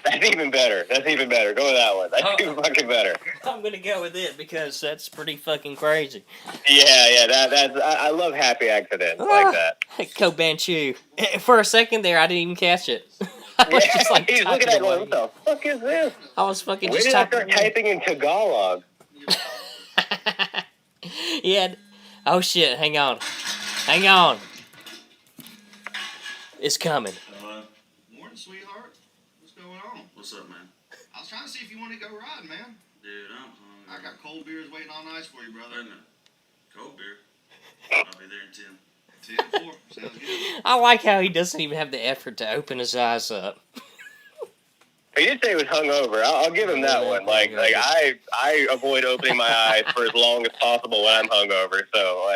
That's even better. That's even better. Go with that one. That's even fucking better. I'm gonna go with it because that's pretty fucking crazy. Yeah. I love happy accidents like that. Kobanchu. For a second there, I didn't even catch it. I was just like, he's looking at going, what the fuck is this? I was fucking When just did I start typing in Tagalog? Yeah. Oh shit! Hang on. Hang on. It's coming. Morning, sweetheart. What's going on? What's up, man? I was trying to see if you want to go riding, man. Dude, I'm hungry. I got cold beers waiting on ice for you, brother. Wait a minute. Cold beer? I'll be there in 10. 10-4. Sounds good. I like how he doesn't even have the effort to open his eyes up. He did say he was hungover. I'll give him that one. Like I avoid opening my eyes for as long as possible when I'm hungover. So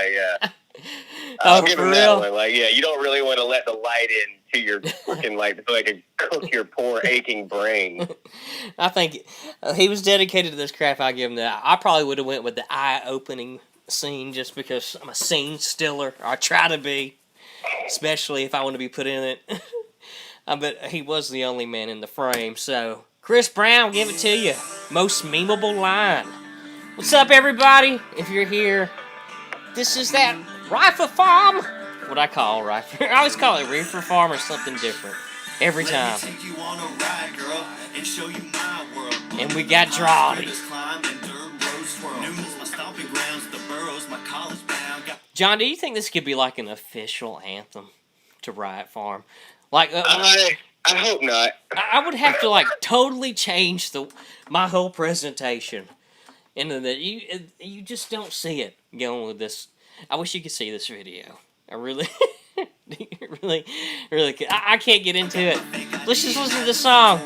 I'll give him that one. Like, yeah, you don't really want to let the light in to your freaking so I can cook your poor aching brain. I think he was dedicated to this crap. I give him that. I probably would have went with the eye-opening scene just because I'm a scene stiller. I try to be, especially if I want to be put in it. But he was the only man in the frame, so Chris Brown, give it to you. Most memeable line. What's up, everybody? If you're here, this is that RiotFARM. What I call Riot. I always call it RiotFARM or something different every time. And we got Drawdy. John, do you think this could be like an official anthem to RiotFARM? Like, I hope not. I would have to like totally change my whole presentation, and that you just don't see it going with this. I wish you could see this video. I really, really could. I can't get into it. Let's just listen to the song.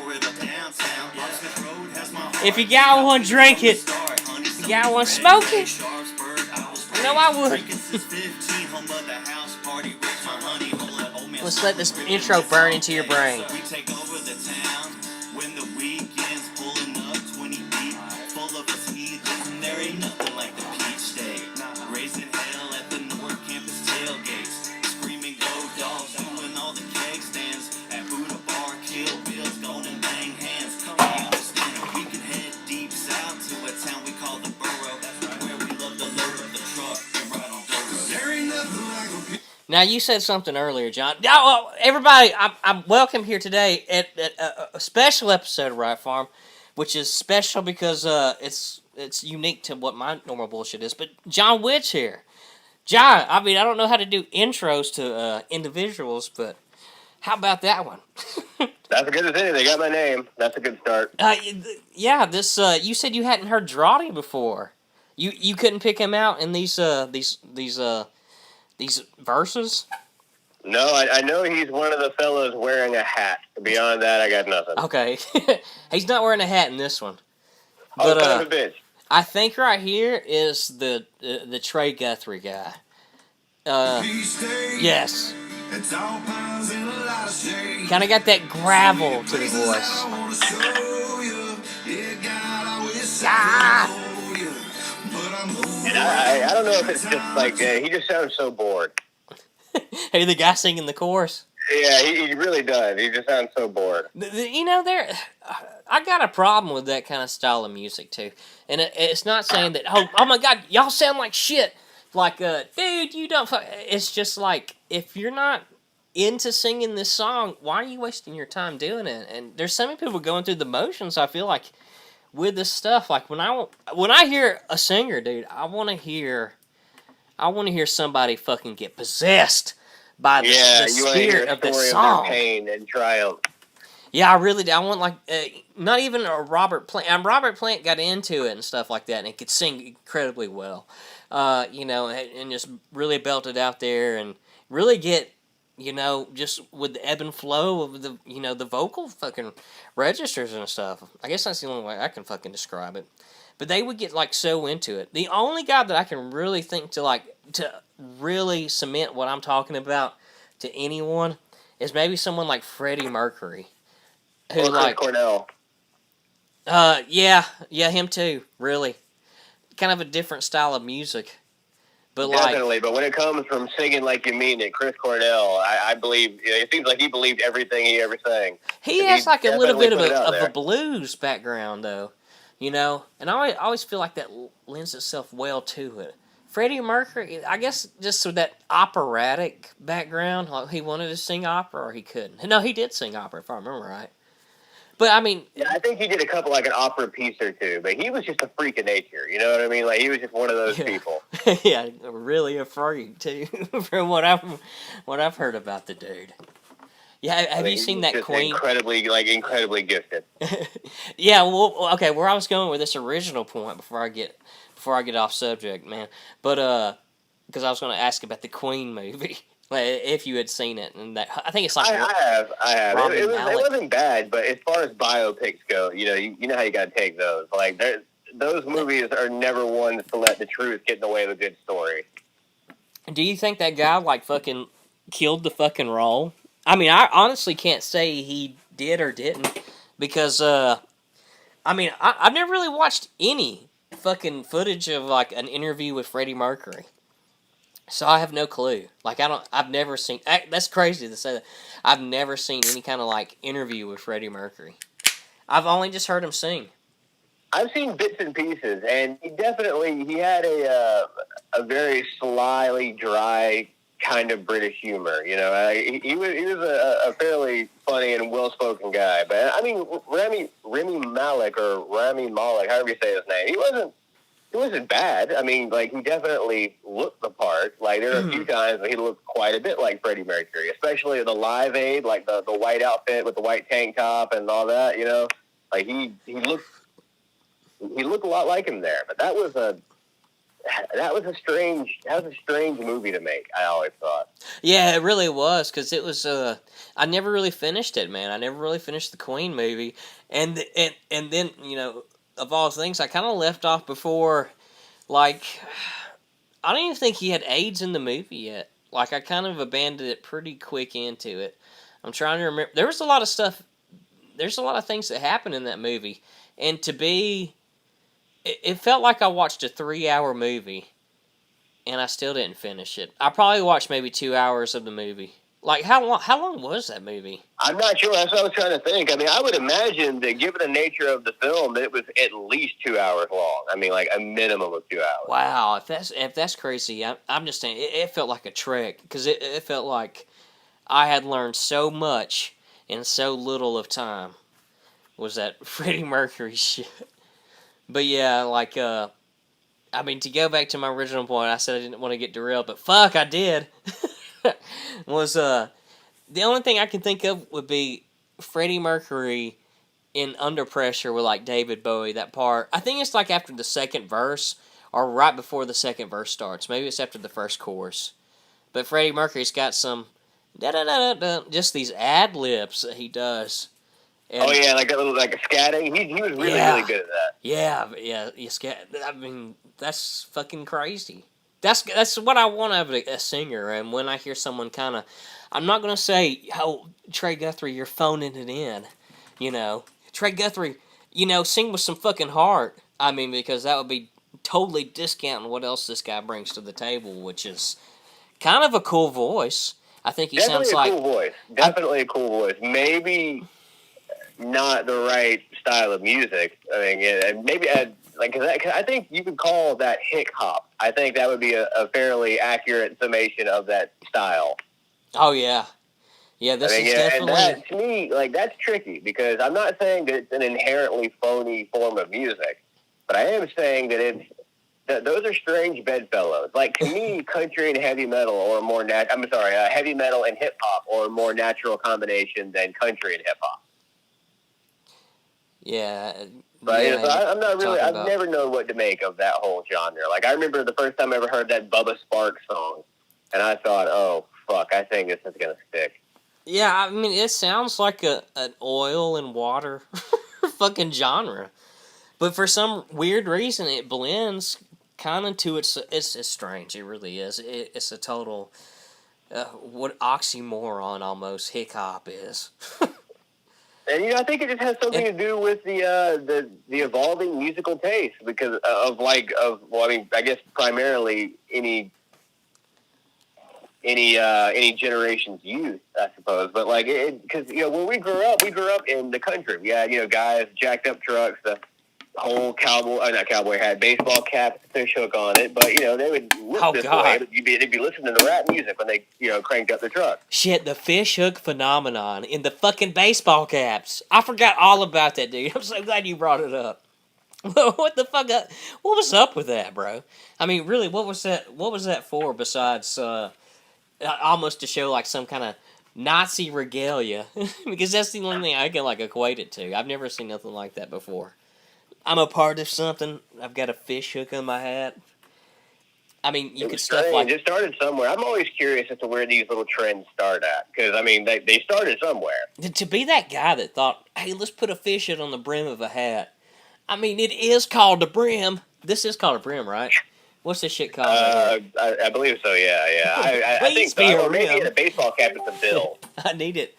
If you got one, drink it. If you got one, smoke it. No, I would. Let's let this intro burn into your brain. Now, you said something earlier, John. Everybody, I'm welcome here today at a special episode of RiotFARM, which is special because it's unique to what my normal bullshit is. But John Witt's here. John, I mean, I don't know how to do intros to individuals, but how about that one? That's as good as any. They got my name. That's a good start. Yeah, this you said you hadn't heard Drawdy before. You couldn't pick him out in these verses? No, I know he's one of the fellows wearing a hat. Beyond that, I got nothing. Okay. He's not wearing a hat in this one. But, son of a bitch. I think right here is the Trey Guthrie guy. Yes. Kind of got that gravel to the voice. And I don't know if it's just like, he just sounds so bored. Hey, the guy singing the chorus? Yeah, he really does. He just sounds so bored. You know, I got a problem with that kind of style of music, too. And it's not saying that, oh my God, y'all sound like shit. Like, dude, you don't... It's just like, if you're not into singing this song, why are you wasting your time doing it? And there's so many people going through the motions, I feel like, with this stuff. Like, when I hear a singer, dude, I want to hear somebody fucking get possessed by the spirit of the song. Of their pain and triumph. Yeah, I really do. I want, like, not even a Robert Plant. Robert Plant got into it and stuff like that, and he could sing incredibly well. You know, and just really belt it out there and really get, you know, just with the ebb and flow of the, you know, the vocal fucking registers and stuff. I guess that's the only way I can fucking describe it. But they would get, like, so into it. The only guy that I can really think to really cement what I'm talking about to anyone is maybe someone like Freddie Mercury. Who, like, Cornell. Yeah, him too, really. Kind of a different style of music. But definitely. But when it comes from singing like you mean it, Chris Cornell, I believe it seems like he believed everything he ever sang. he has like a little bit of a a blues background, though, and I always feel like that lends itself well to it. Freddie Mercury, I guess, just with that operatic background, like he wanted to sing opera or he couldn't. No, he did sing opera, if I remember right. But I mean, yeah, I think he did a couple, like an opera piece or two, but he was just a freak of nature. You know what I mean? Like he was just one of those people. Yeah, really a freak too, from what I've heard about the dude. Yeah, have you seen that Queen? Incredibly gifted. Yeah, well, okay. Where I was going with this original point before I get off subject, man, but because I was going to ask about the Queen movie. If you had seen it, and that I think it's like I have. It wasn't bad, but as far as biopics go, you know how you got to take those. Like those movies are never ones to let the truth get in the way of a good story. Do you think that guy like fucking killed the fucking role? I mean, I honestly can't say he did or didn't because I mean, I've never really watched any fucking footage of like an interview with Freddie Mercury. So I have no clue. Like I've never seen. That's crazy to say that. I've never seen any kind of like interview with Freddie Mercury. I've only just heard him sing. I've seen bits and pieces, and he had a very slyly dry kind of British humor. You know, he was a fairly funny and well spoken guy. But I mean, Rami Malek, however you say his name, he wasn't bad. I mean, like, he definitely looked the part. Like, there are a few times when he looked quite a bit like Freddie Mercury, especially the Live Aid, like the white outfit with the white tank top and all that, you know? Like, he looked a lot like him there. But that was a strange movie to make, I always thought. Yeah, it really was, because it was, I never really finished it, man. I never really finished the Queen movie. And then, of all things, I kind of left off before, like, I don't even think he had AIDS in the movie yet. Like, I kind of abandoned it pretty quick into it. I'm trying to remember. There was a lot of stuff, there's a lot of things that happened in that movie. And it felt like I watched a 3-hour movie, and I still didn't finish it. I probably watched maybe 2 hours of the movie. Like, how long was that movie? I'm not sure. That's what I was trying to think. I mean, I would imagine that given the nature of the film, it was at least 2 hours long. I mean, like a minimum of 2 hours. Wow, if that's crazy, I'm just saying, it felt like a trek, because it felt like I had learned so much in so little of time, was that Freddie Mercury shit. But yeah, like, I mean, to go back to my original point, I said I didn't want to get derailed, but fuck, I did. Was, the only thing I can think of would be Freddie Mercury in Under Pressure with, like, David Bowie, that part. I think it's, like, after the second verse, or right before the second verse starts. Maybe it's after the first chorus. But Freddie Mercury's got some, da-da-da-da-da, just these ad-libs that he does. And, oh yeah, like a little, like a scatting. He was really good at that. Yeah, I mean, that's fucking crazy. That's what I want out of a singer. And when I hear someone kind of, I'm not gonna say, "Oh, Trey Guthrie, you're phoning it in," Trey Guthrie, sing with some fucking heart. I mean, because that would be totally discounting what else this guy brings to the table, which is kind of a cool voice. I think he sounds like Definitely a cool voice. Maybe not the right style of music. I mean, maybe cause I think you could call that hick hop. I think that would be a fairly accurate summation of that style. Oh yeah, This is definitely. And that, to me, like, that's tricky because I'm not saying that it's an inherently phony form of music, but I am saying that those are strange bedfellows. Like, to me, country and heavy metal heavy metal and hip hop are a more natural combination than country and hip hop. Yeah. But I'm not really, I've never known what to make of that whole genre. Like, I remember the first time I ever heard that Bubba Sparks song, and I thought, oh, fuck, I think this is going to stick. Yeah, I mean, it sounds like an oil and water fucking genre. But for some weird reason, it blends kind of to it's strange. It really is. It's a total, what oxymoron almost hip-hop is. And I think it just has something to do with the evolving musical taste because I guess primarily any any generation's youth, I suppose. But like, because when we grew up in the country. We had guys jacked up trucks, the whole not cowboy hat, baseball cap, fish hook on it. But they would look this way. But they'd be listening to rap music when they cranked up the truck. Shit, the fish hook phenomenon in the fucking baseball caps. I forgot all about that, dude. I'm so glad you brought it up. What the fuck? What was up with that, bro? I mean, really, what was that? What was that for? Besides, almost to show like some kind of Nazi regalia, because that's the only thing I can like equate it to. I've never seen nothing like that before. I'm a part of something. I've got a fish hook on my hat. I mean, you could stuff like... It started somewhere. I'm always curious as to where these little trends start at. Because, I mean, they started somewhere. To be that guy that thought, hey, let's put a fish hook on the brim of a hat. I mean, it is called a brim. This is called a brim, right? What's this shit called? I believe so, yeah. I think so. Or maybe in a baseball cap, it's a bill. I need it.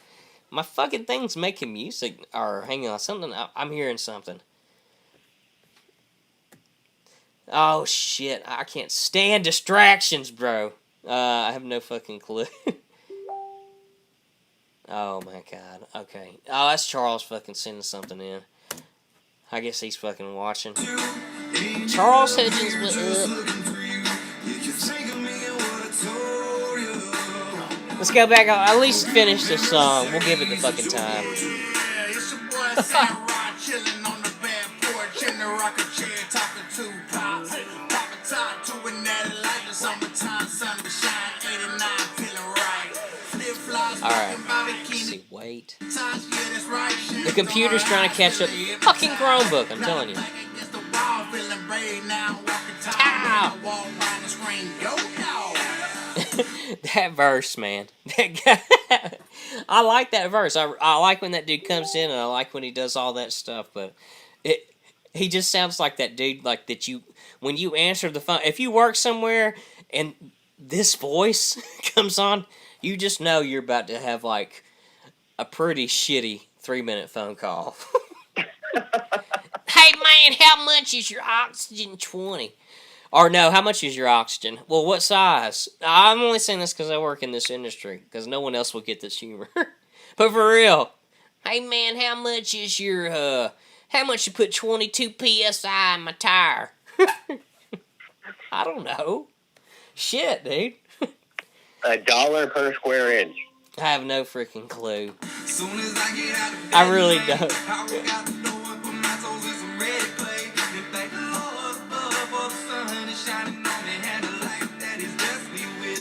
My fucking thing's making music. Or, hang on, something. I'm hearing something. Oh, shit. I can't stand distractions, bro. I have no fucking clue. Oh, my God. Okay. Oh, that's Charles fucking sending something in. I guess he's fucking watching. Charles Hutchins, what up? Let's go back. I'll at least finish this song. We'll give it the fucking time. Alright. Let's see, wait. The computer's trying to catch up. Fucking Chromebook, I'm telling you. That verse, man. That guy. I like that verse. I like when that dude comes in, and I like when he does all that stuff, but he just sounds like that dude, like that when you answer the phone, if you work somewhere and this voice comes on, you just know you're about to have like a pretty shitty 3-minute phone call. Hey man, how much is your oxygen? 20. Or no, how much is your oxygen? Well, what size? I'm only saying this because I work in this industry, because no one else will get this humor. But for real, hey man, how much is your, how much you put 22 PSI in my tire? I don't know. Shit, dude. $1 per square inch. I have no freaking clue. I really don't.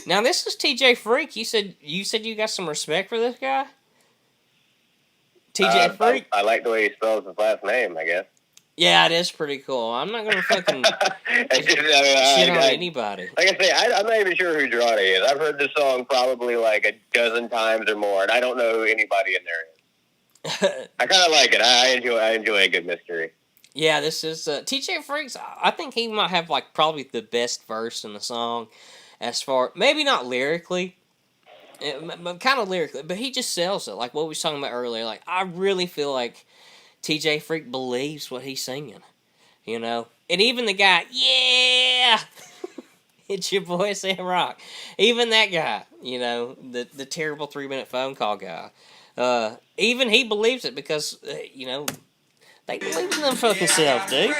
Now this is TJ Freak. You said you got some respect for this guy? TJ Freak? I like the way he spells his last name, I guess. Yeah, it is pretty cool. I'm not going to fucking shit on anybody. Like I say, I'm not even sure who Drawdy is. I've heard this song probably like a dozen times or more, and I don't know who anybody in there is. I kind of like it. I enjoy a good mystery. Yeah, this is TJ Freaks. I think he might have like probably the best verse in the song, as far maybe not lyrically, kind of lyrically, but he just sells it. Like what we was talking about earlier. Like I really feel like TJ Freak believes what he's singing, you know? And even the guy, yeah! It's your boy Sam Rock. Even that guy, you know, the terrible 3-minute phone call guy. Even he believes it because, you know, they believe in them fucking self, dude.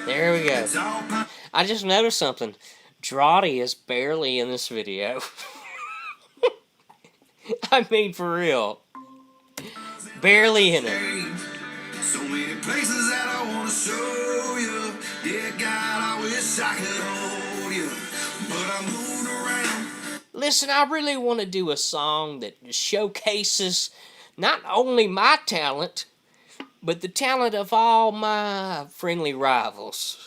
There we go. I just noticed something. Drawdy is barely in this video. I mean, for real. Barely in it. So many places that I want to show you. Yeah, God, I wish I could hold you. But I'm moving around. Listen, I really want to do a song that showcases not only my talent, but the talent of all my friendly rivals.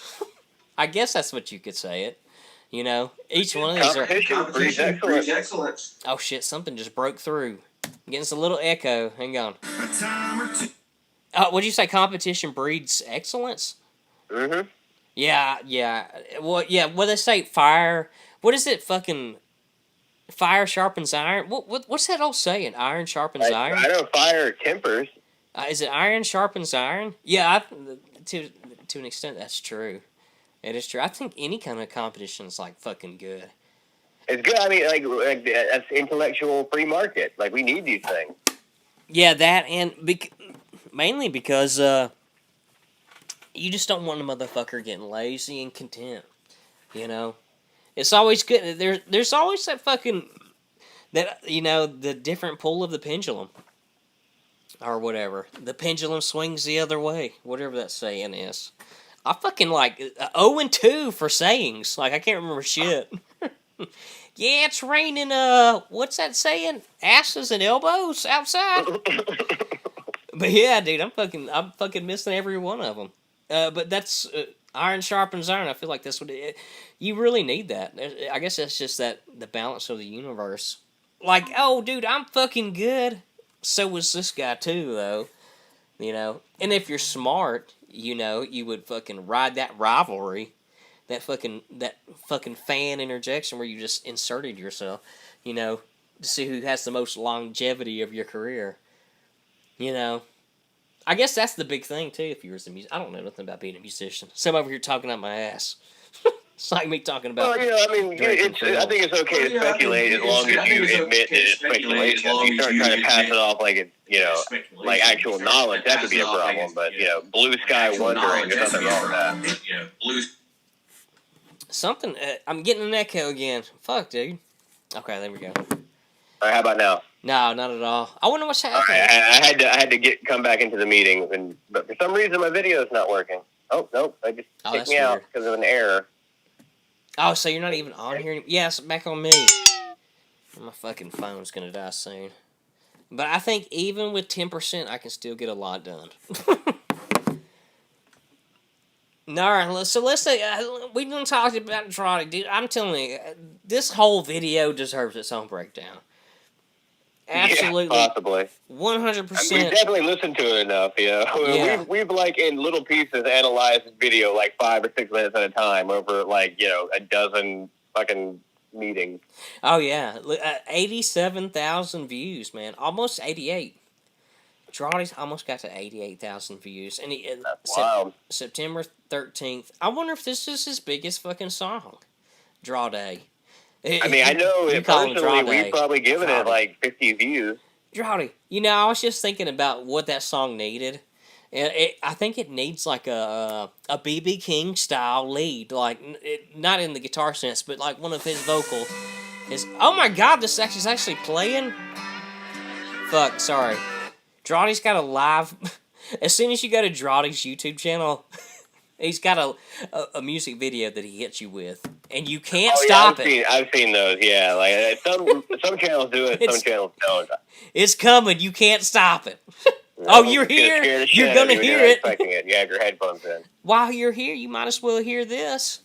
I guess that's what you could say it. You know, each one of these are... Competition breeds excellence. Oh shit, something just broke through. I'm getting a little echo. Hang on. What'd you say? Competition breeds excellence? Mm-hmm. Yeah. Well, yeah, what they say, fire... What is it, fucking... Fire sharpens iron. What's that old saying? Iron sharpens iron. I know fire tempers. Is it iron sharpens iron? Yeah, to an extent, that's true. It is true. I think any kind of competition is like fucking good. It's good. I mean, like that's intellectual free market. Like we need these things. Yeah, that and mainly because you just don't want a motherfucker getting lazy and content. You know, it's always good. There's always that fucking the different pull of the pendulum or whatever. The pendulum swings the other way. Whatever that saying is. I fucking like 0-2 for sayings. Like I can't remember shit. Yeah, it's raining. What's that saying? Asses and elbows outside. But yeah, dude, I'm fucking missing every one of them. But that's iron sharpens iron. I feel like that's what you really need that. I guess that's just the balance of the universe. Like, oh, dude, I'm fucking good. So was this guy too, though. You know, and if you're smart, you know, you would fucking ride that rivalry, that fucking fan interjection where you just inserted yourself, you know, to see who has the most longevity of your career. You know, I guess that's the big thing too. If you were a musician, I don't know nothing about being a musician. So I'm over here talking out my ass. It's like me talking about. Well, you know, I mean, I think it's okay to speculate as long as you admit that it's speculation. You start trying to pass it off like it's, you know, like actual knowledge. That could be a problem. But you know, blue sky wondering, there's nothing wrong with that. Yeah, blue. Something. I'm getting an echo again. Fuck, dude. Okay, there we go. All right, how about now? No, not at all. I wonder what's happening. All right, I had to come back into the meeting, but for some reason my video is not working. Oh nope, they just kicked me out because of an error. Oh, so you're not even on here anymore? Yes, back on me. My fucking phone's gonna die soon. But I think even with 10%, I can still get a lot done. Alright, so let's say, we done talked about Trotty, dude. I'm telling you, this whole video deserves its own breakdown. Absolutely. Yeah, possibly. 100%. We've definitely listened to it enough, you know. Yeah. We've like in little pieces analyzed this video like 5 or 6 minutes at a time over like, you know, a dozen fucking meetings. Oh yeah, 87,000 views, man. Almost 88. Trotty's almost got to 88,000 views, and That's wild. September 13th. I wonder if this is his biggest fucking song. Draw Day. I mean, I know personally we've probably given it like 50 views. Drawdy, you know, I was just thinking about what that song needed. And I think it needs like a B.B. King style lead, like not in the guitar sense, but like one of his vocal. Oh my God, this is actually playing. Fuck, sorry. Drawdy's got a live. As soon as you go to Drawdy's YouTube channel, he's got a music video that he hits you with, and you can't stop it. I've seen those. Yeah, like some channels do it, some channels don't. It's coming. You can't stop it. Oh, you're here. You're gonna hear it. Expecting it. You have your headphones in. While you're here, you might as well hear this.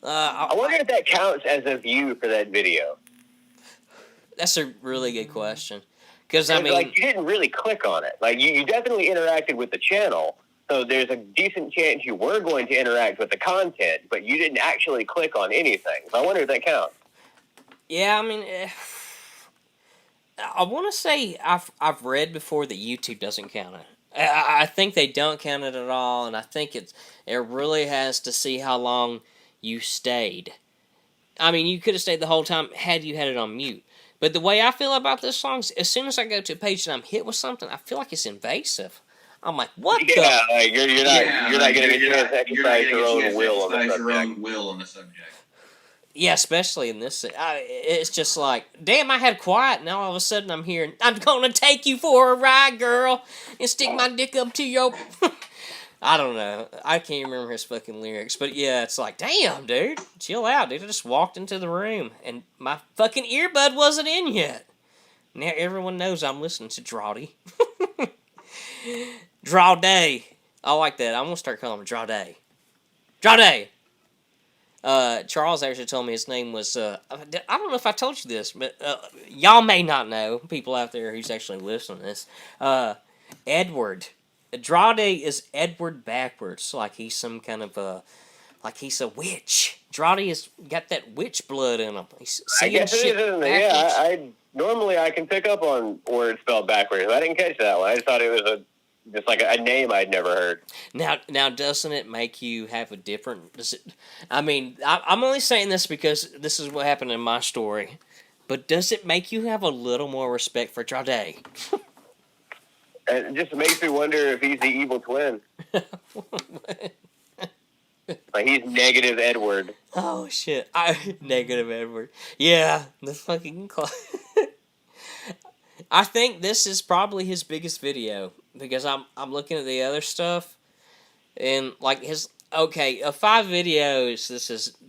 I wonder if that counts as a view for that video. That's a really good question. Because I mean, like, you didn't really click on it. Like you definitely interacted with the channel. So there's a decent chance you were going to interact with the content, but you didn't actually click on anything. So I wonder if that counts. Yeah, I mean, I want to say I've read before that YouTube doesn't count it. I think they don't count it at all, and I think it really has to see how long you stayed. I mean, you could have stayed the whole time had you had it on mute. But the way I feel about this song is, as soon as I go to a page and I'm hit with something, I feel like it's invasive. I'm like, what the? Yeah, like you're not getting a chance to exercise your own will on the subject. Yeah, especially in this. It's just like, damn, I had quiet, now all of a sudden I'm hearing, I'm gonna take you for a ride, girl, and stick my dick up to your... I don't know. I can't remember his fucking lyrics, but yeah, it's like, damn, dude, chill out, dude. I just walked into the room, and my fucking earbud wasn't in yet. Now everyone knows I'm listening to Drawdy. Draw Day. I like that. I'm gonna start calling him Draw Day. Draw Day. Charles actually told me his name was, I don't know if I told you this, but y'all may not know, people out there who's actually listening to this, Edward. Draw Day is Edward backwards, like he's some kind of like he's a witch. Drawdy has got that witch blood in him. He's I seeing guess it shit is, isn't it? backwards. Yeah, I normally I can pick up on words spelled backwards. I didn't catch that one. I just thought it was just like a name I'd never heard. Now, doesn't it make you have a different? Does it? I mean, I'm only saying this because this is what happened in my story. But does it make you have a little more respect for Drawdy? And it just makes me wonder if he's the evil twin. Like he's negative Edward. Oh shit! Negative Edward. Yeah, the fucking. I think this is probably his biggest video because I'm looking at the other stuff, and like his of 5 videos,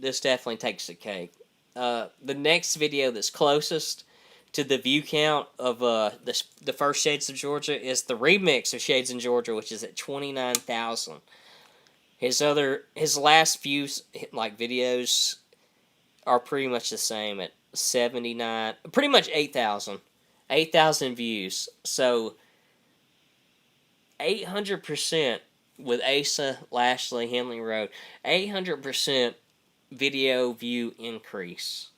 this definitely takes the cake. The next video that's closest to the view count of the first Shades of Georgia is the remix of Shades in Georgia, which is at 29,000. His last few like videos are pretty much the same at 79, pretty much 8,000 views. So 800% with Asa, Lashley, Henley Road, 800% video view increase.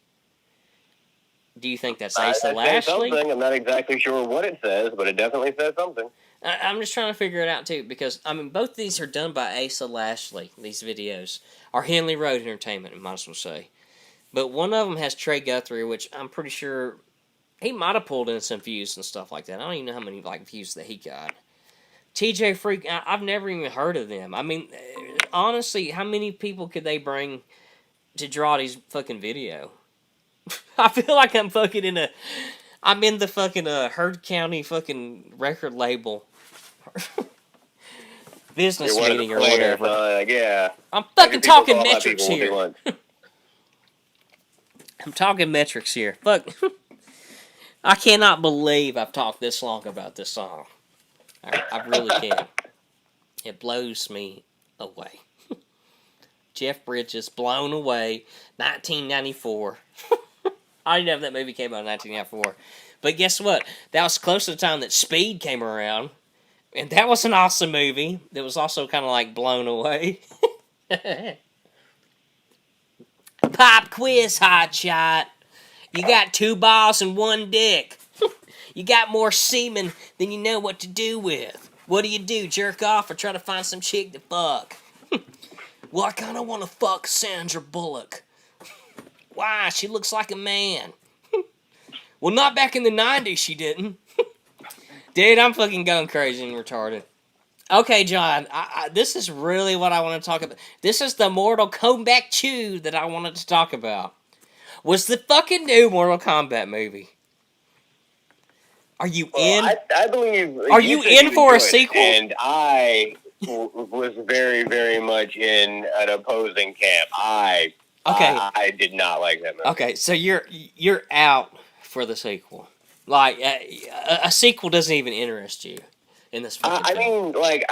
Do you think that's Asa Lashley? Something. I'm not exactly sure what it says, but it definitely says something. I'm just trying to figure it out too, because I mean both these are done by Asa Lashley. These videos are Henley Road Entertainment, I might as well say. But one of them has Trey Guthrie, which I'm pretty sure he might have pulled in some views and stuff like that. I don't even know how many like views that he got. TJ Freak, I've never even heard of them. I mean, honestly, how many people could they bring to draw these fucking video? I feel like I'm in the fucking Heard County fucking record label business meeting or whatever. Yeah. I'm fucking talking metrics here. I'm talking metrics here. Fuck. I cannot believe I've talked this long about this song. I really can't. It blows me away. Jeff Bridges, Blown Away, 1994. I didn't know if that movie came out in 1994. But guess what? That was close to the time that Speed came around. And that was an awesome movie. That was also kind of like Blown Away. Pop quiz, hotshot. You got 2 balls and 1 dick. You got more semen than you know what to do with. What do? Jerk off or try to find some chick to fuck? Well, I kind of want to fuck Sandra Bullock. Why? She looks like a man. Well, not back in the 90s, she didn't. Dude, I'm fucking going crazy and retarded. Okay, John, this is really what I want to talk about. This is the Mortal Kombat 2 that I wanted to talk about. Was the fucking new Mortal Kombat movie. Are you in? I believe. Are you in for a sequel? And I was very, very much in an opposing camp. I did not like that movie. Okay, so you're out for the sequel. Like a sequel doesn't even interest you in this film. I mean, like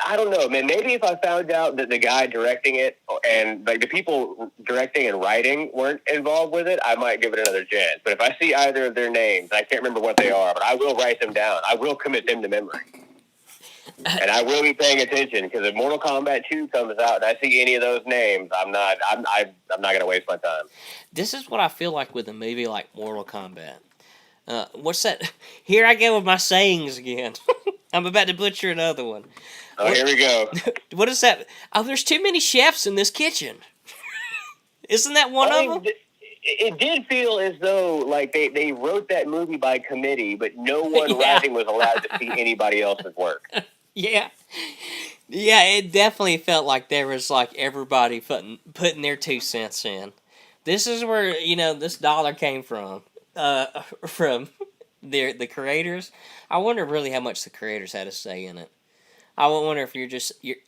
I don't know, man. Maybe if I found out that the guy directing it and like the people directing and writing weren't involved with it, I might give it another chance. But if I see either of their names, I can't remember what they are, but I will write them down. I will commit them to memory. And I will be paying attention because if Mortal Kombat 2 comes out and I see any of those names, I'm not going to waste my time. This is what I feel like with a movie like Mortal Kombat. What's that? Here I go with my sayings again. I'm about to butcher another one. Oh, here we go. What is that? Oh, there's too many chefs in this kitchen. Isn't that one of them? It did feel as though like they wrote that movie by committee, but no one writing was allowed to see anybody else's work. Yeah. Yeah, it definitely felt like there was like everybody putting their 2 cents in. This is where, this dollar came from. From the creators. I wonder really how much the creators had to say in it. I wonder if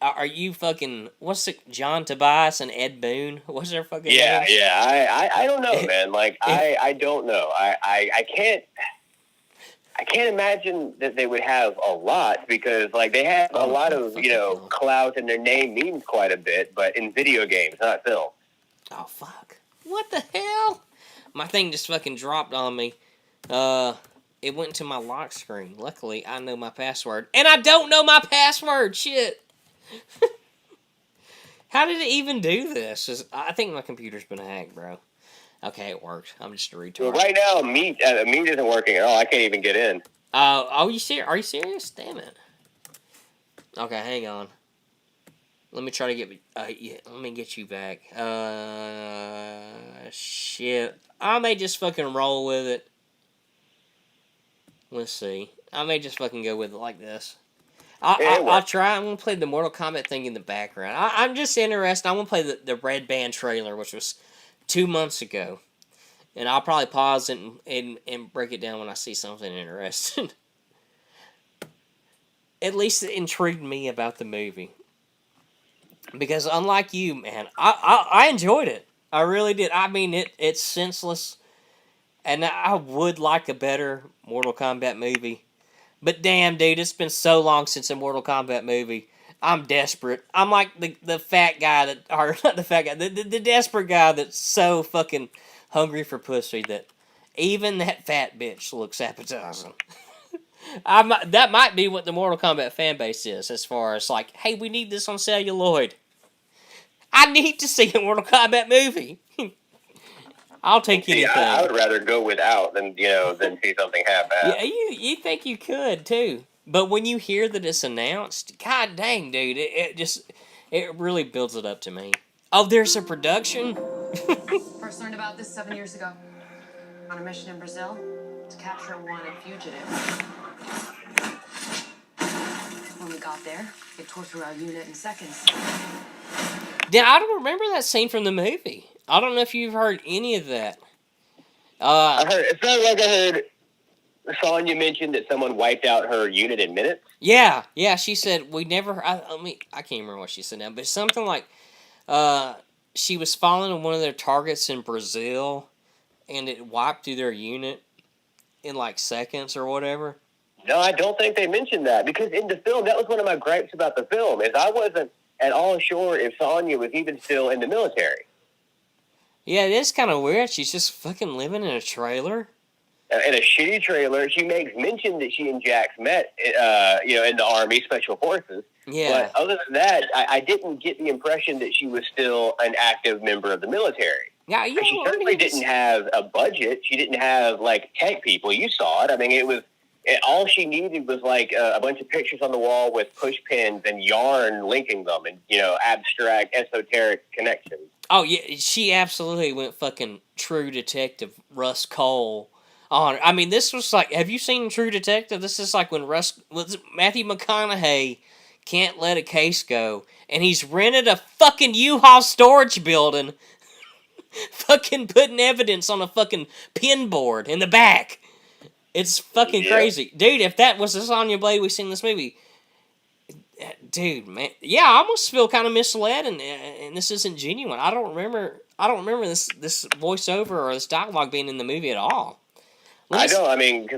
are you fucking, what's it, John Tobias and Ed Boon? What's their fucking names? Yeah. I don't know, man. Like, I don't know. I can't imagine that they would have a lot because, like, they have a lot of, clout and their name means quite a bit, but in video games, not film. Oh, fuck. What the hell? My thing just fucking dropped on me. It went to my lock screen. Luckily, I know my password. And I don't know my password! Shit! How did it even do this? I think my computer's been hacked, bro. Okay, it worked. I'm just a retard. Well, right now, Meet isn't working at all. I can't even get in. Are you serious? Are you serious? Damn it. Okay, hang on. Let me try to get. Yeah, let me get you back. Shit. I may just fucking roll with it. Let's see. I may just fucking go with it like this. I'll try. I'm gonna play the Mortal Kombat thing in the background. I'm just interested. I'm gonna play the Red Band trailer, which was 2 months ago, and I'll probably pause it and break it down when I see something interesting. At least it intrigued me about the movie. Because unlike you, man, I enjoyed it. I really did. I mean, it's senseless, and I would like a better Mortal Kombat movie. But damn, dude, it's been so long since a Mortal Kombat movie. I'm desperate. I'm like the fat guy that, or not the fat guy, the desperate guy that's so fucking hungry for pussy that even that fat bitch looks appetizing. That might be what the Mortal Kombat fan base is, as far as like, hey, we need this on celluloid. I need to see a Mortal Kombat movie. I'll take anything. I would rather go without than see something half-assed. Yeah, you think you could too, but when you hear that it's announced, god dang, dude, it really builds it up to me. Oh, there's a production. First learned about this 7 years ago on a mission in Brazil to capture a wanted fugitive. When we got there, they tore through our unit in seconds. Yeah, I don't remember that scene from the movie. I don't know if you've heard any of that. I heard. It sounded like I heard Sonya mentioned that someone wiped out her unit in minutes. Yeah. She said we never. I can't remember what she said now, but something like, she was following one of their targets in Brazil, and it wiped through their unit in like seconds or whatever. No, I don't think they mentioned that, because in the film, that was one of my gripes about the film, is I wasn't at all sure if Sonya was even still in the military. Yeah, it is kind of weird. She's just fucking living in a trailer. In a shitty trailer. She makes mention that she and Jax met, in the Army Special Forces. Yeah. But other than that, I didn't get the impression that she was still an active member of the military. Yeah, she certainly didn't have a budget. She didn't have, like, tech people. You saw it. I mean, all she needed was, like, a bunch of pictures on the wall with push pins and yarn linking them and, abstract, esoteric connections. Oh, yeah, she absolutely went fucking True Detective Russ Cole on her. I mean, this was like, have you seen True Detective? This is like when Matthew McConaughey can't let a case go, and he's rented a fucking U-Haul storage building, fucking putting evidence on a fucking pin board in the back. It's fucking crazy. Dude, if that was the Sonya Blade we seen in this movie, dude, man, yeah, I almost feel kind of misled, and this isn't genuine. I don't remember this voiceover or this dialogue being in the movie at all. Because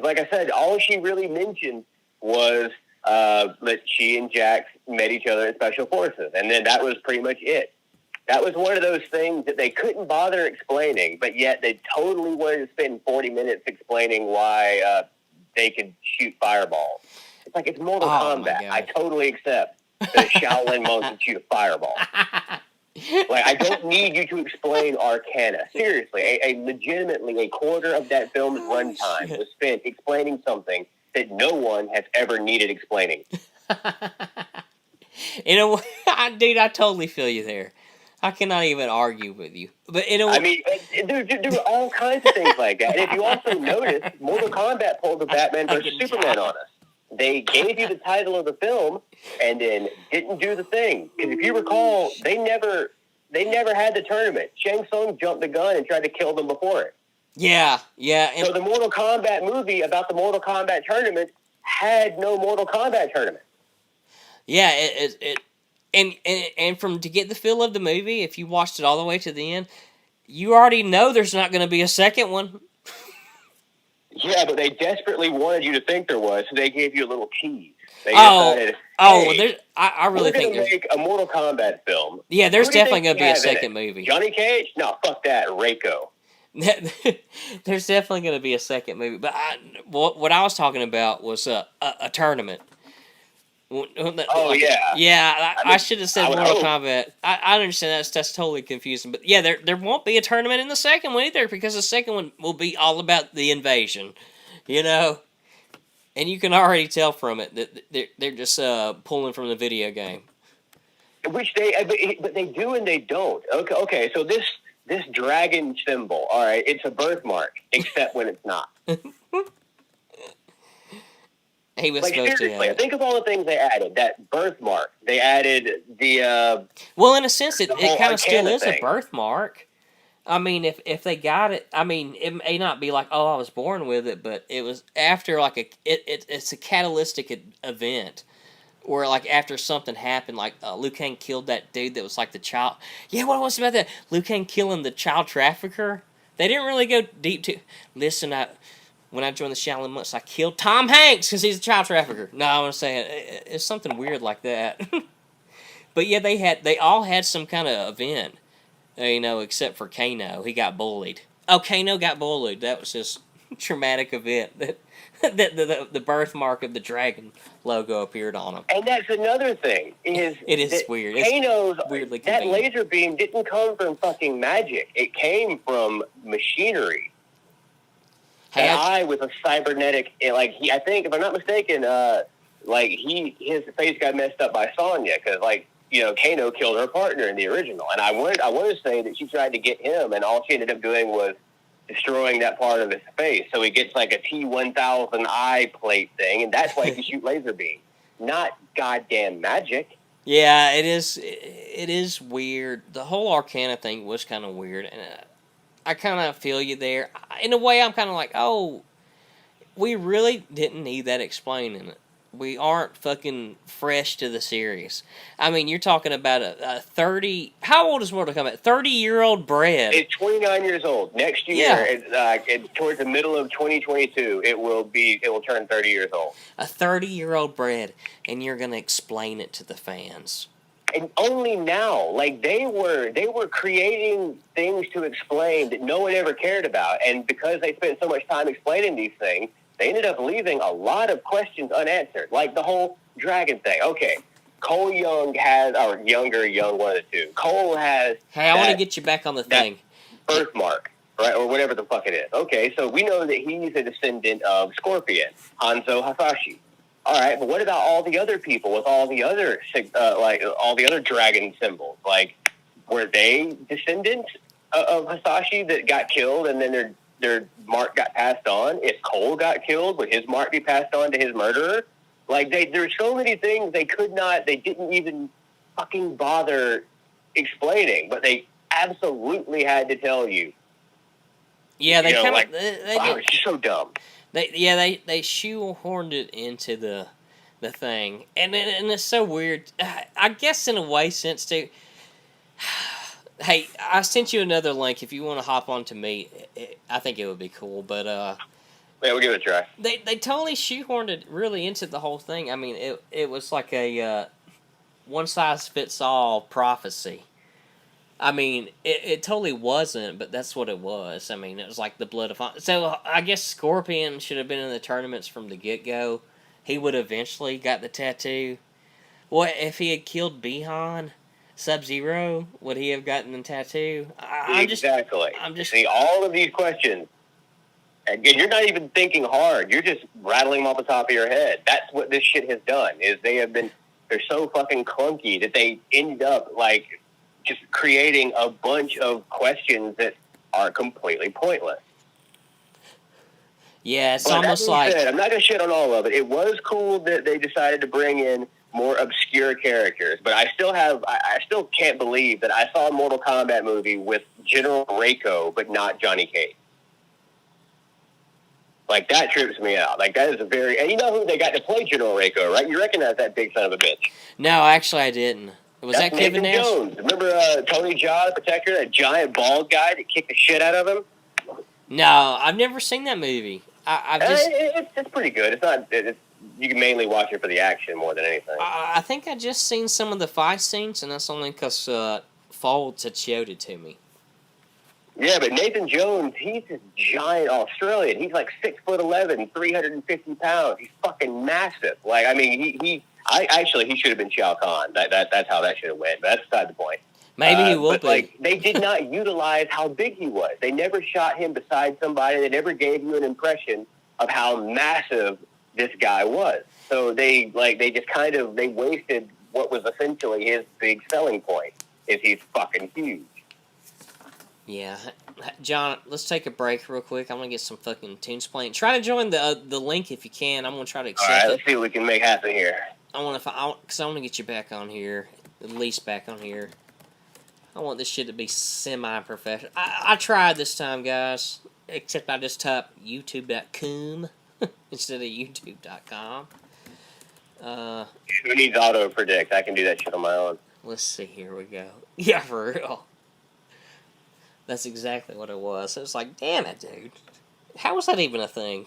like I said, all she really mentioned was that she and Jax met each other in Special Forces, and then that was pretty much it. That was one of those things that they couldn't bother explaining, but yet they totally wanted to spend 40 minutes explaining why they could shoot fireballs. It's like, it's Mortal Kombat. I totally accept that Shaolin monks can shoot a fireball. Like, I don't need you to explain Arcana. Seriously, legitimately, a quarter of that film's runtime was spent explaining something that no one has ever needed explaining. In a way, dude, I totally feel you there. I cannot even argue with you. But there were all kinds of things like that. And if you also notice, Mortal Kombat pulled the Batman vs. Superman on us. They gave you the title of the film and then didn't do the thing. Because if you recall, they never had the tournament. Shang Tsung jumped the gun and tried to kill them before it. Yeah. So the Mortal Kombat movie about the Mortal Kombat tournament had no Mortal Kombat tournament. Yeah, and to get the feel of the movie, if you watched it all the way to the end, you already know there's not going to be a second one. Yeah, but they desperately wanted you to think there was, so they gave you a little tease. I really think there's make a Mortal Kombat film. Yeah, there's definitely going to be a second movie. Johnny Cage? No, fuck that. Reiko. There's definitely going to be a second movie. But what I was talking about was a tournament. Oh, yeah. Yeah, I should have said I would Mortal hope. Kombat. I understand that's totally confusing, but yeah, there won't be a tournament in the second one either because the second one will be all about the invasion, you know, and you can already tell from it that they're just pulling from the video game. Which but they do and they don't. Okay. So this dragon symbol, all right, it's a birthmark, except when it's not. He was Like supposed seriously, to. think of all the things they added. That birthmark, they added the. Well, in a sense, it whole kind of still Arcana is a thing. birthmark. I mean, if they got it, I mean, it may not be like, oh, I was born with it, but it was after like it's a catalytic event. Or like after something happened, like Liu Kang killed that dude that was like the child. Yeah, what was about that? Liu Kang killing the child trafficker. They didn't really go deep to. Listen, when I joined the Shaolin monks, I killed Tom Hanks because he's a child trafficker. No, I want to say it's something weird like that. But yeah, they all had some kind of event, you know, except for Kano. He got bullied. Oh, Kano got bullied. That was his traumatic event. That the birthmark of the dragon logo appeared on him. And that's another thing is It is that weird. Kano's It's weirdly that convenient. laser beam didn't come from fucking magic. It came from machinery. Hey, An eye with a cybernetic, I think if I'm not mistaken, his face got messed up by Sonya because Kano killed her partner in the original, and I want to say that she tried to get him, and all she ended up doing was destroying that part of his face, so he gets like a T-1000 eye plate thing, and that's why he can shoot laser beam, not goddamn magic. Yeah, it is. It is weird. The whole Arcana thing was kind of weird, and I kind of feel you there. In a way, I'm kind of like, oh, we really didn't need that explaining. We aren't fucking fresh to the series. I mean, you're talking about a 30... How old is Mortal Kombat? 30-year-old bred. It's 29 years old. Next year, towards the middle of 2022, it will turn 30 years old. A 30-year-old bred, and you're going to explain it to the fans. And only now, they were creating things to explain that no one ever cared about, and because they spent so much time explaining these things, they ended up leaving a lot of questions unanswered, like the whole dragon thing. Okay, Cole Young has, or Younger, Young, one of the two. Cole has. Hey, I want to get you back on the thing. Birthmark, right, or whatever the fuck it is. Okay, so we know that he's a descendant of Scorpion, Hanzo Hasashi. All right, but what about all the other people with all the other all the other dragon symbols? Like, were they descendants of Hasashi that got killed, and then their mark got passed on? If Cole got killed, would his mark be passed on to his murderer? There's so many things they didn't even fucking bother explaining, but they absolutely had to tell you. Yeah, they kind of it's just so dumb. They shoehorned it into the thing, and it's so weird. I guess in a way, since too. Hey, I sent you another link if you want to hop on to me. I think it would be cool, but yeah, we'll give it a try. They totally shoehorned it really into the whole thing. I mean, it was like a one size fits all prophecy. I mean, it totally wasn't, but that's what it was. I mean, it was like the blood of... So, I guess Scorpion should have been in the tournaments from the get-go. He would have eventually got the tattoo. What if he had killed Bihan, Sub-Zero? Would he have gotten the tattoo? Exactly. I'm just... See, all of these questions, and you're not even thinking hard. You're just rattling them off the top of your head. That's what this shit has done, is they're so fucking clunky that they ended up, just creating a bunch of questions that are completely pointless. Yeah, it's almost like... Said, I'm not going to shit on all of it. It was cool that they decided to bring in more obscure characters, but I still can't believe that I saw a Mortal Kombat movie with General Reiko, but not Johnny Cage. That trips me out. That is a very... And you know who they got to play General Reiko, right? You recognize that big son of a bitch. No, actually I didn't. Was that Kevin Nash? Jones. Remember Tony Jaa, the Protector, that giant bald guy that kicked the shit out of him? No, I've never seen that movie. It's pretty good. It's not... you can mainly watch it for the action more than anything. I think I just seen some of the fight scenes, and that's only because Folds had showed it to me. Yeah, but Nathan Jones, he's this giant Australian. He's 6'11", 350 pounds. He's fucking massive. He should have been Shao Kahn. That's how that should have went. But that's beside the point. Maybe he will but, be. Like, they did not utilize how big he was. They never shot him beside somebody. They never gave you an impression of how massive this guy was. So they just kind of, they wasted what was essentially his big selling point, is he's fucking huge. Yeah. John, let's take a break real quick. I'm going to get some fucking tunes playing. Try to join the link if you can. I'm going to try to accept All right, it. let's see what we can make happen here. I want to get you back on here, at least back on here. I want this shit to be semi-professional. I tried this time, guys, except I just typed youtube.com instead of youtube.com. Who needs auto predict? I can do that shit on my own. Let's see, here we go. Yeah, for real. That's exactly what it was. It was like, damn it, dude. How was that even a thing?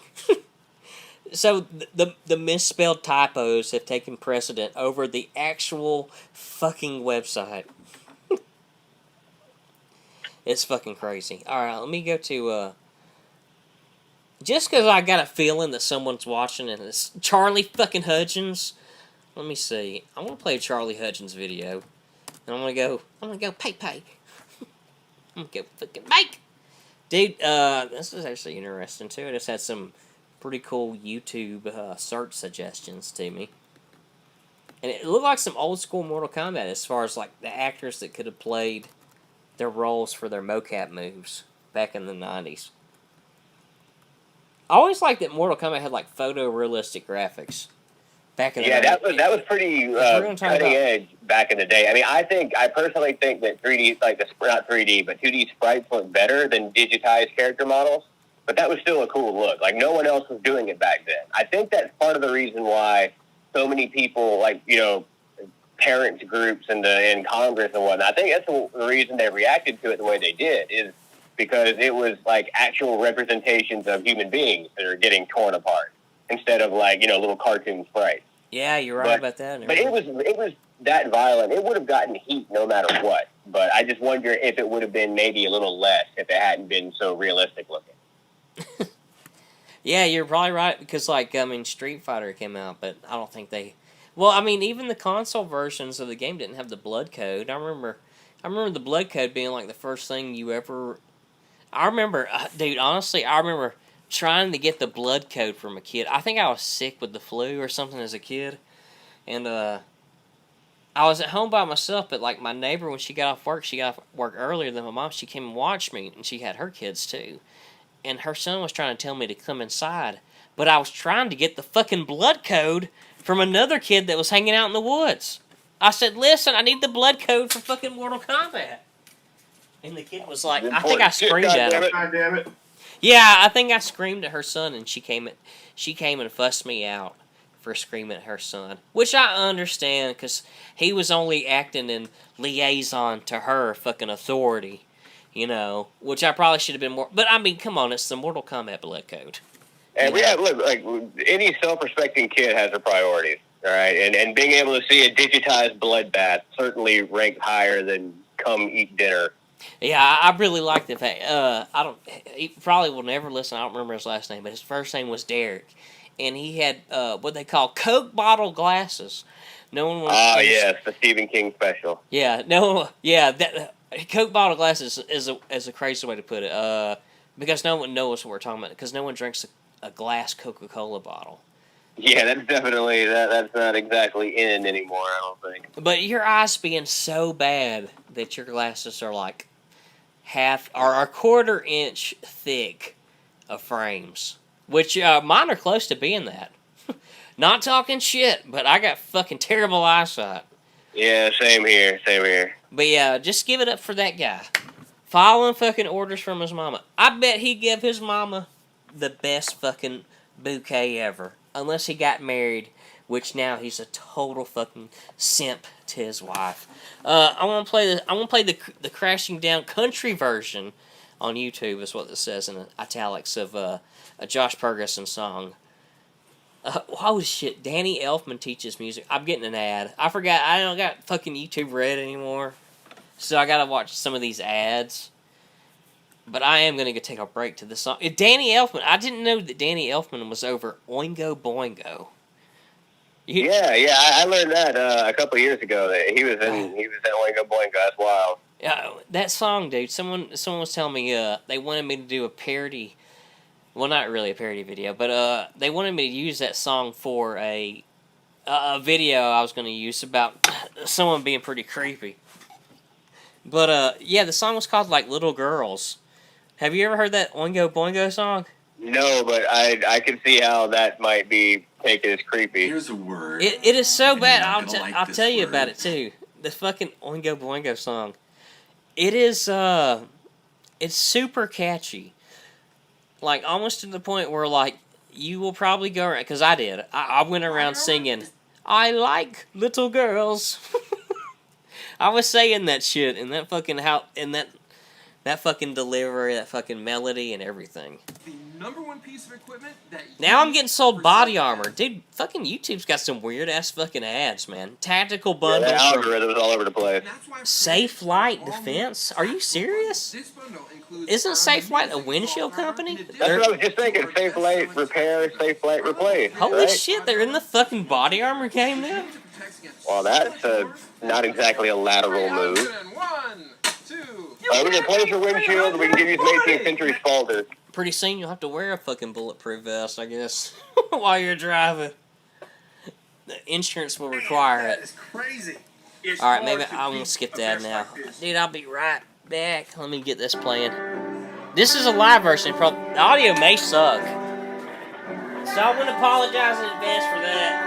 So, the misspelled typos have taken precedent over the actual fucking website. It's fucking crazy. Alright, let me go to, just because I got a feeling that someone's watching and it's Charlie fucking Hudgens. Let me see. I'm going to play a Charlie Hudgens video. And I'm going to go, pay. I'm going to go fucking make. Dude, this is actually interesting, too. I just had some pretty cool YouTube search suggestions to me. And it looked like some old school Mortal Kombat as far as, like, the actors that could have played their roles for their mocap moves back in the 90s. I always liked that Mortal Kombat had, like, photorealistic graphics back in the 90s. that was pretty cutting edge back in the day. I mean, I personally think that 3D, like, not 3D, but 2D sprites look better than digitized character models. But that was still a cool look. Like, no one else was doing it back then. I think that's part of the reason why so many people, like, you know, parents groups in Congress and whatnot, I think that's the reason they reacted to it the way they did, is because it was, like, actual representations of human beings that are getting torn apart instead of, like, you know, little cartoon sprites. Yeah, you're right about that. But it was that violent. It would have gotten heat no matter what. But I just wonder if it would have been maybe a little less if it hadn't been so realistic looking. Yeah, you're probably right, because, like, I mean, Street Fighter came out, but I don't think they... Well, I mean, even the console versions of the game didn't have the blood code. I remember the blood code being, like, the first thing you ever... I remember, dude, honestly, I remember trying to get the blood code from a kid. I think I was sick with the flu or something as a kid, and, I was at home by myself, but, like, my neighbor, when she got off work earlier than my mom, she came and watched me, and she had her kids, too. And her son was trying to tell me to come inside. But I was trying to get the fucking blood code from another kid that was hanging out in the woods. I said, listen, I need the blood code for fucking Mortal Kombat. And the kid was like, I think I screamed at him. God damn it. Yeah, I think I screamed at her son, and she came and fussed me out for screaming at her son. Which I understand, because he was only acting in liaison to her fucking authority. You know, which I probably should have been more... But, I mean, come on, it's the Mortal Kombat blood code. And look, like, any self-respecting kid has their priorities, all right? And being able to see a digitized bloodbath certainly ranks higher than come eat dinner. Yeah, I really like the fact... he probably will never listen. I don't remember his last name, but his first name was Derek. And he had what they call Coke bottle glasses. No one was... Oh, yes, the Stephen King special. Yeah, that... Coke bottle glasses is a crazy way to put it. Because no one knows what we're talking about. Because no one drinks a glass Coca-Cola bottle. Yeah, that's definitely that's not exactly in anymore, I don't think. But your eyes being so bad that your glasses are like half or a quarter inch thick of frames, which mine are close to being that. Not talking shit, but I got fucking terrible eyesight. Yeah, same here. But yeah, just give it up for that guy. Following fucking orders from his mama. I bet he gave his mama the best fucking bouquet ever. Unless he got married, which now he's a total fucking simp to his wife. I want to play the Crashing Down country version on YouTube, is what it says in italics of a Josh Ferguson song. Oh shit, Danny Elfman teaches music. I'm getting an ad. I forgot, I don't got fucking YouTube Red anymore. So I gotta watch some of these ads. But I am gonna go take a break to this song. Danny Elfman, I didn't know that Danny Elfman was over Oingo Boingo. Yeah. I learned that a couple of years ago. That he was in Oingo Boingo. That's wild. Yeah, that song, dude. Someone was telling me they wanted me to do a parody. Well, not really a parody video, but they wanted me to use that song for a video I was going to use about someone being pretty creepy. But yeah, the song was called like Little Girls. Have you ever heard that Oingo Boingo song? No, but I can see how that might be taken as creepy. Here's a word. It is so bad. Like I'll tell you about it too. The fucking Oingo Boingo song. It is it's super catchy. Like almost to the point where like you will probably go around, because I did. I went around singing, "I like little girls." I was saying that shit in that fucking that fucking delivery, that fucking melody and everything. The #1 piece of equipment that Now I'm getting sold body armor. Dude, fucking YouTube's got some weird ass fucking ads, man. Tactical Yeah, bundles. that algorithm is all over the place. Safe Light Defense? Are you serious? Isn't Safe Light a windshield company? That's what I was just thinking. Safe Light Repair, Safe Light Replace. Holy right? shit, they're in the fucking body armor game now? Well, that's not exactly a lateral move. 1, 2. We can replace your windshield. We can give you some 18th century spalders. Pretty soon you'll have to wear a fucking bulletproof vest, I guess, while you're driving. The insurance will require it. It's crazy. Alright, maybe I'm gonna skip that now. Dude, I'll be right back. Let me get this playing. This is a live version. The audio may suck. So I want to apologize in advance for that.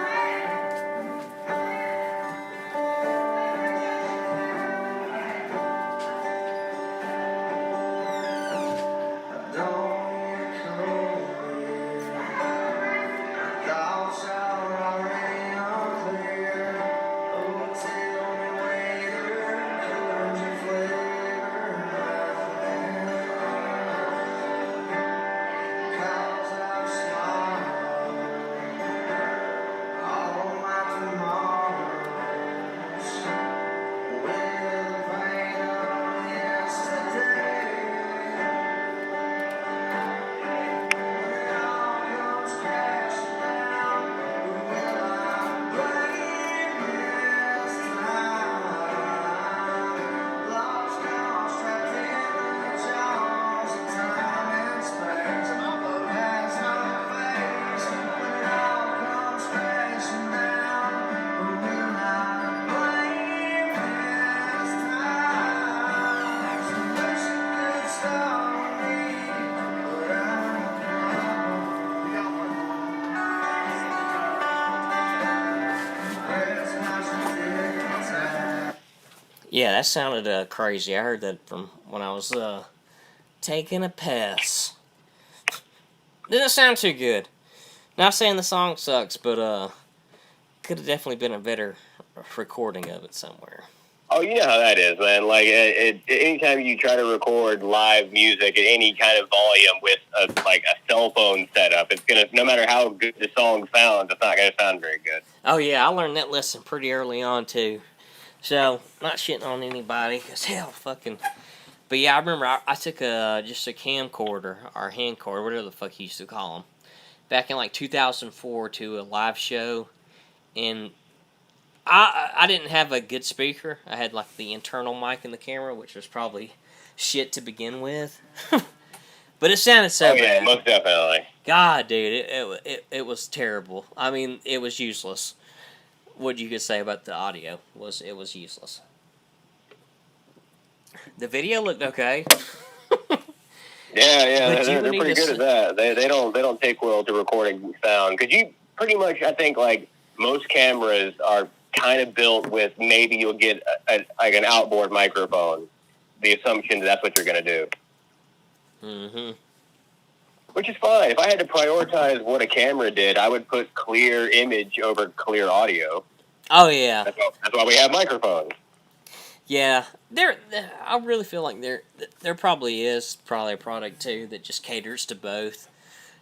Yeah, that sounded crazy. I heard that from when I was taking a piss. Didn't sound too good. Not saying the song sucks, but could have definitely been a better recording of it somewhere. Oh, you know how that is, man. Like, anytime you try to record live music at any kind of volume with a cell phone setup, it's gonna, no matter how good the song sounds, it's not gonna sound very good. Oh yeah, I learned that lesson pretty early on too. So, not shitting on anybody, cause hell, fucking. But yeah, I remember I took just a camcorder, or hand cord, whatever the fuck you used to call them, back in like 2004 to a live show, and I didn't have a good speaker. I had like the internal mic in the camera, which was probably shit to begin with. But it sounded so bad. Most definitely. God, dude, it was terrible. I mean, it was useless. What you could say about the audio was useless. The video looked okay. Yeah, they're pretty good at that. They don't take well to recording sound, because you pretty much, I think, like most cameras are kind of built with maybe you'll get like an outboard microphone. The assumption that's what you're gonna do. Mm-hmm. Which is fine. If I had to prioritize what a camera did, I would put clear image over clear audio. Oh, yeah. That's why we have microphones. Yeah. I really feel like there probably is a product, too, that just caters to both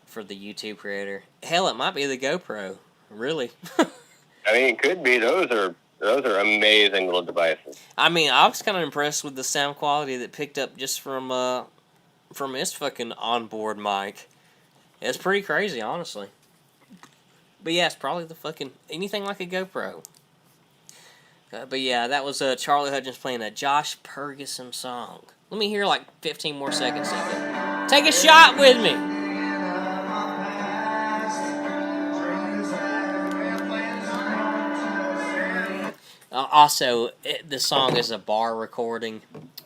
for the YouTube creator. Hell, it might be the GoPro. Really. I mean, it could be. Those are amazing little devices. I mean, I was kind of impressed with the sound quality that picked up just from his fucking onboard mic. It's pretty crazy, honestly. But yeah, it's probably the fucking anything like a GoPro. But yeah, that was Charlie Hudgens playing a Josh Ferguson song. Let me hear like 15 more seconds of it. Take a shot with me. Also, the song is a bar recording,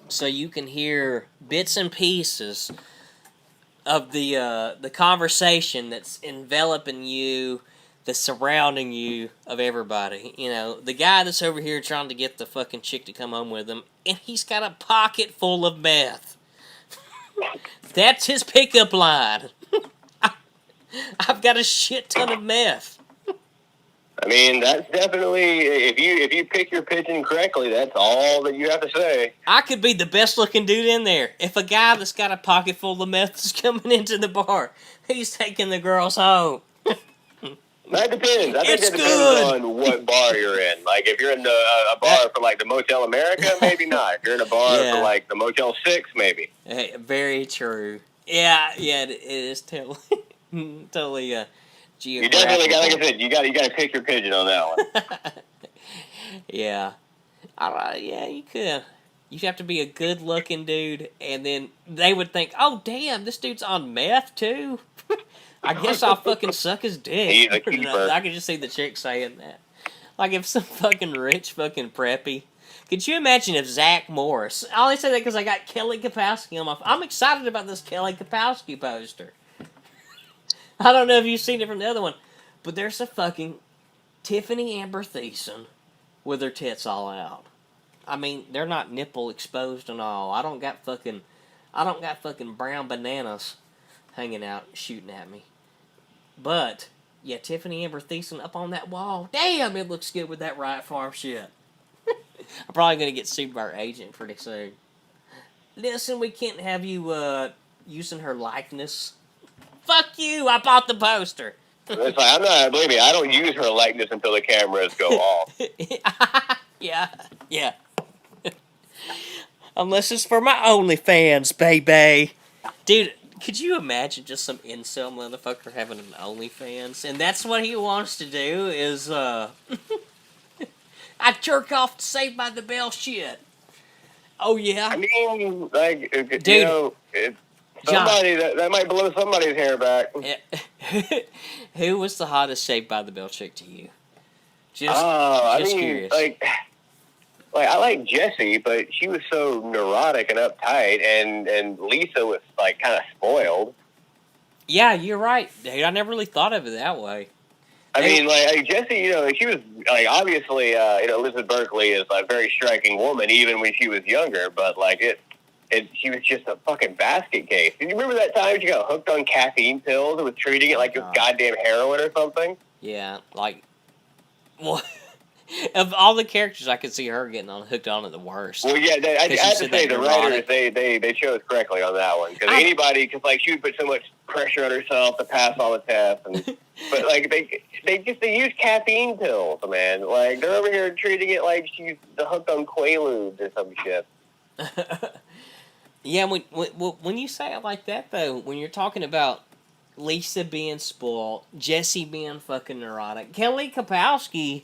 so you can hear bits and pieces of the conversation that's enveloping you, the surrounding you of everybody. You know, the guy that's over here trying to get the fucking chick to come home with him, and he's got a pocket full of meth. That's his pickup line. I've got a shit ton of meth. I mean, that's definitely, if you pick your pigeon correctly, that's all that you have to say. I could be the best looking dude in there. If a guy that's got a pocket full of meth is coming into the bar, he's taking the girls home. That depends. I think It's that depends good. on what bar you're in. Like, if you're in a bar for, like, the Motel America, maybe not. If you're in a bar for, like, the Motel 6, maybe. Hey, very true. Yeah, it is totally, totally You definitely got, like I said, you got to pick your pigeon on that one. Yeah. Yeah, you could. You have to be a good-looking dude, and then they would think, oh, damn, this dude's on meth, too? I guess I'll fucking suck his dick. He's a keeper. I could just see the chick saying that. Like, if some fucking rich fucking preppy. Could you imagine if Zach Morris... I only say that because I got Kelly Kapowski on my... I'm excited about this Kelly Kapowski poster. I don't know if you've seen it from the other one, but there's a fucking Tiffany Amber Thiessen with her tits all out. I mean, they're not nipple exposed and all. I don't got fucking brown bananas hanging out shooting at me. But yeah, Tiffany Amber Thiessen up on that wall. Damn, it looks good with that RiotFARM shit. I'm probably gonna get sued by our agent pretty soon. Listen, we can't have you using her likeness. Fuck you! I bought the poster. It's like, believe me, I don't use her likeness until the cameras go off. Yeah. Unless it's for my OnlyFans, baby. Dude, could you imagine just some incel motherfucker having an OnlyFans? And that's what he wants to do is, I jerk off to Saved by the Bell shit. Oh, yeah? I mean, like, dude, you know, somebody, that might blow somebody's hair back. Who was the hottest Saved by the Bell chick to you? Just curious. Like, I like Jessie, but she was so neurotic and uptight, and Lisa was, like, kind of spoiled. Yeah, you're right, dude. I never really thought of it that way. I mean, like Jessie, you know, she was, like, obviously, you know, Elizabeth Berkley is a very striking woman, even when she was younger, but, like, she was just a fucking basket case. Do you remember that time she got hooked on caffeine pills and was treating it like it was goddamn heroin or something? Yeah, like, well, of all the characters, I could see her getting hooked on it the worst. Well, yeah, I have to say the writers, they chose correctly on that one. Because like, she would put so much pressure on herself to pass all the tests. But, like, they use caffeine pills, man. Like, they're over here treating it like she's hooked on Quaaludes or some shit. Yeah, when you say it like that, though, when you're talking about Lisa being spoiled, Jessie being fucking neurotic, Kelly Kapowski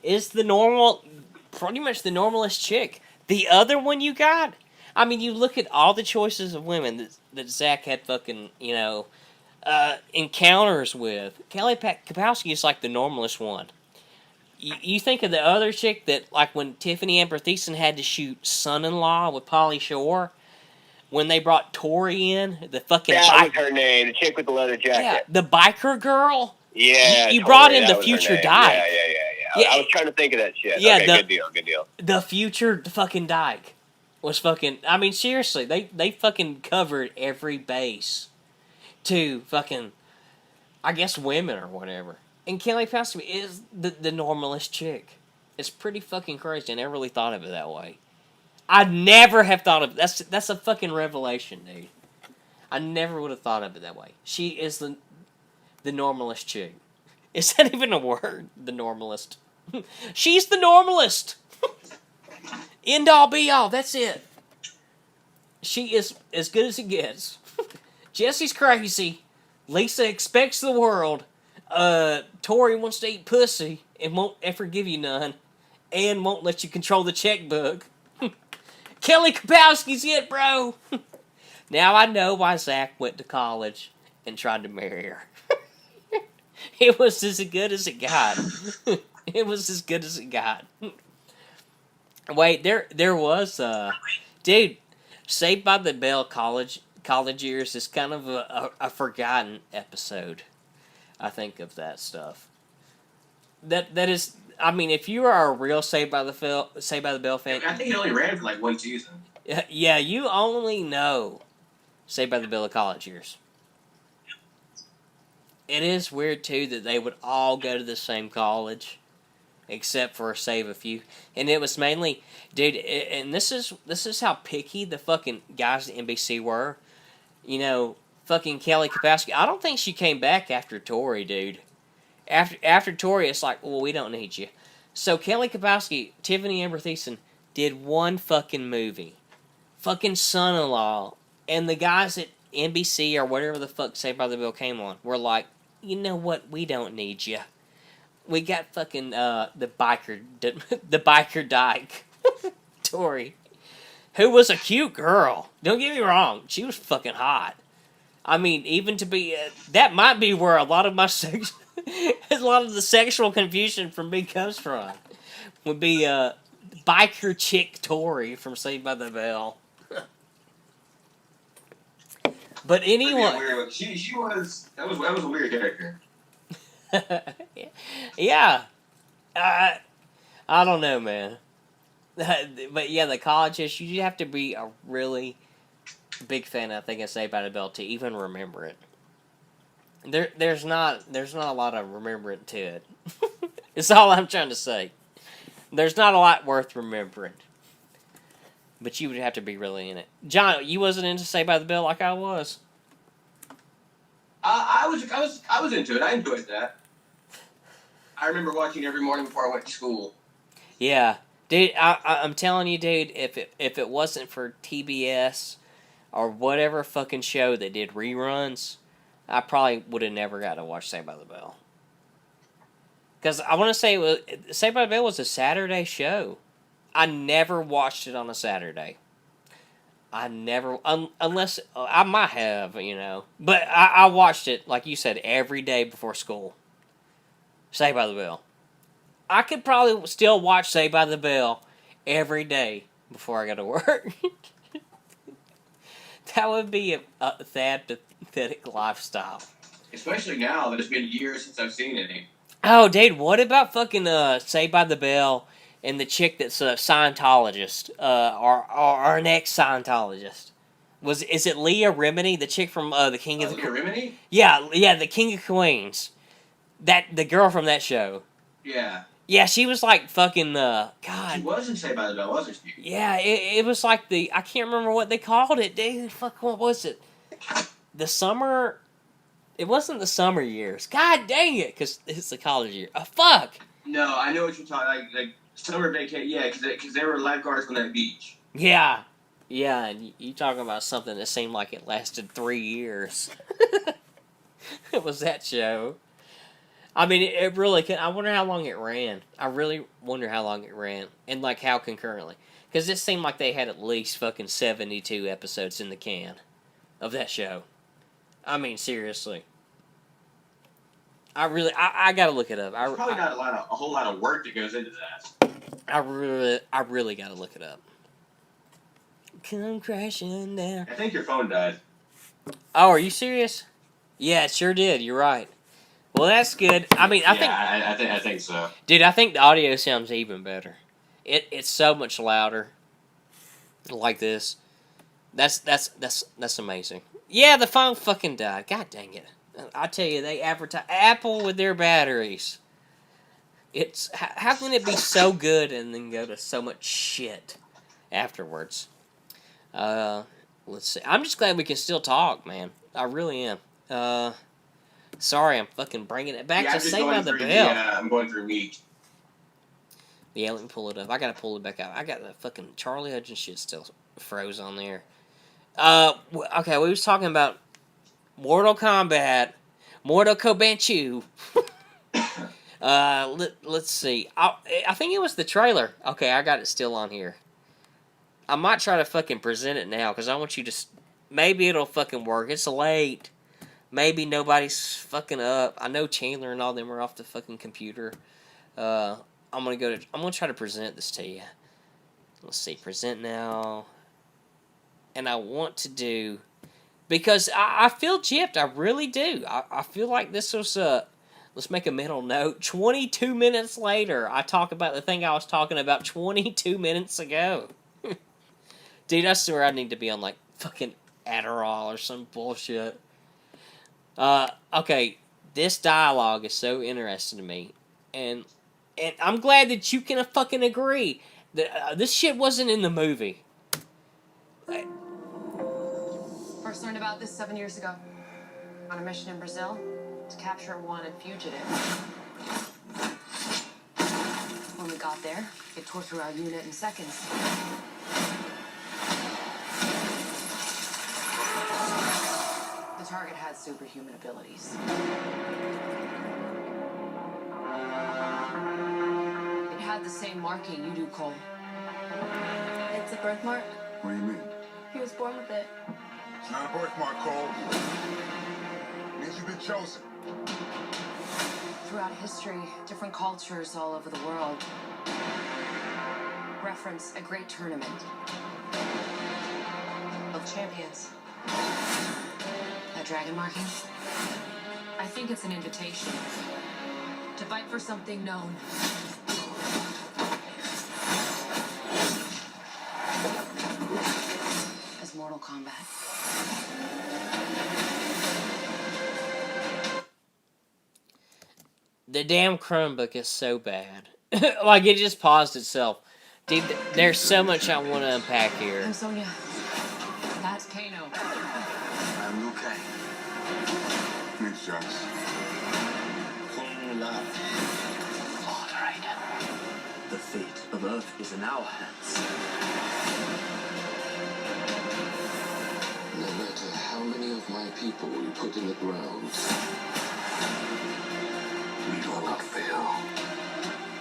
is pretty much the normalest chick. The other one you got, I mean, you look at all the choices of women that Zach had fucking, you know, encounters with. Kelly Kapowski is like the normalest one. You think of the other chick that, like, when Tiffany Amber Thiessen had to shoot Son-in-Law with Pauly Shore, when they brought Tori in, the fucking that was her name, the chick with the leather jacket. Yeah, the biker girl. Yeah, you brought in the future Dyke. Yeah. I was trying to think of that shit. Yeah, okay, good deal. The future fucking Dyke was fucking... I mean, seriously, they fucking covered every base to fucking, I guess, women or whatever. And Kelly Kapowski is the normalest chick. It's pretty fucking crazy. I never really thought of it that way. I'd never have thought of it. That's a fucking revelation, dude. I never would have thought of it that way. She is the normalest chick. Is that even a word? The normalist. She's the normalist. End all be all. That's it. She is as good as it gets. Jessie's crazy. Lisa expects the world. Tori wants to eat pussy and won't ever give you none, and won't let you control the checkbook. Kelly Kapowski's it, bro. Now I know why Zach went to college and tried to marry her. It was as good as it got. It was as good as it got. Wait, there was dude, Saved by the Bell college years is kind of a forgotten episode. I think of that stuff. That is, I mean, if you are a real Saved by the Bell fan, I think it only ran for like one season. Yeah, you only know Saved by the Bell of college years. It is weird too that they would all go to the same college, except for save a few, and it was mainly, dude. And this is how picky the fucking guys at NBC were. You know, fucking Kelly Kapowski. I don't think she came back after Tori, dude. After Tori, it's like, well, we don't need you. So Kelly Kapowski, Tiffany Amber Thiessen did one fucking movie, fucking Son-in-Law, and the guys at NBC or whatever the fuck Saved by the Bell came on were like, you know what? We don't need you. We got fucking the biker dyke, Tori, who was a cute girl. Don't get me wrong, she was fucking hot. I mean, even to be that might be where a lot of my a lot of the sexual confusion from me comes from. Would be biker chick Tori from Saved by the Bell. But anyway, She was that was a weird character. Yeah, I don't know, man. But yeah, the college issue, you have to be a really big fan, I think, of Saved by the Bell to even remember it. There's not a lot of remembering to it. It's all I'm trying to say. There's not a lot worth remembering. But you would have to be really in it. John, you wasn't into Saved by the Bell like I was. I was into it. I enjoyed that. I remember watching it every morning before I went to school. Yeah, dude. I'm telling you, dude. If it wasn't for TBS or whatever fucking show that did reruns, I probably would have never got to watch Saved by the Bell. Because I want to say Saved by the Bell was a Saturday show. I never watched it on a Saturday. I never, unless, I might have, you know. But I watched it, like you said, every day before school. Saved by the Bell. I could probably still watch Saved by the Bell every day before I go to work. That would be a sad, pathetic lifestyle. Especially now that it's been years since I've seen any. Oh, dude, what about fucking Saved by the Bell and the chick that's a Scientologist, or an ex-Scientologist? Is it Leah Remini, the chick from the King of the Leah Remini? Yeah, the King of Queens. The girl from that show. Yeah. Yeah, she was like fucking God. She wasn't Saved by the Bell, wasn't she? Yeah, it was like I can't remember what they called it, dude. Fuck, what was it? The summer. It wasn't the summer years. God dang it, because it's the college year. Fuck. No, I know what you're talking like summer vacation. Yeah, because they were lifeguards on that beach. Yeah, and you talking about something that seemed like it lasted 3 years. It was that show. I mean, it really can. I wonder how long it ran. I really wonder how long it ran, and like how concurrently, because it seemed like they had at least fucking 72 episodes in the can of that show. I mean, seriously. I gotta look it up. There's probably not a whole lot of work that goes into that. I really gotta look it up. Come crashing down. I think your phone died. Oh, are you serious? Yeah, it sure did. You're right. Well, that's good. I mean, I think so. Dude, I think the audio sounds even better. It's so much louder. Like this. That's amazing. Yeah, the phone fucking died. God dang it. I tell you, they advertise Apple with their batteries. It's how can it be so good and then go to so much shit afterwards? Let's see. I'm just glad we can still talk, man. I really am. Sorry, I'm fucking bringing it back to Saved by the Bell. I'm going through meat. Yeah, let me pull it up. I gotta pull it back out. I got the fucking Charlie Hudgens shit still froze on there. Okay, we was talking about Mortal Kombat. Mortal Kobanchu. Let's see. I think it was the trailer. Okay, I got it still on here. I might try to fucking present it now, because I want you to... Maybe it'll fucking work. It's late. Maybe nobody's fucking up. I know Chandler and all them are off the fucking computer. I'm gonna try to present this to you. Let's see, present now. And I want to do... Because I feel gypped. I really do. I feel like this was... Let's make a mental note. 22 minutes later, I talk about the thing I was talking about 22 minutes ago. Dude, I swear I need to be on, like, fucking Adderall or some bullshit. Okay, this dialogue is so interesting to me. And I'm glad that you can fucking agree that this shit wasn't in the movie. First learned about this 7 years ago. On a mission in Brazil to capture a wanted fugitive. When we got there, it tore through our unit in seconds. The target had superhuman abilities. It had the same marking you do, Cole. It's a birthmark. What do you mean? He was born with it. It's not a birthmark, Cole. It means you've been chosen. Throughout history, different cultures all over the world reference a great tournament of champions. That dragon marking? I think it's an invitation to fight for something known. As Mortal Kombat. The damn Chromebook is so bad. Like, it just paused itself. Dude, there's so much I want to unpack here. I'm Sonya. That's Kano. I'm Liu Kang. Thanks, Jones. All right. The fate of Earth is in our hands. No matter how many of my people we put in the ground, we will not fail.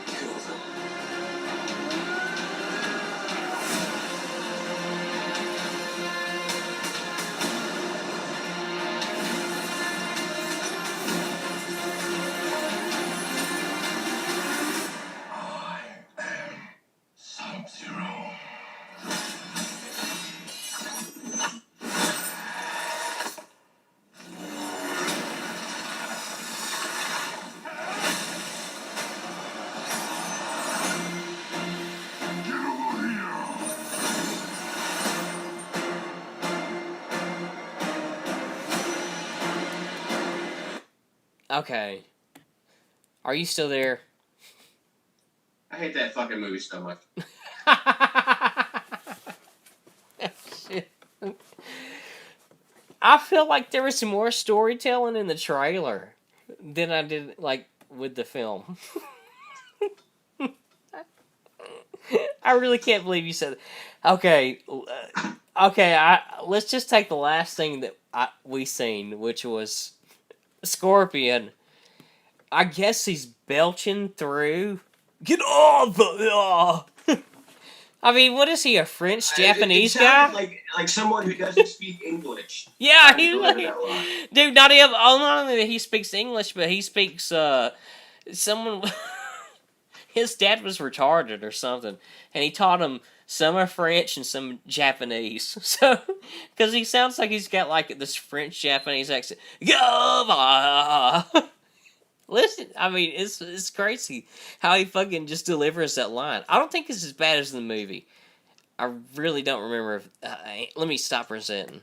Kill them. I am Sub-Zero. Okay. Are you still there? I hate that fucking movie so much. Shit. I feel like there was some more storytelling in the trailer than I did, like, with the film. I really can't believe you said that. Okay. Let's just take the last thing that we seen, which was Scorpion. I guess he's belching through. Get off! I mean, what is he, a French Japanese guy? Like someone who doesn't speak English. Yeah, dude. Not only that he speaks English, but he speaks someone. His dad was retarded or something, and he taught him some are French and some Japanese. So, because he sounds like he's got like this French Japanese accent. Listen, I mean, it's crazy how he fucking just delivers that line. I don't think it's as bad as the movie. I really don't remember. Let me stop presenting.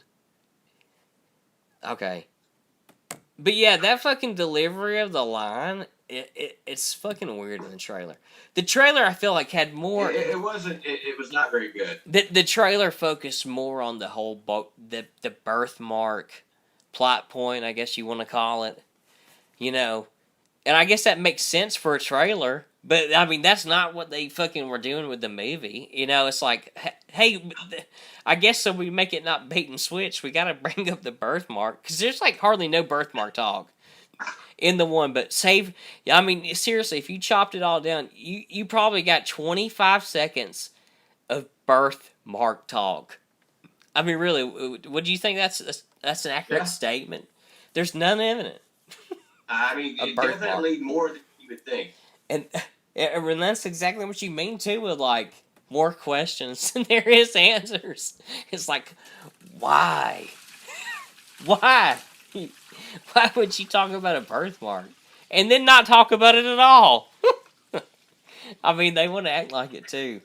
Okay. But yeah, that fucking delivery of the line, it's fucking weird in the trailer. The trailer, I feel like, had more... It wasn't... It was not very good. The trailer focused more on the whole... The birthmark plot point, I guess you want to call it. You know... And I guess that makes sense for a trailer, but, I mean, that's not what they fucking were doing with the movie. You know, it's like, hey, I guess so we make it not bait and switch, we gotta bring up the birthmark, because there's, like, hardly no birthmark talk. in the one, but save. I mean, seriously, if you chopped it all down, you probably got 25 seconds of birthmark talk. I mean, really, would you think that's an accurate statement? There's none in it. I mean, definitely more than you would think. And that's exactly what you mean too, with like more questions than there is answers. It's like, why? Why? Why would you talk about a birthmark and then not talk about it at all? I mean, they want to act like it too.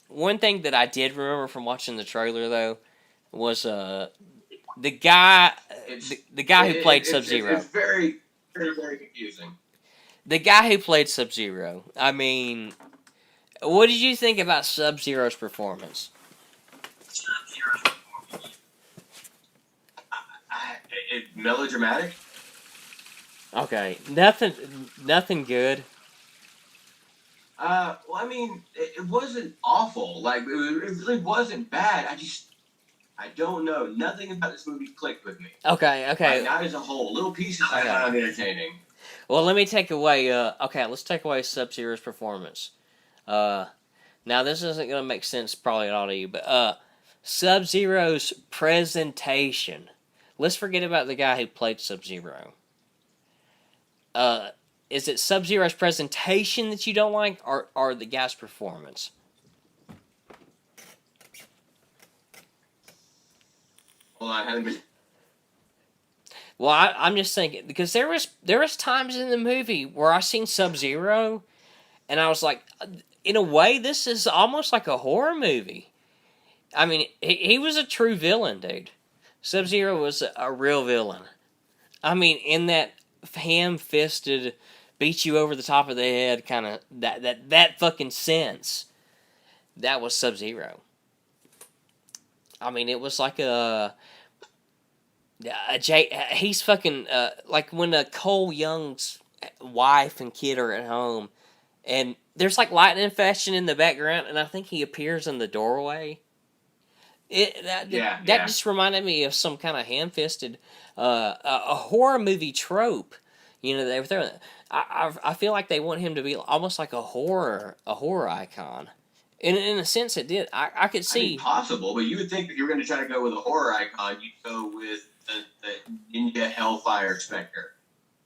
One thing that I did remember from watching the trailer though was the guy who played Sub-Zero. It's very, very, very confusing. The guy who played Sub-Zero. I mean, what did you think about Sub-Zero's performance? Melodramatic? Okay, nothing good. Well, I mean, it wasn't awful. Like, it really wasn't bad. I don't know. Nothing about this movie clicked with me. Okay. Like, not as a whole. Little pieces I found entertaining. Well, let me take away. Let's take away Sub-Zero's performance. Now this isn't gonna make sense probably at all to you, but Sub-Zero's presentation. Let's forget about the guy who played Sub-Zero. Is it Sub-Zero's presentation that you don't like, or the guy's performance? Hold on, Well, I'm just thinking, because there was times in the movie where I seen Sub-Zero, and I was like, in a way, this is almost like a horror movie. I mean, he was a true villain, dude. Sub-Zero was a real villain. I mean, in that ham-fisted, beat you over the top of the head kind of, that fucking sense, that was Sub-Zero. I mean, it was like he's fucking, like when Cole Young's wife and kid are at home, and there's like lightning infection in the background, and I think he appears in the doorway. That just reminded me of some kind of ham-fisted, a horror movie trope. You know, they were throwing. I feel like they want him to be almost like a horror icon. In a sense, it did. I could see. I mean, possible, but you would think that you were going to try to go with a horror icon. You'd go with the Ninja Hellfire Spectre.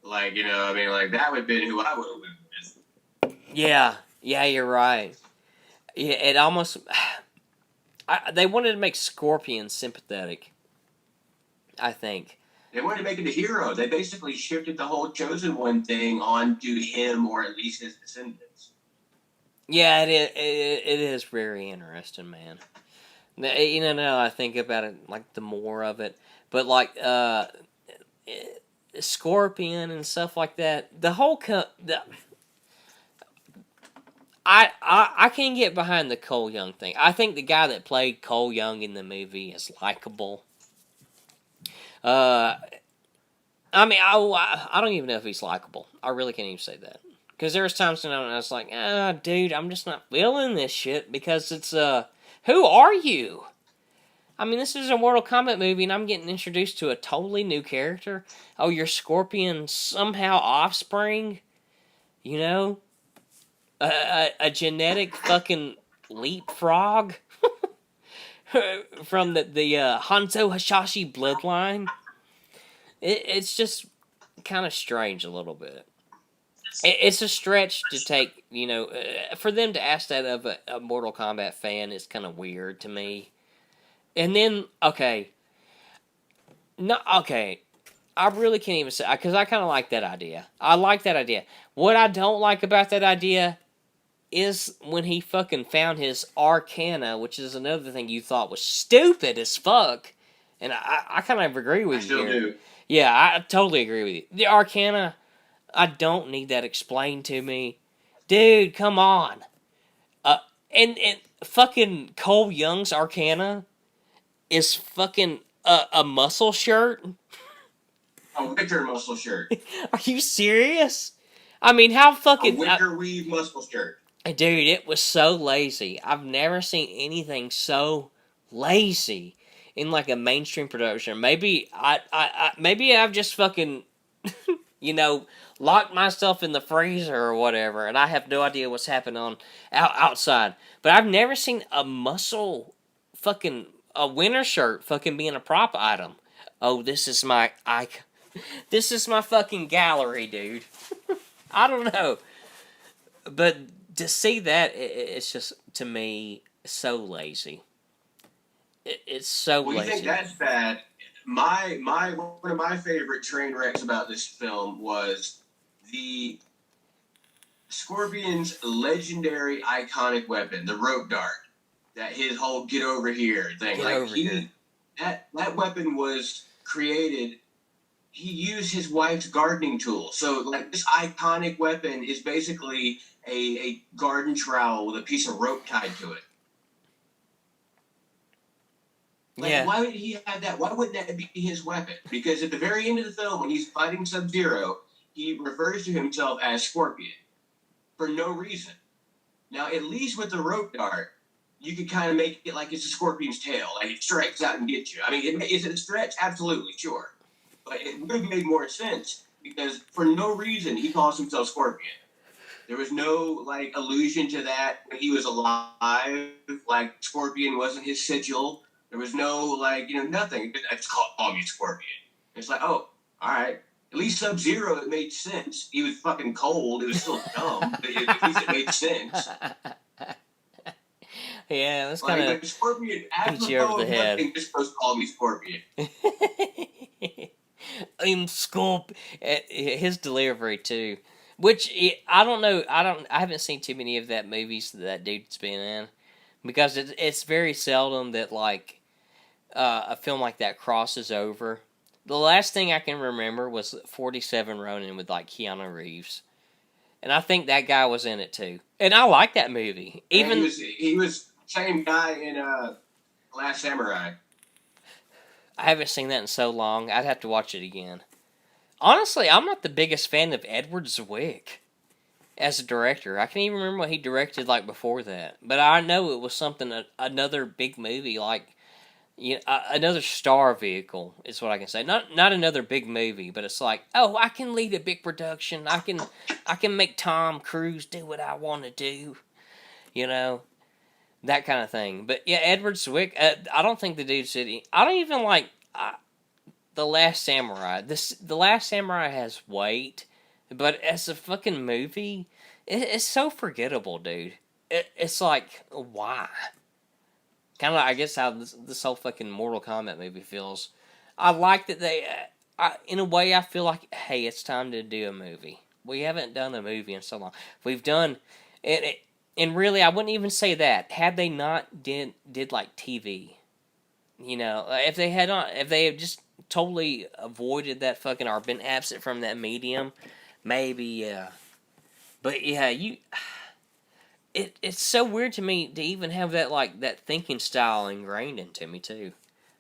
Like, you know, I mean, like, that would have been who I would have went with. Yeah, you're right. Yeah, it almost. They wanted to make Scorpion sympathetic, I think. They wanted to make him the hero. They basically shifted the whole Chosen One thing onto him, or at least his descendants. Yeah, it is very interesting, man. You know, now I think about it, like, the more of it. But, like, Scorpion and stuff like that, the whole... I can get behind the Cole Young thing. I think the guy that played Cole Young in the movie is likable. I mean, I don't even know if he's likable. I really can't even say that. Because there's times when I was like, dude, I'm just not feeling this shit, because it's, who are you? I mean, this is a Mortal Kombat movie, and I'm getting introduced to a totally new character. Oh, you're Scorpion's somehow offspring? You know? A genetic fucking leapfrog? From the Hanzo Hasashi bloodline? It's just kind of strange a little bit. It's a stretch to take, you know, for them to ask that of a Mortal Kombat fan is kind of weird to me. And then, I really can't even say, because I kind of like that idea. I like that idea. What I don't like about that idea is when he fucking found his Arcana, which is another thing you thought was stupid as fuck. And I kind of agree with you here. Do. Yeah, I totally agree with you. The Arcana, I don't need that explained to me. Dude, come on. And fucking Cole Young's Arcana is fucking a muscle shirt. A winter muscle shirt. Are you serious? I mean, how fucking... A winter weave muscle shirt. Dude, it was so lazy. I've never seen anything so lazy in like a mainstream production. Maybe I've just fucking you know, locked myself in the freezer or whatever, and I have no idea what's happening on outside. But I've never seen a muscle fucking a winter shirt fucking being a prop item. Oh, this is my this is my fucking gallery, dude. I don't know, but to see that, it's just to me so lazy. It's so Well, lazy. You think that's bad? One of my favorite train wrecks about this film was the Scorpion's legendary iconic weapon, the rope dart. That his whole "get over here" thing. Get like over here. That weapon was created. He used his wife's gardening tool. So like this iconic weapon is basically a garden trowel with a piece of rope tied to it. Like, Yeah. why would he have that? Why wouldn't that be his weapon? Because at the very end of the film, when he's fighting Sub-Zero, he refers to himself as Scorpion for no reason. Now, at least with the rope dart, you could kind of make it like it's a scorpion's tail. Like it strikes out and gets you. I mean, is it a stretch? Absolutely, sure. But it would have made more sense because for no reason, he calls himself Scorpion. There was no, like, allusion to that when he was alive. Like, Scorpion wasn't his sigil. There was no, like, nothing. I just call me Scorpion. It's like, oh, all right. At least Sub-Zero, it made sense. He was fucking cold. It was still dumb. But at least it made sense. Yeah, that's kind of Scorpion. beat you over the head. You're supposed to call me Scorpion. I'm Scorp. His delivery too, which I don't know. I haven't seen too many of that movies that dude's been in, because it's very seldom that like a film like that crosses over. The last thing I can remember was 47 Ronin with like Keanu Reeves, and I think that guy was in it too. And I like that movie. Even he was same guy in Last Samurai. I haven't seen that in so long. I'd have to watch it again. Honestly, I'm not the biggest fan of Edward Zwick as a director. I can't even remember what he directed like before that. But I know it was something, another big movie, like another star vehicle is what I can say. Not another big movie, but it's like, oh, I can lead a big production. I can make Tom Cruise do what I want to do. That kind of thing. But yeah, Edward Zwick, I don't think the dude said I don't even like The Last Samurai. The Last Samurai has weight, but as a fucking movie, it's so forgettable, dude. It's like, why? Kind of, I guess, how this whole fucking Mortal Kombat movie feels. I like that they, in a way, I feel like, hey, it's time to do a movie. We haven't done a movie in so long. We've done, and really, I wouldn't even say that. Had they not did like TV, if they had just totally avoided that fucking or been absent from that medium, maybe, yeah. But yeah, it's so weird to me to even have that like that thinking style ingrained into me too,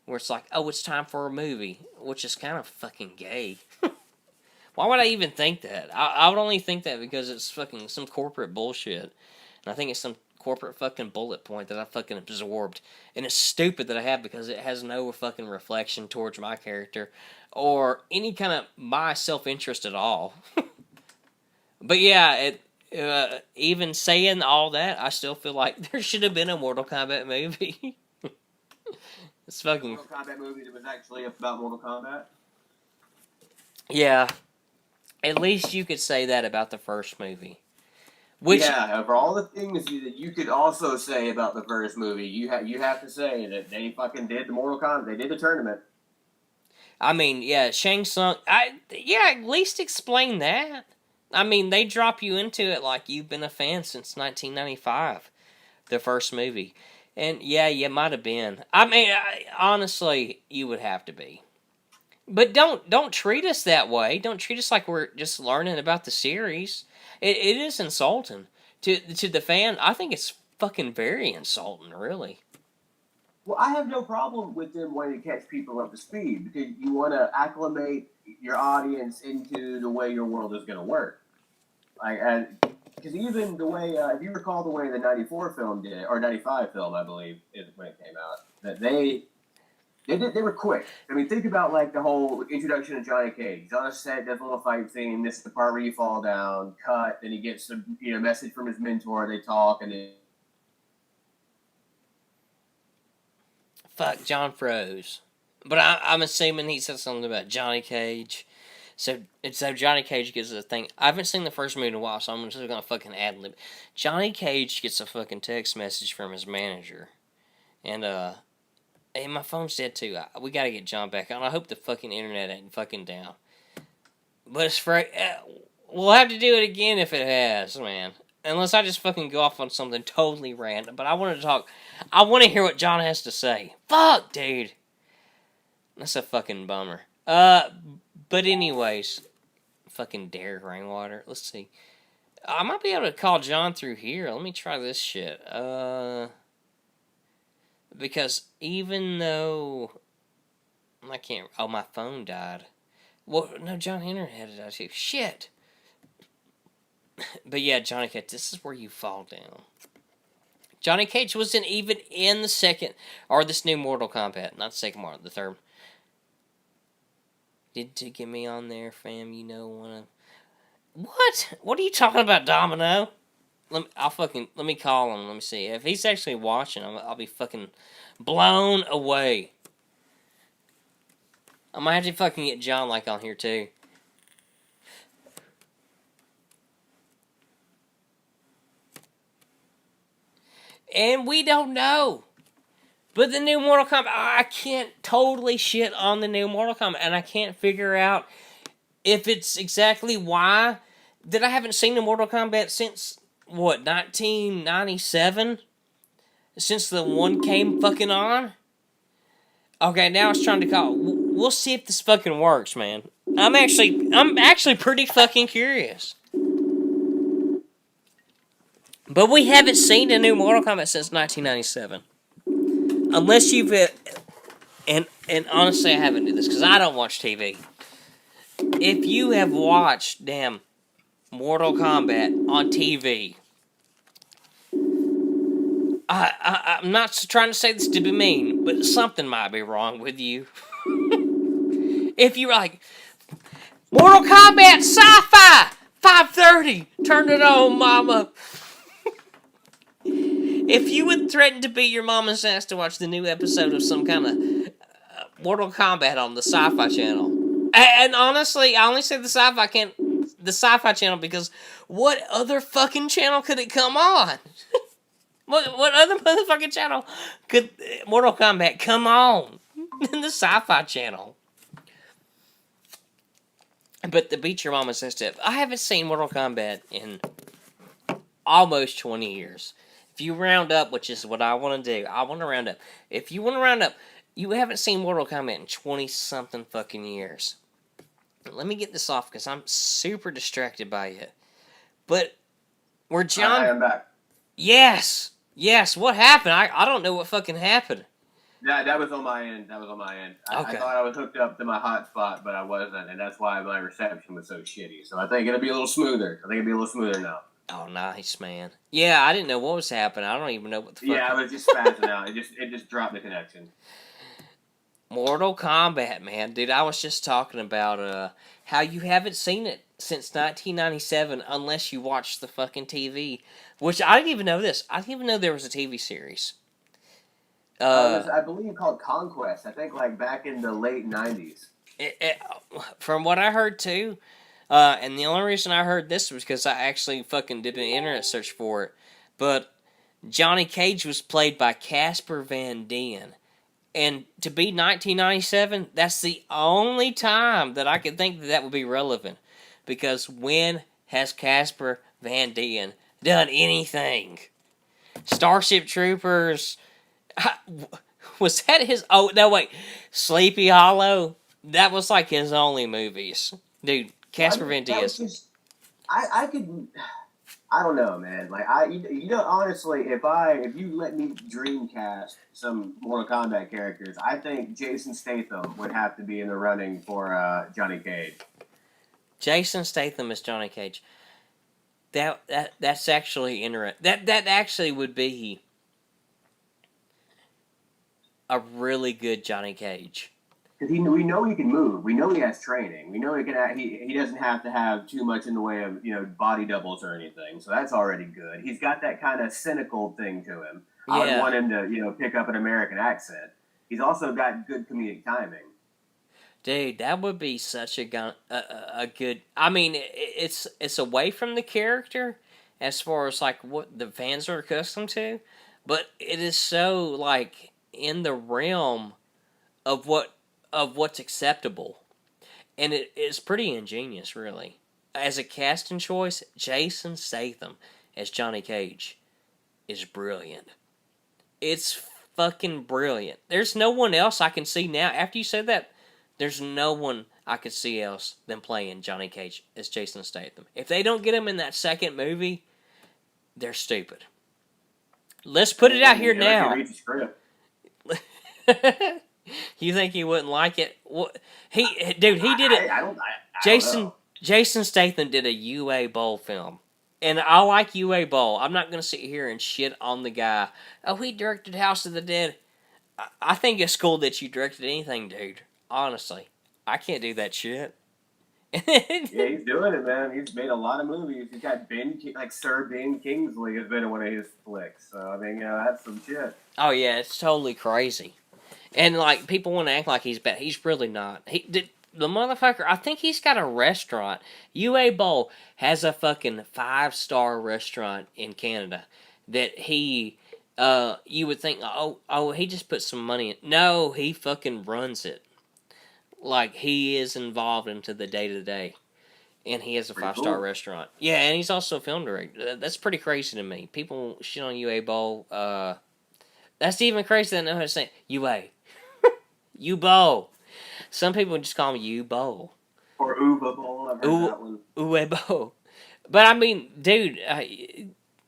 where it's like, oh, it's time for a movie, which is kind of fucking gay. Why would I even think that? I would only think that because it's fucking some corporate bullshit. And I think it's some corporate fucking bullet point that I fucking absorbed. And it's stupid that I have because it has no fucking reflection towards my character or any kind of my self-interest at all. But yeah, even saying all that, I still feel like there should have been a Mortal Kombat movie. It's fucking... Mortal Kombat movie that was actually about Mortal Kombat? Yeah. At least you could say that about the first movie. Which, yeah, for all the things that you could also say about the first movie, you have to say that they fucking did the Mortal Kombat. They did the tournament. I mean, yeah, Shang Tsung. At least explain that. I mean, they drop you into it like you've been a fan since 1995, the first movie, and yeah, you might have been. I mean, honestly, you would have to be. But don't treat us that way. Don't treat us like we're just learning about the series. It is insulting to the fan. I think it's fucking very insulting, really. Well, I have no problem with them wanting to catch people up to speed because you want to acclimate your audience into the way your world is going to work. Because even the way, if you recall the way the 94 film did, or 95 film, I believe, is when it came out, that they They were quick. I mean, think about like the whole introduction of Johnny Cage. He's on a set, does a little fight scene. This is the part where you fall down, cut. Then he gets a message from his mentor. They talk, and then Fuck, John froze. But I'm assuming he said something about Johnny Cage. So Johnny Cage gets a thing. I haven't seen the first movie in a while, so I'm just gonna fucking ad-lib. Johnny Cage gets a fucking text message from his manager. And, hey, my phone's dead too. We gotta get John back on. I hope the fucking internet ain't fucking down. But it's we'll have to do it again if it has, man. Unless I just fucking go off on something totally random. But I want to talk. I want to hear what John has to say. Fuck, dude. That's a fucking bummer. But anyways. Fucking Derek Rainwater. Let's see. I might be able to call John through here. Let me try this shit. Because even though I can't. Oh, my phone died. Well, no, John Henry had it died too. Shit. But yeah, Johnny Cage, this is where you fall down. Johnny Cage wasn't even in the second, or this new Mortal Kombat, not the second one, the third. Did you get me on there, fam? You know, what? What are you talking about, Domino? Let me call him. Let me see if he's actually watching. I'll be fucking blown away. I might have to fucking get John like on here too. And we don't know. But the new Mortal Kombat, I can't totally shit on the new Mortal Kombat. And I can't figure out if it's exactly why that I haven't seen the Mortal Kombat since, 1997? Since the one came fucking on? Okay, now it's trying to call. We'll see if this fucking works, man. I'm actually pretty fucking curious. But we haven't seen a new Mortal Kombat since 1997. Unless you've... And honestly, I haven't done this, because I don't watch TV. If you have watched, damn, Mortal Kombat on TV... I'm not trying to say this to be mean, but something might be wrong with you. If you're like... Mortal Kombat Sci-Fi! 5:30! Turn it on, mama! If you would threaten to beat your mama's ass to watch the new episode of some kind of Mortal Kombat on the Sci-Fi Channel, and honestly, I only say the Sci-Fi Channel because what other fucking channel could it come on? What other motherfucking channel could Mortal Kombat come on? In the Sci-Fi Channel. But the beat your mama's ass to, I haven't seen Mortal Kombat in almost 20 years. If you round up, which is what I want to do, I want to round up. If you want to round up, you haven't seen Mortal Kombat in 20-something fucking years. Let me get this off, because I'm super distracted by it. But, where John... I am back. Yes! Yes, what happened? I don't know what fucking happened. That was on my end. I thought I was hooked up to my hotspot, but I wasn't, and that's why my reception was so shitty. So I think it'll be a little smoother. Now. Oh, nice, man. Yeah, I didn't know what was happening. I don't even know what the fuck. Yeah, I was just spazzing out. It just dropped the connection. Mortal Kombat, man. Dude, I was just talking about how you haven't seen it since 1997 unless you watch the fucking TV. Which, I didn't even know this. I didn't even know there was a TV series. It was, I believe, called Conquest. I think, like, back in the late 90s. From what I heard, too... and the only reason I heard this was because I actually fucking did an internet search for it. But Johnny Cage was played by Casper Van Dien. And to be 1997, that's the only time that I could think that would be relevant. Because when has Casper Van Dien done anything? Starship Troopers... Was that his... Oh, no, wait. Sleepy Hollow? That was like his only movies. Dude... Casper Van Dien. I don't know, man. Like honestly, if you let me dreamcast some Mortal Kombat characters, I think Jason Statham would have to be in the running for Johnny Cage. Jason Statham is Johnny Cage. That's actually interesting. That actually would be. a really good Johnny Cage. Because we know he can move. We know he has training. We know he can. He doesn't have to have too much in the way of body doubles or anything. So that's already good. He's got that kind of cynical thing to him. Yeah. I would want him to pick up an American accent. He's also got good comedic timing. Dude, that would be such a good. I mean, it's away from the character as far as like what the fans are accustomed to, but it is so like in the realm of what's acceptable, and it is pretty ingenious, really. As a casting choice, Jason Statham as Johnny Cage is brilliant. It's fucking brilliant. There's no one else I can see now. After you said that, there's no one I could see else than playing Johnny Cage as Jason Statham. If they don't get him in that second movie, they're stupid. Let's put it out here now. Read the script. You think he wouldn't like it? He did it. I don't know. Jason Statham did a UA Bowl film. And I like UA Bowl. I'm not going to sit here and shit on the guy. Oh, he directed House of the Dead. I think it's cool that you directed anything, dude. Honestly. I can't do that shit. Yeah, he's doing it, man. He's made a lot of movies. He's got Sir Ben Kingsley has been in one of his flicks. So, I mean, that's some shit. Oh, yeah, it's totally crazy. And, like, people want to act like he's bad. He's really not. The motherfucker, I think he's got a restaurant. UA Bowl has a fucking 5-star restaurant in Canada that he, you would think, oh, he just put some money in. No, he fucking runs it. Like, he is involved into the day-to-day. And he has a 5-star restaurant. Yeah, and he's also a film director. That's pretty crazy to me. People shit on UA Bowl. That's even crazy than I know how to say it. UA. U-Bowl. Some people just call him U-Bowl. Or Uva Bowl. I've heard that one. Uwe Bowl. But, I mean, dude,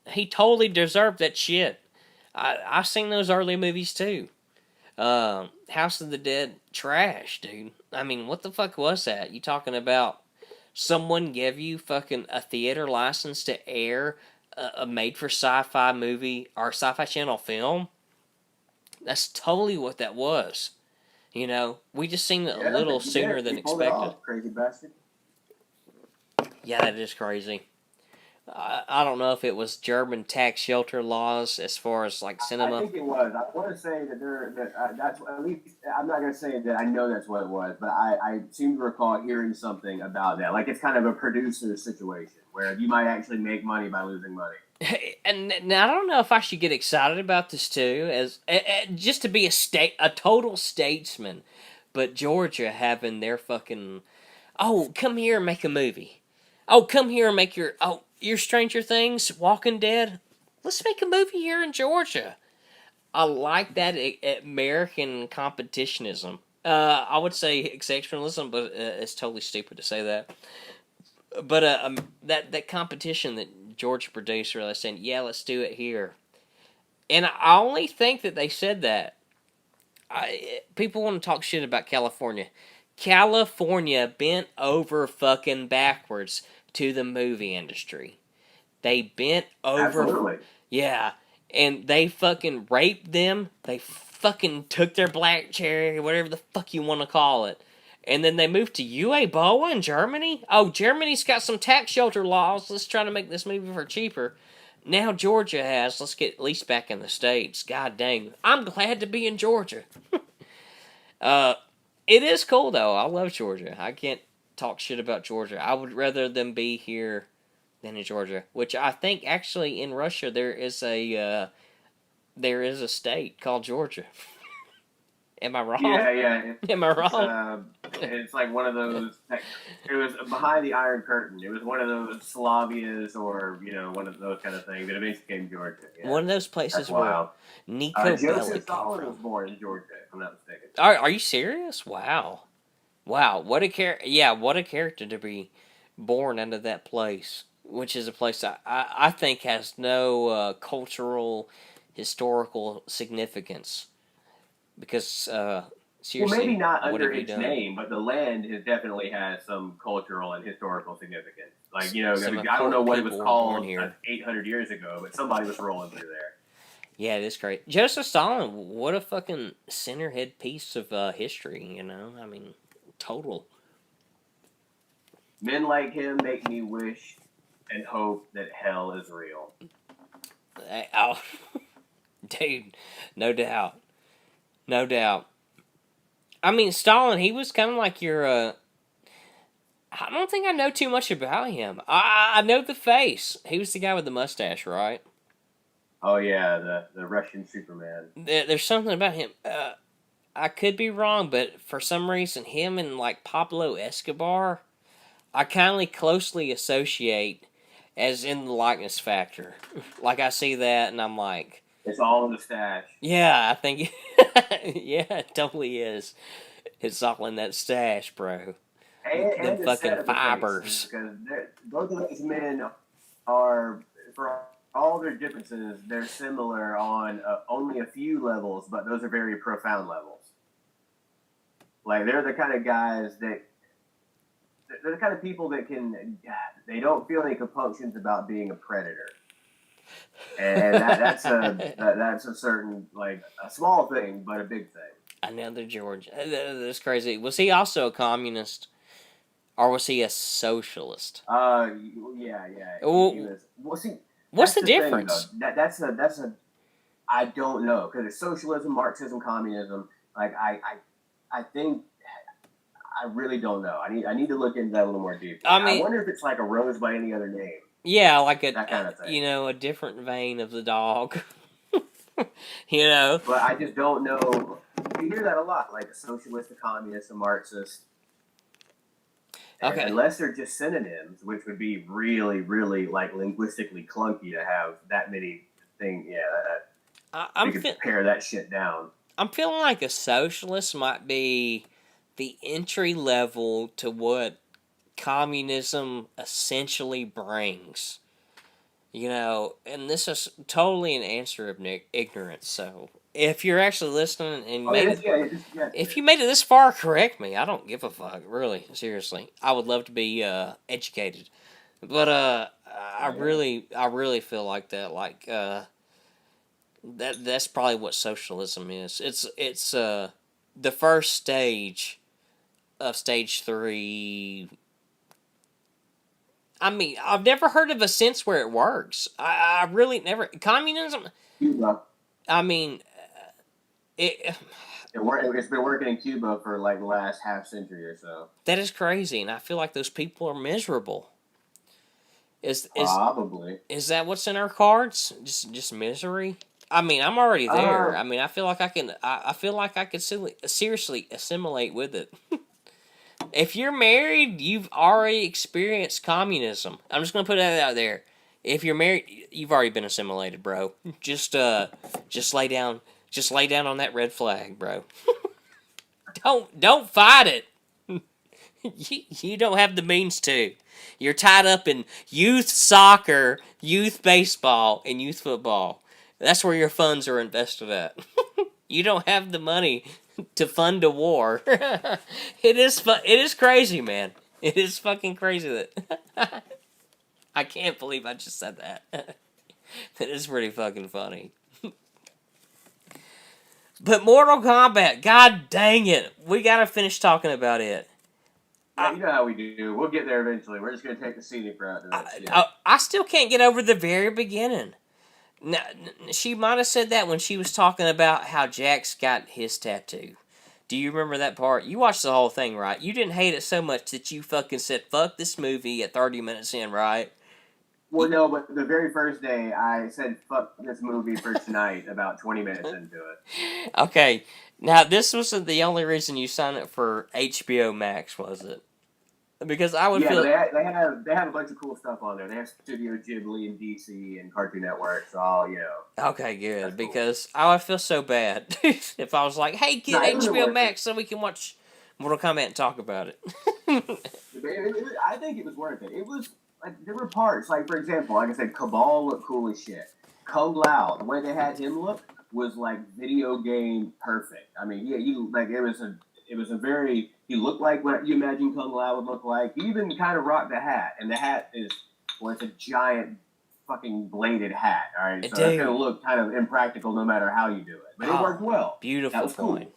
he totally deserved that shit. I've seen those early movies, too. House of the Dead, trash, dude. I mean, what the fuck was that? You talking about someone gave you fucking a theater license to air a made-for-sci-fi movie or sci-fi channel film? That's totally what that was. You know, we just seen it a little sooner than expected. Crazy bastard. Yeah, that is crazy. I don't know if it was German tax shelter laws as far as like cinema. I think it was. I want to say that that's at least. I'm not going to say that I know that's what it was, but I seem to recall hearing something about that. Like it's kind of a producer situation where you might actually make money by losing money. And now I don't know if I should get excited about this too, as just to be a total statesman, but Georgia having their fucking, come here and make a movie. Come here and make your Stranger Things, Walking Dead. Let's make a movie here in Georgia. I like that American competitionism. I would say exceptionalism, but it's totally stupid to say that. But that competition that Georgia produced, really saying, yeah, let's do it here. And I only think that they said that. People want to talk shit about California. California bent over fucking backwards to the movie industry. They bent over. Absolutely. Yeah. And they fucking raped them. They fucking took their black cherry, whatever the fuck you want to call it. And then they moved to UA Boa in Germany. Oh, Germany's got some tax shelter laws. Let's try to make this movie for cheaper. Now Georgia has. Let's get at least back in the States. God dang. I'm glad to be in Georgia. It is cool, though. I love Georgia. I can't talk shit about Georgia. I would rather them be here than in Georgia. Which I think, actually, in Russia, there is a state called Georgia. Am I wrong? Yeah. Am I wrong? It's like one of those. It was behind the Iron Curtain. It was one of those Slavias, or one of those kind of things. But it eventually became Georgia. Yeah. One of those places where Nico Bellic Joseph Stalin was born in Georgia, if I'm not mistaken. Are you serious? Wow. What a character to be born into that place, which is a place I think has no cultural, historical significance. Because, seriously, well, maybe not under its name, but the land definitely has some cultural and historical significance. Like, I don't know what it was called 800 years ago, but somebody was rolling through there. Yeah, it is great. Joseph Stalin, what a fucking centerhead piece of history, you know? I mean, total. Men like him make me wish and hope that hell is real. Oh, dude, no doubt. No doubt. I mean, Stalin, he was kind of like your, I don't think I know too much about him. I know the face. He was the guy with the mustache, right? Oh yeah, the Russian Superman. There's something about him. I could be wrong, but for some reason, him and like Pablo Escobar, I kind of closely associate as in the likeness factor. Like I see that, and I'm like, it's all in the stash. Yeah, I think, yeah, it totally is. It's all in that stash, bro. And Them fucking the fibers. Because both of these men are, for all their differences, they're similar on only a few levels, but those are very profound levels. Like, they're the kind of guys that, they're the kind of people that they don't feel any compunctions about being a predator. And that's a certain, like, a small thing, but a big thing. Another George. That's crazy. Was he also a communist? Or was he a socialist? Yeah. He was, well, see, what's the difference? Thing, that's a I don't know, because it's socialism, Marxism, communism. Like I think I really don't know. I need to look into that a little more deeply. I mean, I wonder if it's like a rose by any other name. Yeah, like that kind of thing. You know, a different vein of the dog. You know. But I just don't know. You hear that a lot, like a socialist, a communist, a Marxist. Okay. Unless they're just synonyms, which would be really, really like linguistically clunky to have that many things. Yeah, we could pare that shit down. I'm feeling like a socialist might be the entry level to what communism essentially brings. You know, and this is totally an answer of ignorance. So if you're actually listening and if you made it this far, correct me. I don't give a fuck, really, seriously. I would love to be educated, but I really feel like that. Like that's probably what socialism is. It's the first stage of stage 3. I mean, I've never heard of a sense where it works. I really never. Communism. Cuba. I mean, it's been working in Cuba for like the last half century or so. That is crazy, and I feel like those people are miserable. Probably. Is that what's in our cards? Just misery? I mean, I'm already there. I mean, I feel like I can. I feel like I could seriously assimilate with it. If you're married, you've already experienced communism. I'm just gonna put that out there. If you're married, you've already been assimilated, bro. Just lay down on that red flag, bro. Don't fight it. You don't have the means to. You're tied up in youth soccer, youth baseball, and youth football. That's where your funds are invested at. You don't have the money to fund a war. It is crazy, man. It is fucking crazy that I can't believe I just said that. That is pretty fucking funny. But Mortal Kombat, god dang it. We gotta finish talking about it. Yeah, you know how we do. We'll get there eventually. We're just gonna take the scenic route. I still can't get over the very beginning. Now, she might have said that when she was talking about how Jax got his tattoo. Do you remember that part? You watched the whole thing, right? You didn't hate it so much that you fucking said, fuck this movie at 30 minutes in, right? Well, no, but the very first day, I said, fuck this movie for tonight about 20 minutes into it. Okay. Now, this wasn't the only reason you signed up for HBO Max, was it? Because I would feel... they have a bunch of cool stuff on there. They have Studio Ghibli and DC and Cartoon Network, so all, you know. Okay, good. Because cool. I would feel so bad if I was like, hey, get HBO Max so we can watch Mortal Kombat and talk about it. I think it was worth it. It was, like, there were parts, like, for example, like I said, Cabal looked cool as shit. Kung Lao, the way they had him look was, like, video game perfect. I mean, yeah, it was a very... He looked like what you imagine Kung Lao would look like. He even kind of rocked the hat. And the hat it's a giant fucking bladed hat. All right, so Dude. that's gonna look kind of impractical no matter how you do it, but it worked well. Beautiful That was point.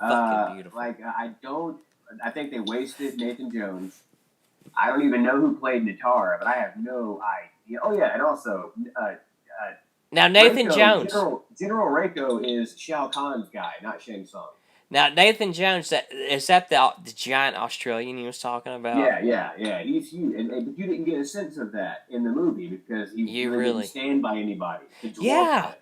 Cool. Fucking beautiful. Like I think they wasted Nathan Jones. I don't even know who played Natara, but I have no idea. Oh yeah, and also now Nathan Reiko, Jones. General Reiko is Shao Kahn's guy, not Shang Tsung. Now Nathan Jones, is that the giant Australian he was talking about? Yeah. He's huge, but you didn't get a sense of that in the movie because he really didn't stand by anybody. Yeah,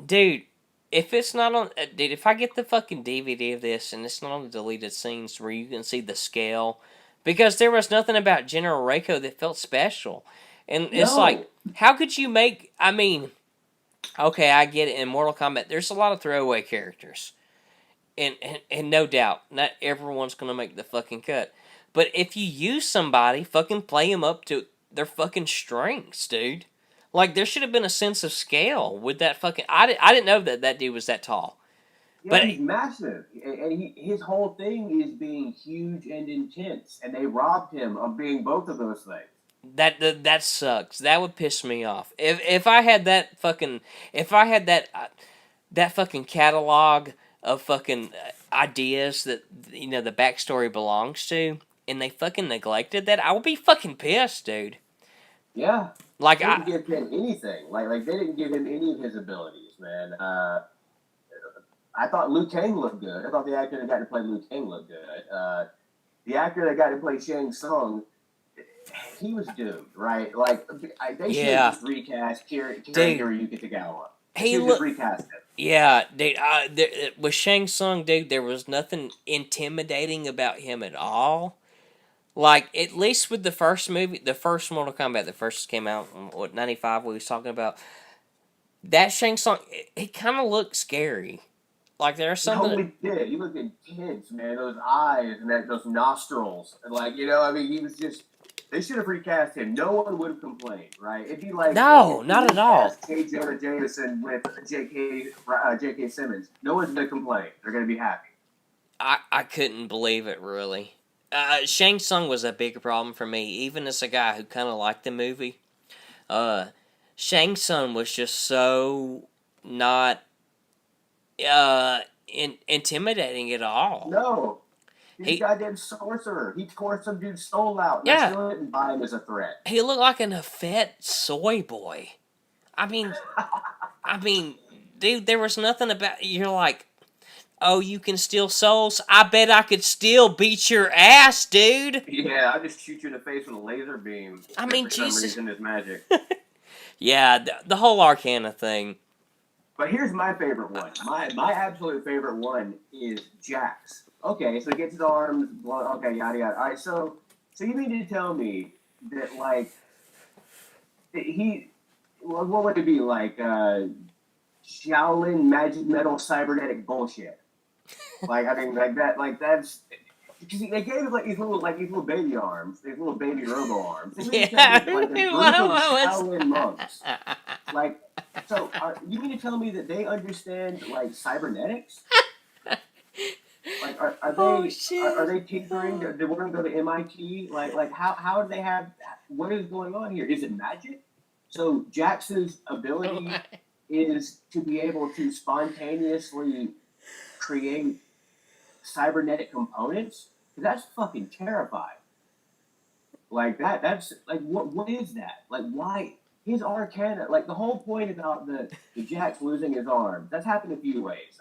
dude. If it's not on, dude, if I get the fucking DVD of this and it's not on the deleted scenes where you can see the scale, because there was nothing about General Reiko that felt special, and it's like, how could you make? I mean, okay, I get it. In Mortal Kombat, there's a lot of throwaway characters, and no doubt, not everyone's gonna make the fucking cut. But if you use somebody, fucking play them up to their fucking strengths, dude. Like, there should have been a sense of scale with that fucking... I didn't know that dude was that tall. Yeah, but he's massive. And his whole thing is being huge and intense. And they robbed him of being both of those things. That sucks. That would piss me off. If I had that fucking... If I had that fucking catalog of fucking ideas that, you know, the backstory belongs to, and they fucking neglected that, I would be fucking pissed, dude. Yeah. Like, they didn't give him anything. Like they didn't give him any of his abilities, man. I thought Liu Kang looked good. I thought the actor that got to play Liu Kang looked good. The actor that got to play Shang Tsung, he was doomed, right? Like they should have just recast Hiroyuki Tagawa. He just recast him. Yeah, dude. With Shang Tsung, dude, there was nothing intimidating about him at all. Like, at least with the first movie, the first Mortal Kombat that first came out in, 95, we was talking about, that Shang Tsung, he kind of looked scary. Like, there's something... He totally did. He looked intense, man. Those eyes and those nostrils. And, like, you know, I mean, he was just... They should have recast him. No one would have complained, right? It'd be like... No, not at all. J. Jonah Jameson with J.K. Simmons. No one's going to complain. They're going to be happy. I couldn't believe it, really. Shang Tsung was a big problem for me, even as a guy who kind of liked the movie. Shang Tsung was just so not intimidating at all. No. He's a goddamn sorcerer. He tore some dude's soul out. And I still didn't buy him as a threat. He looked like an effete soy boy. I mean, dude, there was nothing about... You're like... Oh, you can steal souls? I bet I could still beat your ass, dude. Yeah, I just shoot you in the face with a laser beam. I mean, for Jesus. some reason, it's magic. Yeah, the whole Arcana thing. But here's my favorite one. My absolute favorite one is Jax. Okay, so he gets his arms, okay, yada yada. All right, so you mean to tell me that, like, what would it be, like, Shaolin magic metal cybernetic bullshit? Like, I mean, that's because they gave him like these little baby arms, these little baby robo arms. Yeah, like Shaolin monks. Like, so you mean to tell me that they understand like cybernetics? Like, are they tinkering? They want to go to MIT? Like how do they have? What is going on here? Is it magic? So Jax's ability is to be able to spontaneously create cybernetic components? That's fucking terrifying. Like that's like what is that? Like why his Arcana? Like the whole point about the Jax losing his arm, that's happened a few ways.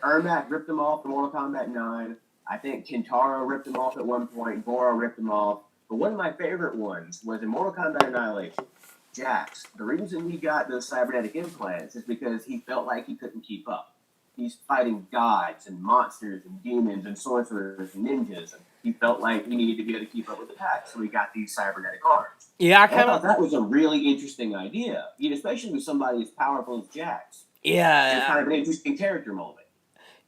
Ermac ripped him off in Mortal Kombat 9. I think Kintaro ripped him off at one point. Goro ripped him off. But one of my favorite ones was in Mortal Kombat Annihilation. Jax, the reason he got those cybernetic implants is because he felt like he couldn't keep up. He's fighting gods and monsters and demons and sorcerers and ninjas, and he felt like he needed to be able to keep up with the pack, so he got these cybernetic arms. Yeah, I thought that was a really interesting idea, especially with somebody as powerful as Jax. Yeah, it's kind of an interesting character moment.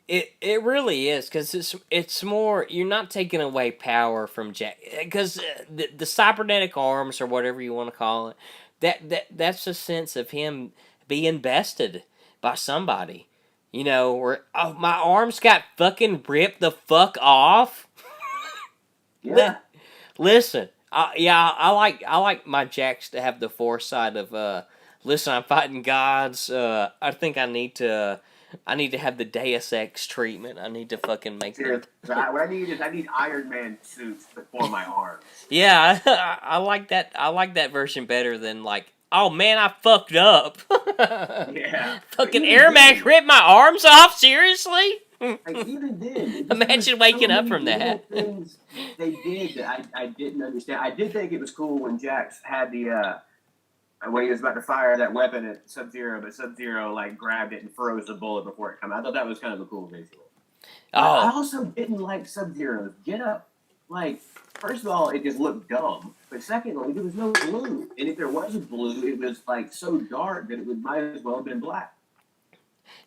It really is, because it's more, you're not taking away power from Jax, because the cybernetic arms, or whatever you want to call it, that's a sense of him being bested by somebody. You know, where, oh, my arms got fucking ripped the fuck off. Yeah. Listen, I like my Jacks to have the foresight of listen, I'm fighting gods. I think I need to have the Deus Ex treatment. I need to fucking make them. What I need is Iron Man suits for my arms. Yeah, I like that. I like that version better than like, oh man, I fucked up. Yeah. Fucking Air Max ripped my arms off. Seriously? Like, even then, Imagine waking up from that. Things they did that I didn't understand. I did think it was cool when Jax had the when he was about to fire that weapon at Sub-Zero, but Sub-Zero like grabbed it and froze the bullet before it came out. I thought that was kind of a cool visual. But I also didn't like Sub-Zero's get up. Like, first of all, it just looked dumb. But secondly, there was no blue, and if there was a blue, it was like so dark that it might as well have been black.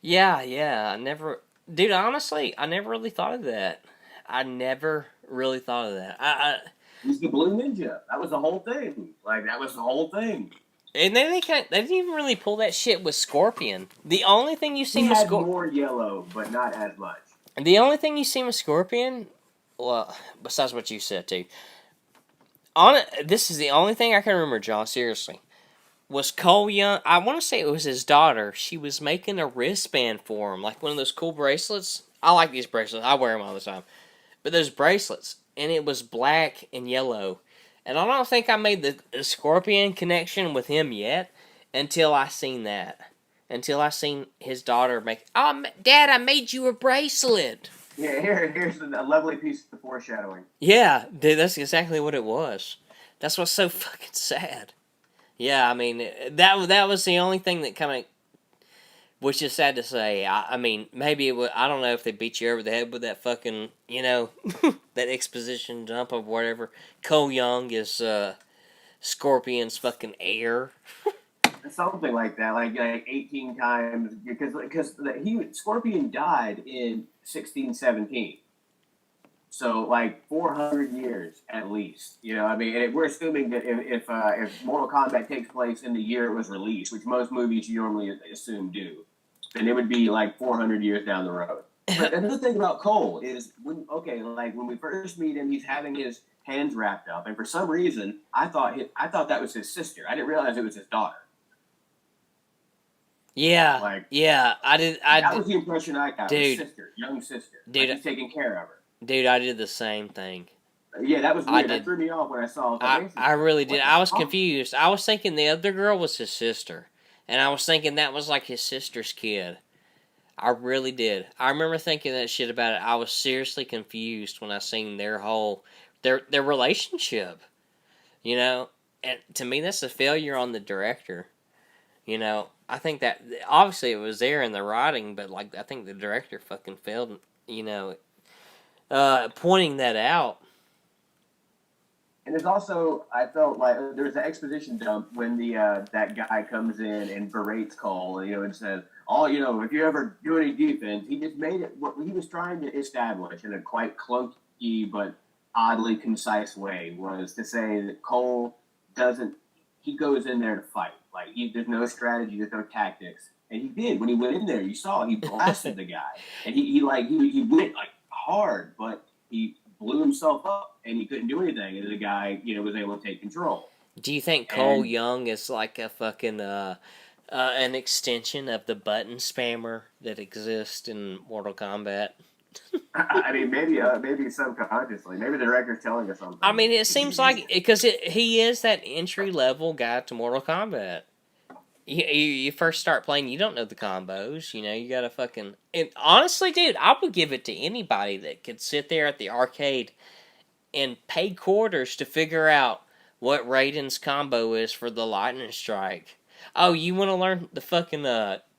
Yeah, I never, dude. Honestly, I never really thought of that. I never really thought of that. He's the Blue Ninja. That was the whole thing. Like, that was the whole thing. And then they didn't even really pull that shit with Scorpion. The only thing you see He with had more yellow, but not as much. The only thing you see with Scorpion, well, besides what you said too, this is the only thing I can remember, John. Seriously, was Cole Young. I want to say it was his daughter. She was making a wristband for him, like one of those cool bracelets. I like these bracelets. I wear them all the time. But those bracelets, and it was black and yellow. And I don't think I made the Scorpion connection with him yet until I seen that. Until I seen his daughter make, oh, Dad, I made you a bracelet. Yeah, here's a lovely piece of foreshadowing. Yeah, dude, that's exactly what it was. That's what's so fucking sad. Yeah, I mean, that was the only thing that kind of, which is sad to say. I mean, maybe it would, I don't know if they beat you over the head with that fucking, that exposition dump of whatever. Cole Young is Scorpion's fucking heir. Something like that, like 18 times, because Scorpion died in 1617. So, like, 400 years at least. I mean, and we're assuming that if Mortal Kombat takes place in the year it was released, which most movies you normally assume do, then it would be like 400 years down the road. But another thing about Cole is, when we first meet him, he's having his hands wrapped up, and for some reason, I thought that was his sister. I didn't realize it was his daughter. Yeah, That was the impression I got. Dude, Sister, young sister. Dude, he's taking care of her. Dude, I did the same thing. Yeah, that was weird. That threw me off when I saw it. I really did. I was confused. I was thinking the other girl was his sister. And I was thinking that was like his sister's kid. I really did. I remember thinking that shit about it. I was seriously confused when I seen their relationship. And to me, that's a failure on the director. I think that, obviously it was there in the writing, but like, I think the director fucking failed, pointing that out. And there's also, I felt like there's an exposition dump when that guy comes in and berates Cole, and says, if you ever do any defense, he just made it what he was trying to establish in a quite clunky but oddly concise way, was to say that Cole he goes in there to fight. Like, there's no strategy, there's no tactics. And he did. When he went in there, you saw he blasted the guy. And he went like hard, but he blew himself up and he couldn't do anything. And the guy, was able to take control. Do you think Cole Young is like a fucking an extension of the button spammer that exists in Mortal Kombat? I mean, maybe subconsciously. Maybe the director's telling us something. I mean, it seems like, because he is that entry-level guy to Mortal Kombat. You first start playing, you don't know the combos, you gotta fucking... And honestly, dude, I would give it to anybody that could sit there at the arcade and pay quarters to figure out what Raiden's combo is for the lightning strike. Oh, you want to learn the fucking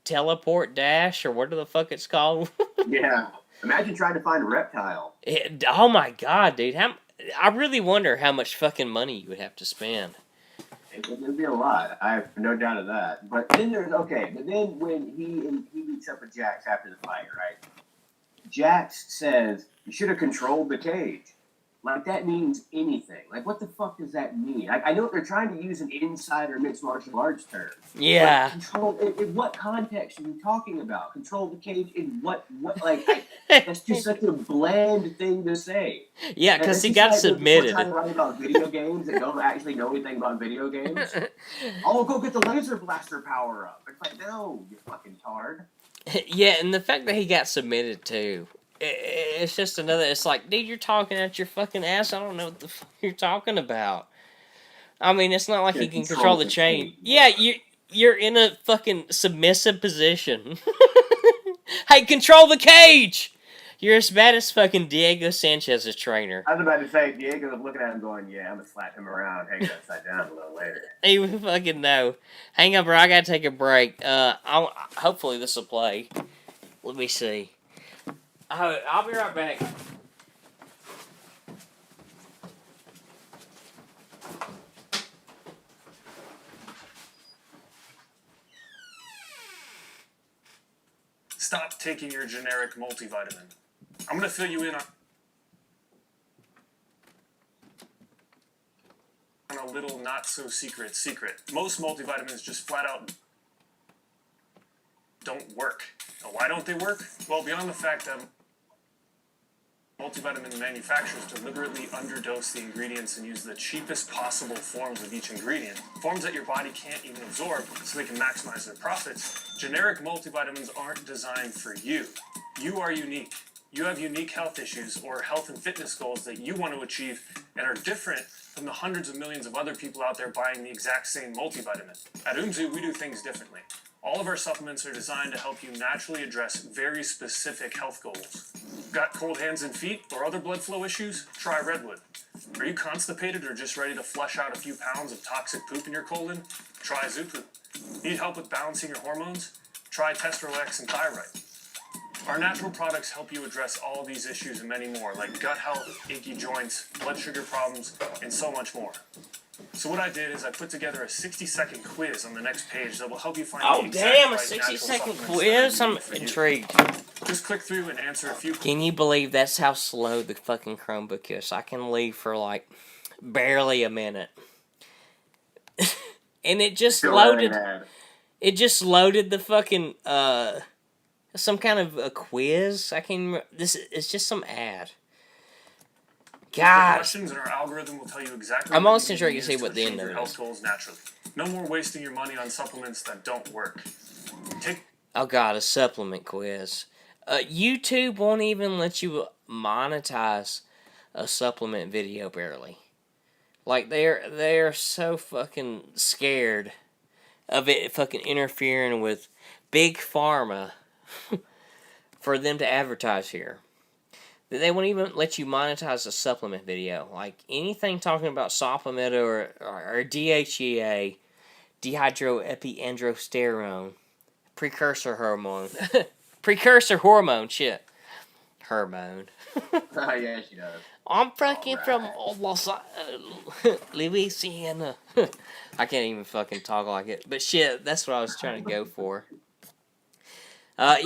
teleport dash, or whatever the fuck it's called? Yeah. Imagine trying to find a reptile. Oh my god, dude. I really wonder how much fucking money you would have to spend. It would be a lot. I have no doubt of that. But then when he meets up with Jax after the fight, right? Jax says, you should have controlled the cage. like that means anything. Like, what the fuck does that mean? I know they're trying to use an insider mixed martial arts term. Yeah. Control, in what context are you talking about? Control the cage in what that's just such a bland thing to say. Yeah, because he got submitted. We're trying to write about video games that don't actually know anything about video games. Oh, go get the laser blaster power up. It's like, no, you fucking tard. Yeah, and the fact that he got submitted too, it's just another. It's like, dude, you're talking out your fucking ass. I don't know what the fuck you're talking about. I mean, it's not like he can control the chain. Yeah, you're in a fucking submissive position. Hey, control the cage! You're as bad as fucking Diego Sanchez's trainer. I was about to say, Diego was looking at him going, yeah, I'm going to slap him around, hang upside down a little later. He would fucking know. Hang on, bro, I gotta take a break. Hopefully this will play. Let me see. I'll be right back. Stop taking your generic multivitamin. I'm going to fill you in on a little not-so-secret secret. Most multivitamins just flat out don't work. Now, why don't they work? Well, beyond the fact that multivitamin manufacturers deliberately underdose the ingredients and use the cheapest possible forms of each ingredient, forms that your body can't even absorb so they can maximize their profits, generic multivitamins aren't designed for you. You are unique. You have unique health issues or health and fitness goals that you want to achieve and are different from the hundreds of millions of other people out there buying the exact same multivitamin. At Umzu, we do things differently. All of our supplements are designed to help you naturally address very specific health goals. Got cold hands and feet or other blood flow issues? Try Redwood. Are you constipated or just ready to flush out a few pounds of toxic poop in your colon? Try Zupu. Need help with balancing your hormones? Try Testrol X and Thyroid. Our natural products help you address all these issues and many more, like gut health, achy joints, blood sugar problems, and so much more. So what I did is I put together a 60-second quiz on the next page that will help you find the exact damn, a right 60-second natural quiz? I'm supplements that are intrigued. Just click through and answer a few. Can you believe that's how slow the fucking Chromebook is? I can leave for like barely a minute. And it just loaded. It just loaded the fucking some kind of a quiz. I can. It's just some ad. God. Questions and our algorithm will tell you exactly. I'm what almost you interested need to see use what the achieve end of your it health is. goals naturally. No more wasting your money on supplements that don't work. Oh god, a supplement quiz. YouTube won't even let you monetize a supplement video barely. Like they're so fucking scared of it fucking interfering with big pharma for them to advertise here. They won't even let you monetize a supplement video. Like anything talking about supplement or DHEA, dehydroepiandrosterone, precursor hormone. Precursor hormone, shit. Hormone. Oh, yeah, she does. I'm fucking from Louisiana. I can't even fucking talk like it. But shit, that's what I was trying to go for. Yeah,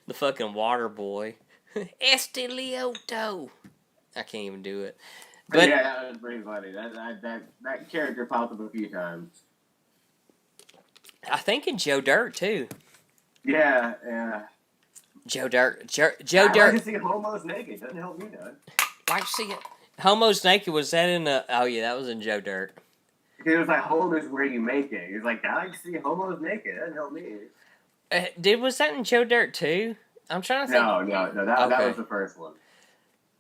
the fucking water boy. Estelioto. I can't even do it. But yeah, that was pretty funny. That character popped up a few times. I think in Joe Dirt too. Yeah. Joe Dirt. Joe I Dirt. like to see homos naked. Doesn't help me none. Like to see it. Homos naked. Was that in the? Oh yeah, that was in Joe Dirt. It was like home is where you make it. He was like, I like to see homos naked. Doesn't help me. Was that in Joe Dirt too? I'm trying to think. No. That was the first one.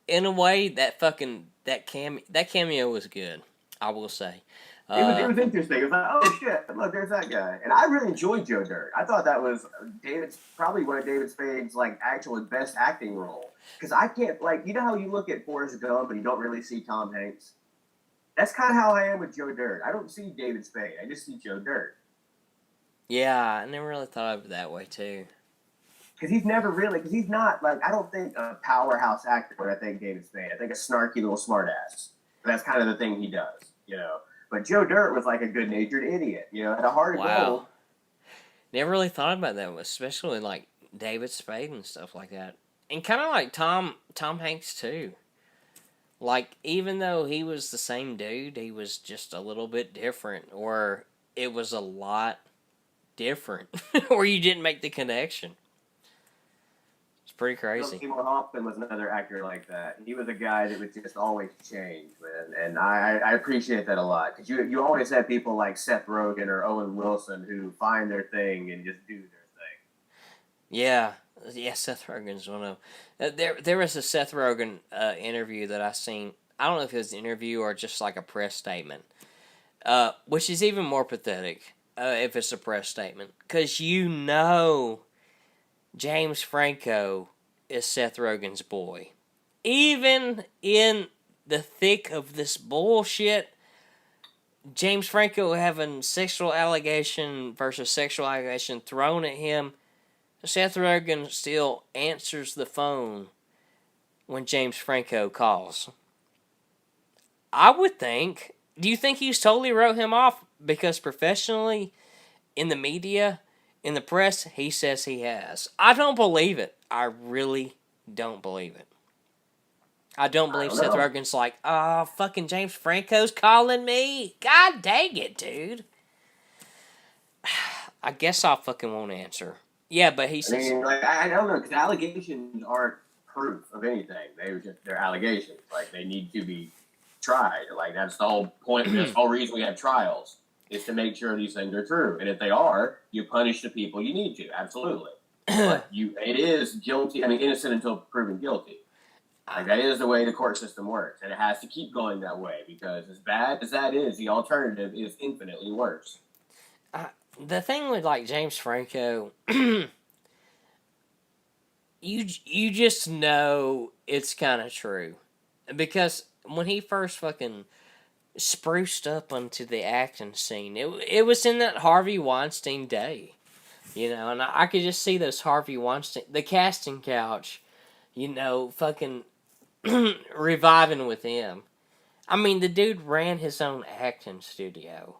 In a way, that cameo was good. I will say. It was interesting. It was like, oh shit, look, there's that guy. And I really enjoyed Joe Dirt. I thought that was probably one of David Spade's like actual best acting role. Because I can't you know how you look at Forrest Gump and you don't really see Tom Hanks. That's kind of how I am with Joe Dirt. I don't see David Spade. I just see Joe Dirt. Yeah, I never really thought of it that way too. Because he's not I don't think a powerhouse actor when I think David Spade. I think a snarky little smartass. That's kind of the thing he does, you know. But Joe Dirt was like a good-natured idiot, you know, had a heart of gold. Never really thought about that, especially like David Spade and stuff like that. And kind of like Tom Hanks too. Like, even though he was the same dude, he was just a little bit different, or it was a lot different, or you didn't make the connection. It's pretty crazy. Seymour Hoffman was another actor like that. He was a guy that would just always change, man, and I appreciate that a lot, because you always have people like Seth Rogen or Owen Wilson who find their thing and just do their thing. Yeah, Seth Rogen's one of them. There was a Seth Rogen interview that I seen. I don't know if it was an interview or just like a press statement, which is even more pathetic if it's a press statement, because James Franco is Seth Rogen's boy. Even in the thick of this bullshit, James Franco having sexual allegation versus sexual allegation thrown at him, Seth Rogen still answers the phone when James Franco calls. I would think. Do you think he's totally wrote him off? Because professionally, in the media, in the press, he says he has. I don't believe it. I really don't believe it. I don't believe Seth Rogen's like, oh, fucking James Franco's calling me. God dang it, dude. I guess I fucking won't answer. Yeah, but he says... I mean, like, I don't know, because allegations aren't proof of anything. They're allegations. Like, they need to be tried. Like, that's the whole point. That's the whole reason we have trials, is to make sure these things are true. And if they are, you punish the people you need to. Absolutely. But it is guilty. I mean, innocent until proven guilty. Like, that is the way the court system works. And it has to keep going that way, because as bad as that is, the alternative is infinitely worse. The thing with, like, James Franco, you just know it's kind of true. Because when he first fucking spruced up onto the acting scene, it was in that Harvey Weinstein day. You know, and I could just see those Harvey Weinstein, the casting couch, fucking reviving with him. I mean, the dude ran his own acting studio,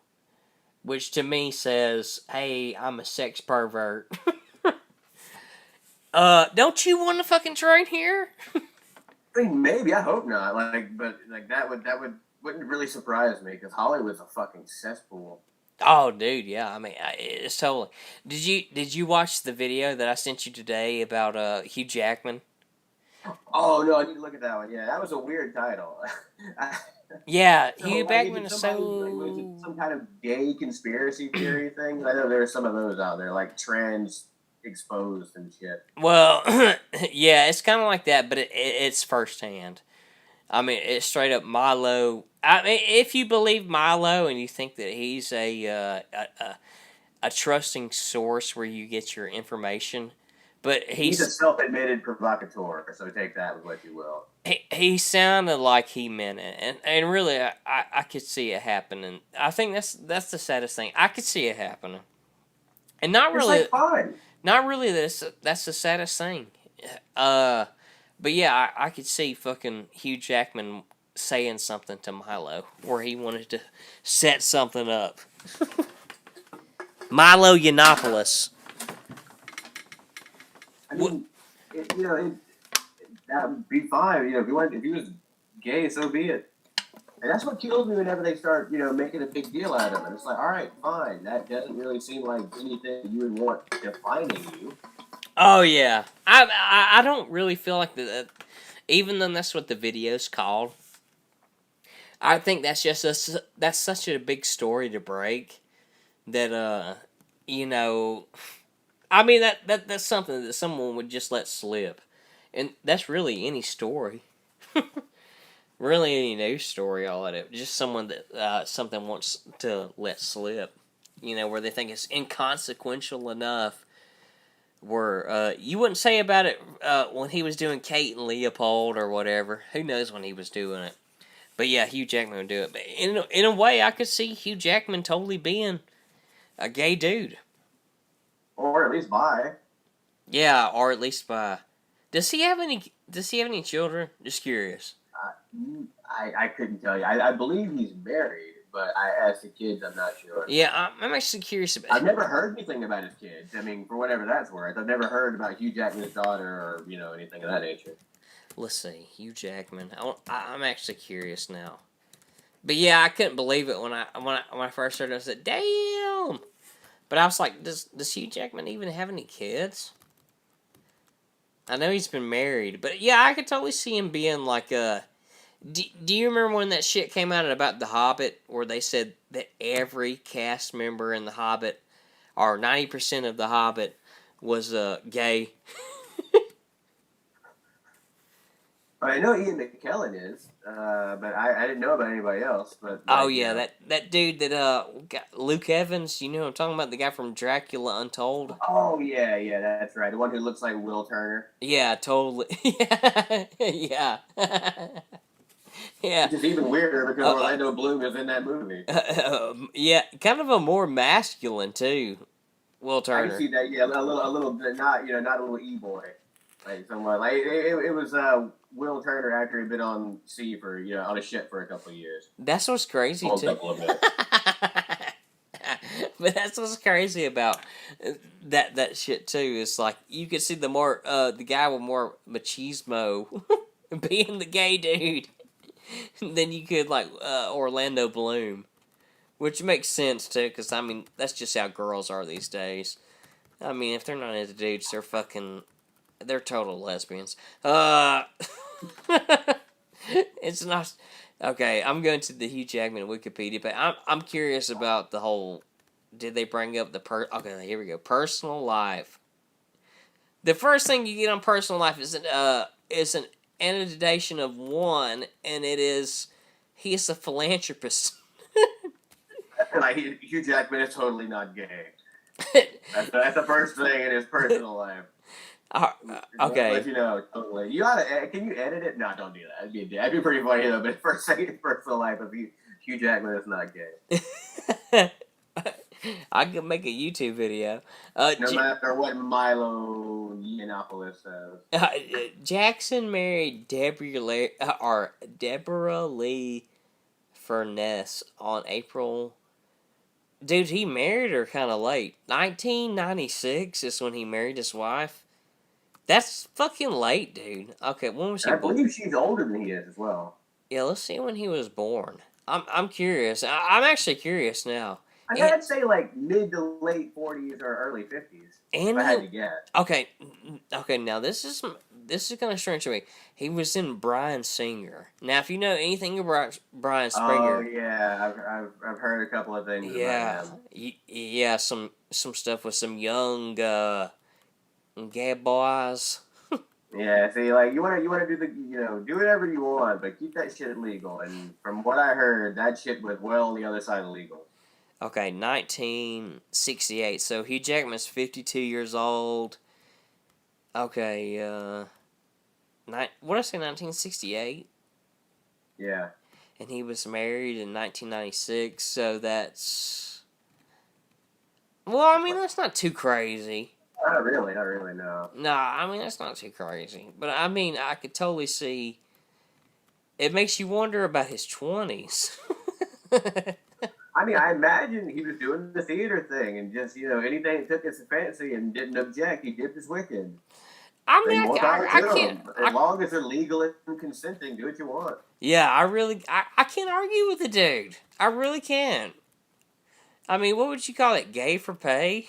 which to me says, hey, I'm a sex pervert. Don't you want to fucking train here? I mean, maybe. I hope not. But that wouldn't really surprise me, because Hollywood's a fucking cesspool. Oh, dude, yeah. I mean, it's totally. Did you watch the video that I sent you today about Hugh Jackman? Oh no, I need to look at that one. Yeah, that was a weird title. Yeah, So, Hugh Jackman is so... was it some kind of gay conspiracy theory thing? I know there's some of those out there, like trans exposed and shit. Well, yeah, it's kind of like that, but it's firsthand. I mean, it's straight up Milo. I mean, if you believe Milo and you think that he's a trusting source where you get your information, but he's a self-admitted provocateur, so take that with what you will. He sounded like he meant it, and really, I could see it happening. I think that's the saddest thing. I could see it happening, and not really. It's like fine. Not really. That's the saddest thing. But yeah, I could see fucking Hugh Jackman saying something to Milo where he wanted to set something up. Milo Yiannopoulos. I mean, that would be fine. If he was gay, so be it. And that's what kills me whenever they start, making a big deal out of it. It's like, all right, fine. That doesn't really seem like anything you would want defining you. Oh yeah, I don't really feel like that. Even though that's what the video's called, I think that's just that's such a big story to break that I mean that's something that someone would just let slip, and that's really any story, really any news story. All of it, just someone that something wants to let slip, where they think it's inconsequential enough. Where you wouldn't say about it when he was doing Kate and Leopold or whatever. Who knows when he was doing it? But yeah, Hugh Jackman would do it. But in a way, I could see Hugh Jackman totally being a gay dude, or at least bi. Yeah, or at least bi. Does he have any children? Just curious. I couldn't tell you. I believe he's married, but as the kids, I'm not sure. Yeah, I'm actually curious about. I've never heard anything about his kids. I mean, for whatever that's worth, I've never heard about Hugh Jackman's daughter or anything of that nature. Let's see, Hugh Jackman. I'm actually curious now. But yeah, I couldn't believe it when I first heard it. I said, "Damn!" But I was like, "Does Hugh Jackman even have any kids?" I know he's been married, but yeah, I could totally see him being like a. Do you remember when that shit came out about The Hobbit, where they said that every cast member in The Hobbit, or 90% of The Hobbit, was gay? I know Ian McKellen is, but I didn't know about anybody else. But Oh yeah, that dude that got Luke Evans. You know what I'm talking about, the guy from Dracula Untold. Oh yeah, that's right. The one who looks like Will Turner. Yeah, totally. yeah. Yeah. Which is even weirder because Orlando Bloom is in that movie. Yeah, kind of a more masculine too. Will Turner. I can see that. Yeah, a little, not a little e-boy, like someone like it was Will Turner after he'd been on sea for on a ship for a couple of years. That's what's crazy too. But that's what's crazy about that shit too. It's like you could see the guy with more machismo being the gay dude than you could like Orlando Bloom, which makes sense too. Because I mean that's just how girls are these days. I mean if they're not into dudes, they're total lesbians. It's not. Okay, I'm going to the Hugh Jackman Wikipedia, but I'm curious about the whole. Did they bring up the Okay, here we go. Personal life. The first thing you get on personal life is an annotation of one, and it is he is a philanthropist. Like Hugh Jackman is totally not gay. That's the first thing in his personal life. Okay. Let you know totally. You oughta. Can you edit it? No, don't do that. That'd be pretty funny though. But first thing in his personal life of Hugh Jackman is not gay. I could make a YouTube video. No matter what Milo Yiannopoulos says. Jackson married Deborah Lee Furness on April. Dude, he married her kind of late. 1996 is when he married his wife. That's fucking late, dude. Okay, when was he born? I believe she's older than he is as well. Yeah, let's see when he was born. I'm curious. I'm actually curious now. I'd say like mid to late 40s or early 50s. And if I had to guess. Okay. Now this is kind of strange to me. He was in Bryan Singer. Now, if you know anything about Bryan Singer, oh yeah, I've heard a couple of things. Yeah, about him. Yeah, some stuff with some young gay boys. Yeah, see, like you want to do do whatever you want, but keep that shit legal. And from what I heard, that shit was well on the other side of legal. Okay, 1968. So Hugh Jackman's 52 years old. Okay, what did I say, 1968? Yeah. And he was married in 1996, so that's... Well, I mean, that's not too crazy. Not really, no. Nah, I mean, that's not too crazy. But, I mean, I could totally see... It makes you wonder about his 20s. I mean, I imagine he was doing the theater thing and just, anything that took his fancy and didn't object, he dipped his wicked. I mean, I can't... As long as they're legal and consenting, do what you want. Yeah, I can't argue with the dude. I really can't. I mean, what would you call it? Gay for pay?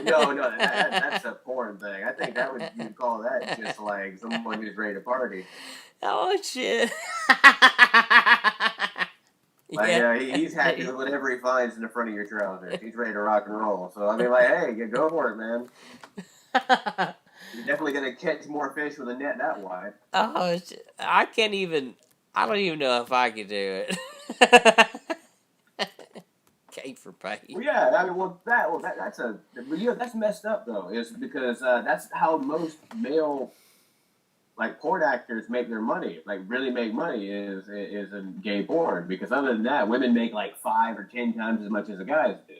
No, that's a porn thing. I think you'd call that just like someone who's ready to party. Oh, shit. He's happy with whatever he finds in the front of your trousers. He's ready to rock and roll. So, I mean, like, hey, go for it, man. You're definitely going to catch more fish with a net that wide. Oh, I don't even know if I could do it. Gay for pay. Well, yeah, I mean, that's messed up, though, is because that's how most male like porn actors make their money, like really make money is in gay porn, because other than that, women make like 5 or 10 times as much as the guys do.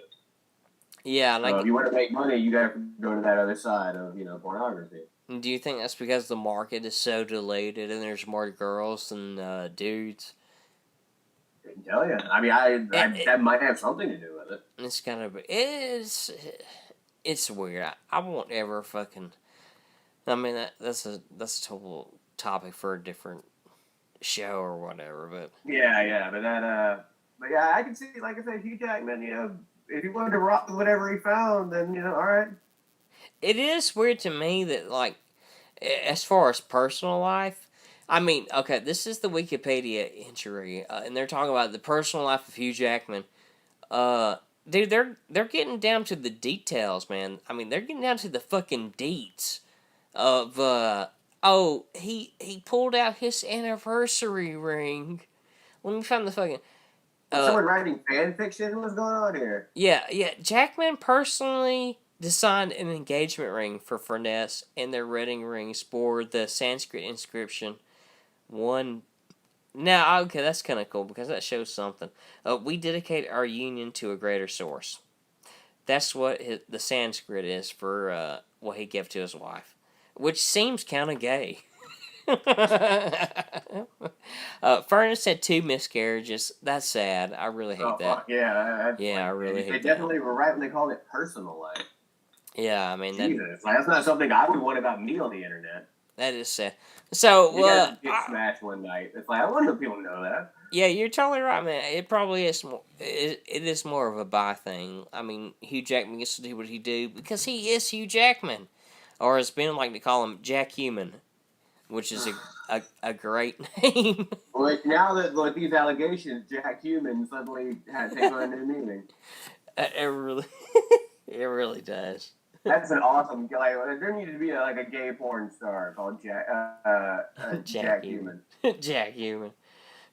Yeah, like so if you want to make money, you got to go to that other side of pornography. Do you think that's because the market is so diluted and there's more girls than dudes? couldn't tell you. I mean, that might have something to do with it. It's kind of it's weird. I won't ever fucking. I mean that's a total topic for a different show or whatever. But Yeah, but yeah, I can see, like I said, Hugh Jackman. You know, if he wanted to rock with whatever he found, then all right. it is weird to me that, like, as far as personal life. I mean, okay, this is the Wikipedia entry, and they're talking about the personal life of Hugh Jackman. Dude, they're getting down to the details, man. I mean, they're getting down to the fucking deets of he pulled out his anniversary ring. Let me find the fucking Someone writing fan fiction? What's going on here? Yeah. Jackman personally designed an engagement ring for Furness, and their wedding rings bore the Sanskrit inscription one. Now, okay, that's kind of cool because that shows something. We dedicate our union to a greater source. That's what the Sanskrit is for what he gave to his wife, which seems kind of gay. Furness had 2 miscarriages. That's sad. I really hate that. Yeah, I really hate that. They definitely were right when they called it personal life. Yeah, I mean Jesus, that's not something I would want about me on the internet. That is sad. So, you guys get smashed one night. It's like, I wonder if people know that. Yeah, you're totally right, man. It probably is more. It is more of a bi thing. I mean, Hugh Jackman gets to do what he do because he is Hugh Jackman, or as Ben like to call him, Jack Human, which is a great name. Well, now that with these allegations, Jack Human suddenly has taken on a new meaning. It really does. That's an awesome. Like, there needs to be a gay porn star called Jack Human. Jack Human.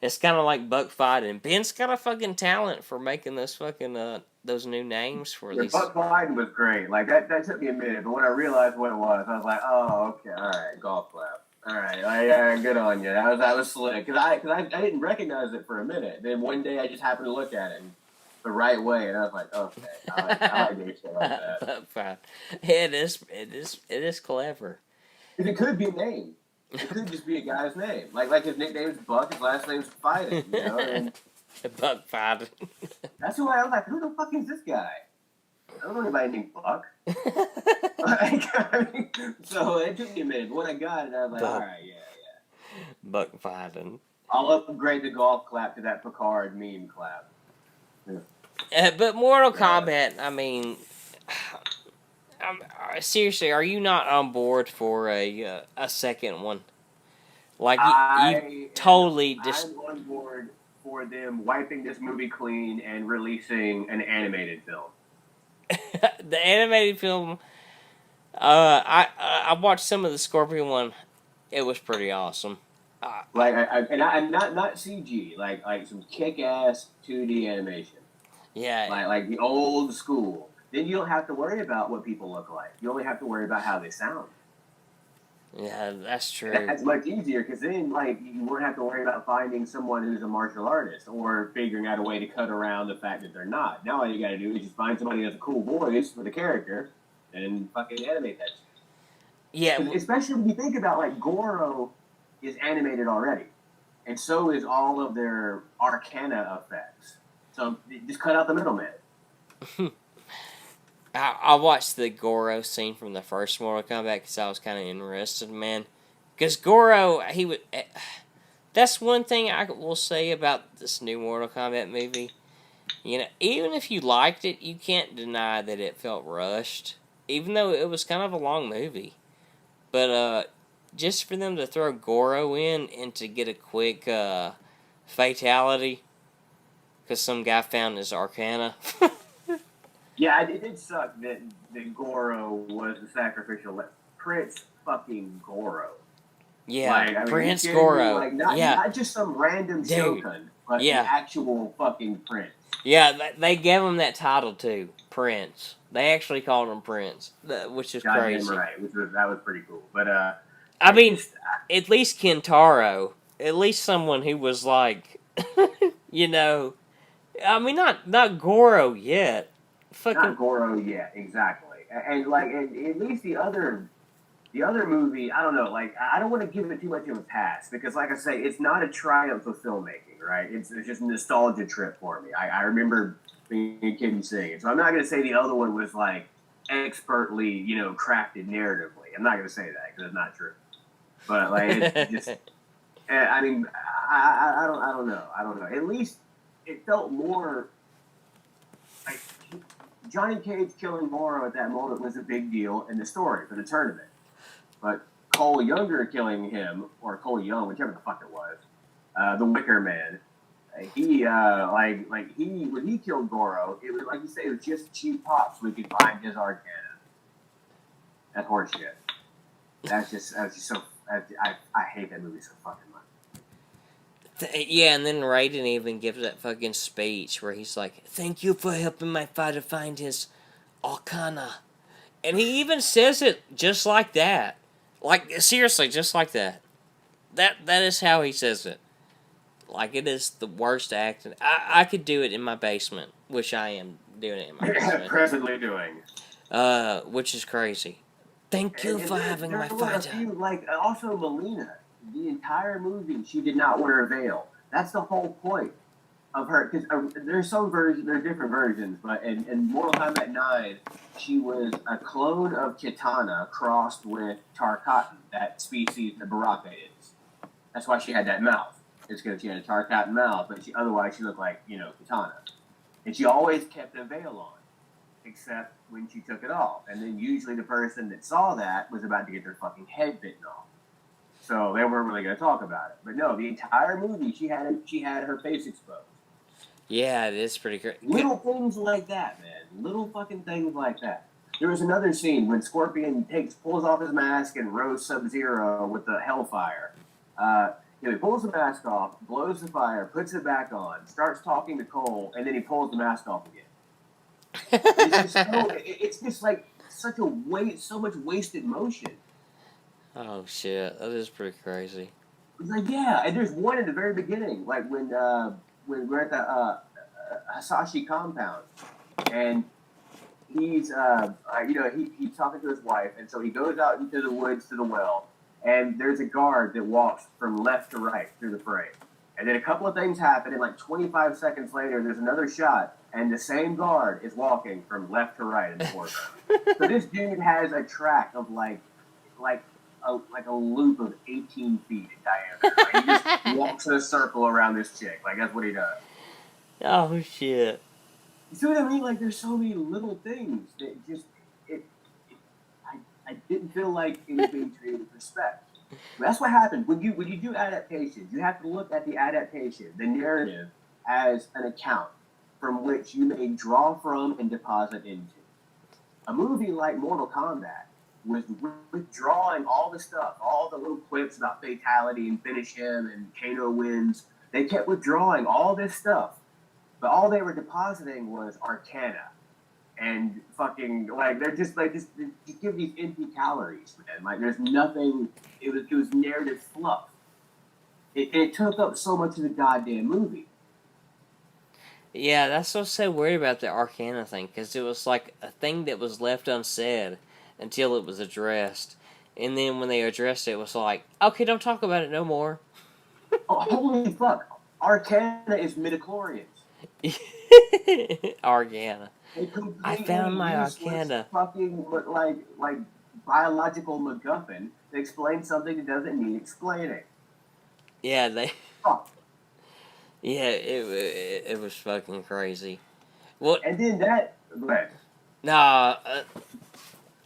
It's kind of like Buck Fiden. Ben's got a fucking talent for making those fucking those new names for these. Buck Fiden was great. Like that took me a minute, but when I realized what it was, I was like, oh, okay, all right, golf clap. All right, good on you. That was slick. Cause I didn't recognize it for a minute. Then one day I just happened to look at it the right way, and I was like, okay, I like doing shit like that. Fine. It is clever. It could be a name. It could just be a guy's name. Like his nickname's Buck, his last name's Fiden, you know? And Buck Fiden. That's who I was like, who the fuck is this guy? I don't know anybody named Buck. So it took me a minute, but when I got it, I was like, all right, yeah. Buck Fiden. I'll upgrade the golf clap to that Picard meme clap. Yeah. But Mortal Kombat, I mean, seriously, are you not on board for a second one? Like you totally just. I'm on board for them wiping this movie clean and releasing an animated film. The animated film. I watched some of the Scorpion one. It was pretty awesome. And not CG, like some kick-ass 2D animation. Yeah. Like the old school. Then you don't have to worry about what people look like. You only have to worry about how they sound. Yeah, that's true. That's much easier because then, you won't have to worry about finding someone who's a martial artist or figuring out a way to cut around the fact that they're not. Now all you got to do is just find somebody who has a cool voice for the character and fucking animate that shit. Yeah. Especially when you think about, Goro is animated already. And so is all of their Arcana effects. So just cut out the middleman. I watched the Goro scene from the first Mortal Kombat because I was kind of interested, man. Because Goro, he would. That's one thing I will say about this new Mortal Kombat movie. You know, even if you liked it, you can't deny that it felt rushed. Even though it was kind of a long movie. But just for them to throw Goro in and to get a quick fatality because some guy found his Arcana. Yeah, it did suck that Goro was the sacrificial. Prince fucking Goro. Yeah, Prince Goro. Not just some random Shogun, but the actual fucking Prince. Yeah, they gave him that title too, Prince. They actually called him Prince, which is crazy. Right, that was pretty cool. But I mean, at least Kentaro, at least someone who was like, you know, I mean, not Goro yet. Not Goro yet, exactly. And at least the other The other movie, I don't know, like, I don't want to give it too much of a pass because, like I say, it's not a triumph of filmmaking, right? It's just a nostalgia trip for me. I remember being a kid and seeing it. So I'm not going to say the other one was, like, expertly, you know, crafted narratively. I'm not going to say that because it's not true. But, like, it's just, I mean, I don't know. At least it felt more, like, Johnny Cage killing Moro at that moment was a big deal in the story for the tournament. But Cole Younger killing him, or Cole Young, whichever the fuck it was, the Wicker Man, he when he killed Goro, it was like you say, it was just cheap pop so we could find his Arcana. That's horseshit. That's just so. I hate that movie so fucking much. Yeah, and then Raiden even gives that fucking speech where he's like, "Thank you for helping my father find his Arcana," and he even says it just like that. Like, seriously, just like that. That is how he says it. Like, it is the worst acting. I could do it in my basement, which I am doing it in my basement. Presently doing. Which is crazy. Thank you for having my fighter. Also Melina, the entire movie, she did not wear a veil. That's the whole point of her. Because there's some versions, there are different versions, but in Mortal Kombat 9, she was a clone of Kitana crossed with Tarkatan, that species that Baraka is. That's why she had that mouth. It's because she had a Tarkatan mouth, but otherwise she looked like, you know, Kitana. And she always kept a veil on, except when she took it off. And then usually the person that saw that was about to get their fucking head bitten off. So they weren't really going to talk about it. But no, the entire movie, she had her face exposed. Yeah, it is pretty great. Little things like that, man. Little fucking things like that. There was another scene when Scorpion pulls off his mask and roasts Sub-Zero with the Hellfire. He pulls the mask off, blows the fire, puts it back on, starts talking to Cole, and then he pulls the mask off again. It's just like such a waste, so much wasted motion. Oh shit, that is pretty crazy. It's like, yeah, and there's one at the very beginning, like when we're at the Hasashi compound, and he's he's talking to his wife, and so he goes out into the woods to the well, and there's a guard that walks from left to right through the frame. And then a couple of things happen, and like 25 seconds later, there's another shot, and the same guard is walking from left to right in the foreground. So this dude has a track of like a loop of 18 feet in diameter. Like, he just walks in a circle around this chick. Like, that's what he does. Oh shit. You see what I mean? Like, there's so many little things that just I didn't feel like it was being treated with respect. That's what happens when you do adaptations. You have to look at the adaptation, the narrative, as an account from which you may draw from and deposit into. A movie like Mortal Kombat was withdrawing all the stuff, all the little quips about fatality and finish him and Kano wins. They kept withdrawing all this stuff, but all they were depositing was Arcana. And fucking, like, they're just give these empty calories, man. Like, there's nothing, it was narrative fluff. It took up so much of the goddamn movie. Yeah, that's what's so weird about the Arcana thing, because it was like a thing that was left unsaid until it was addressed. And then when they addressed it, it was like, okay, don't talk about it no more. Oh, holy fuck. Arcana is midichlorians. Arcana. I found my Arcana. Fucking like biological MacGuffin to explain something that doesn't need explaining. Yeah, they. Fuck. Yeah, it was fucking crazy. Well, and then that. Go ahead. Nah,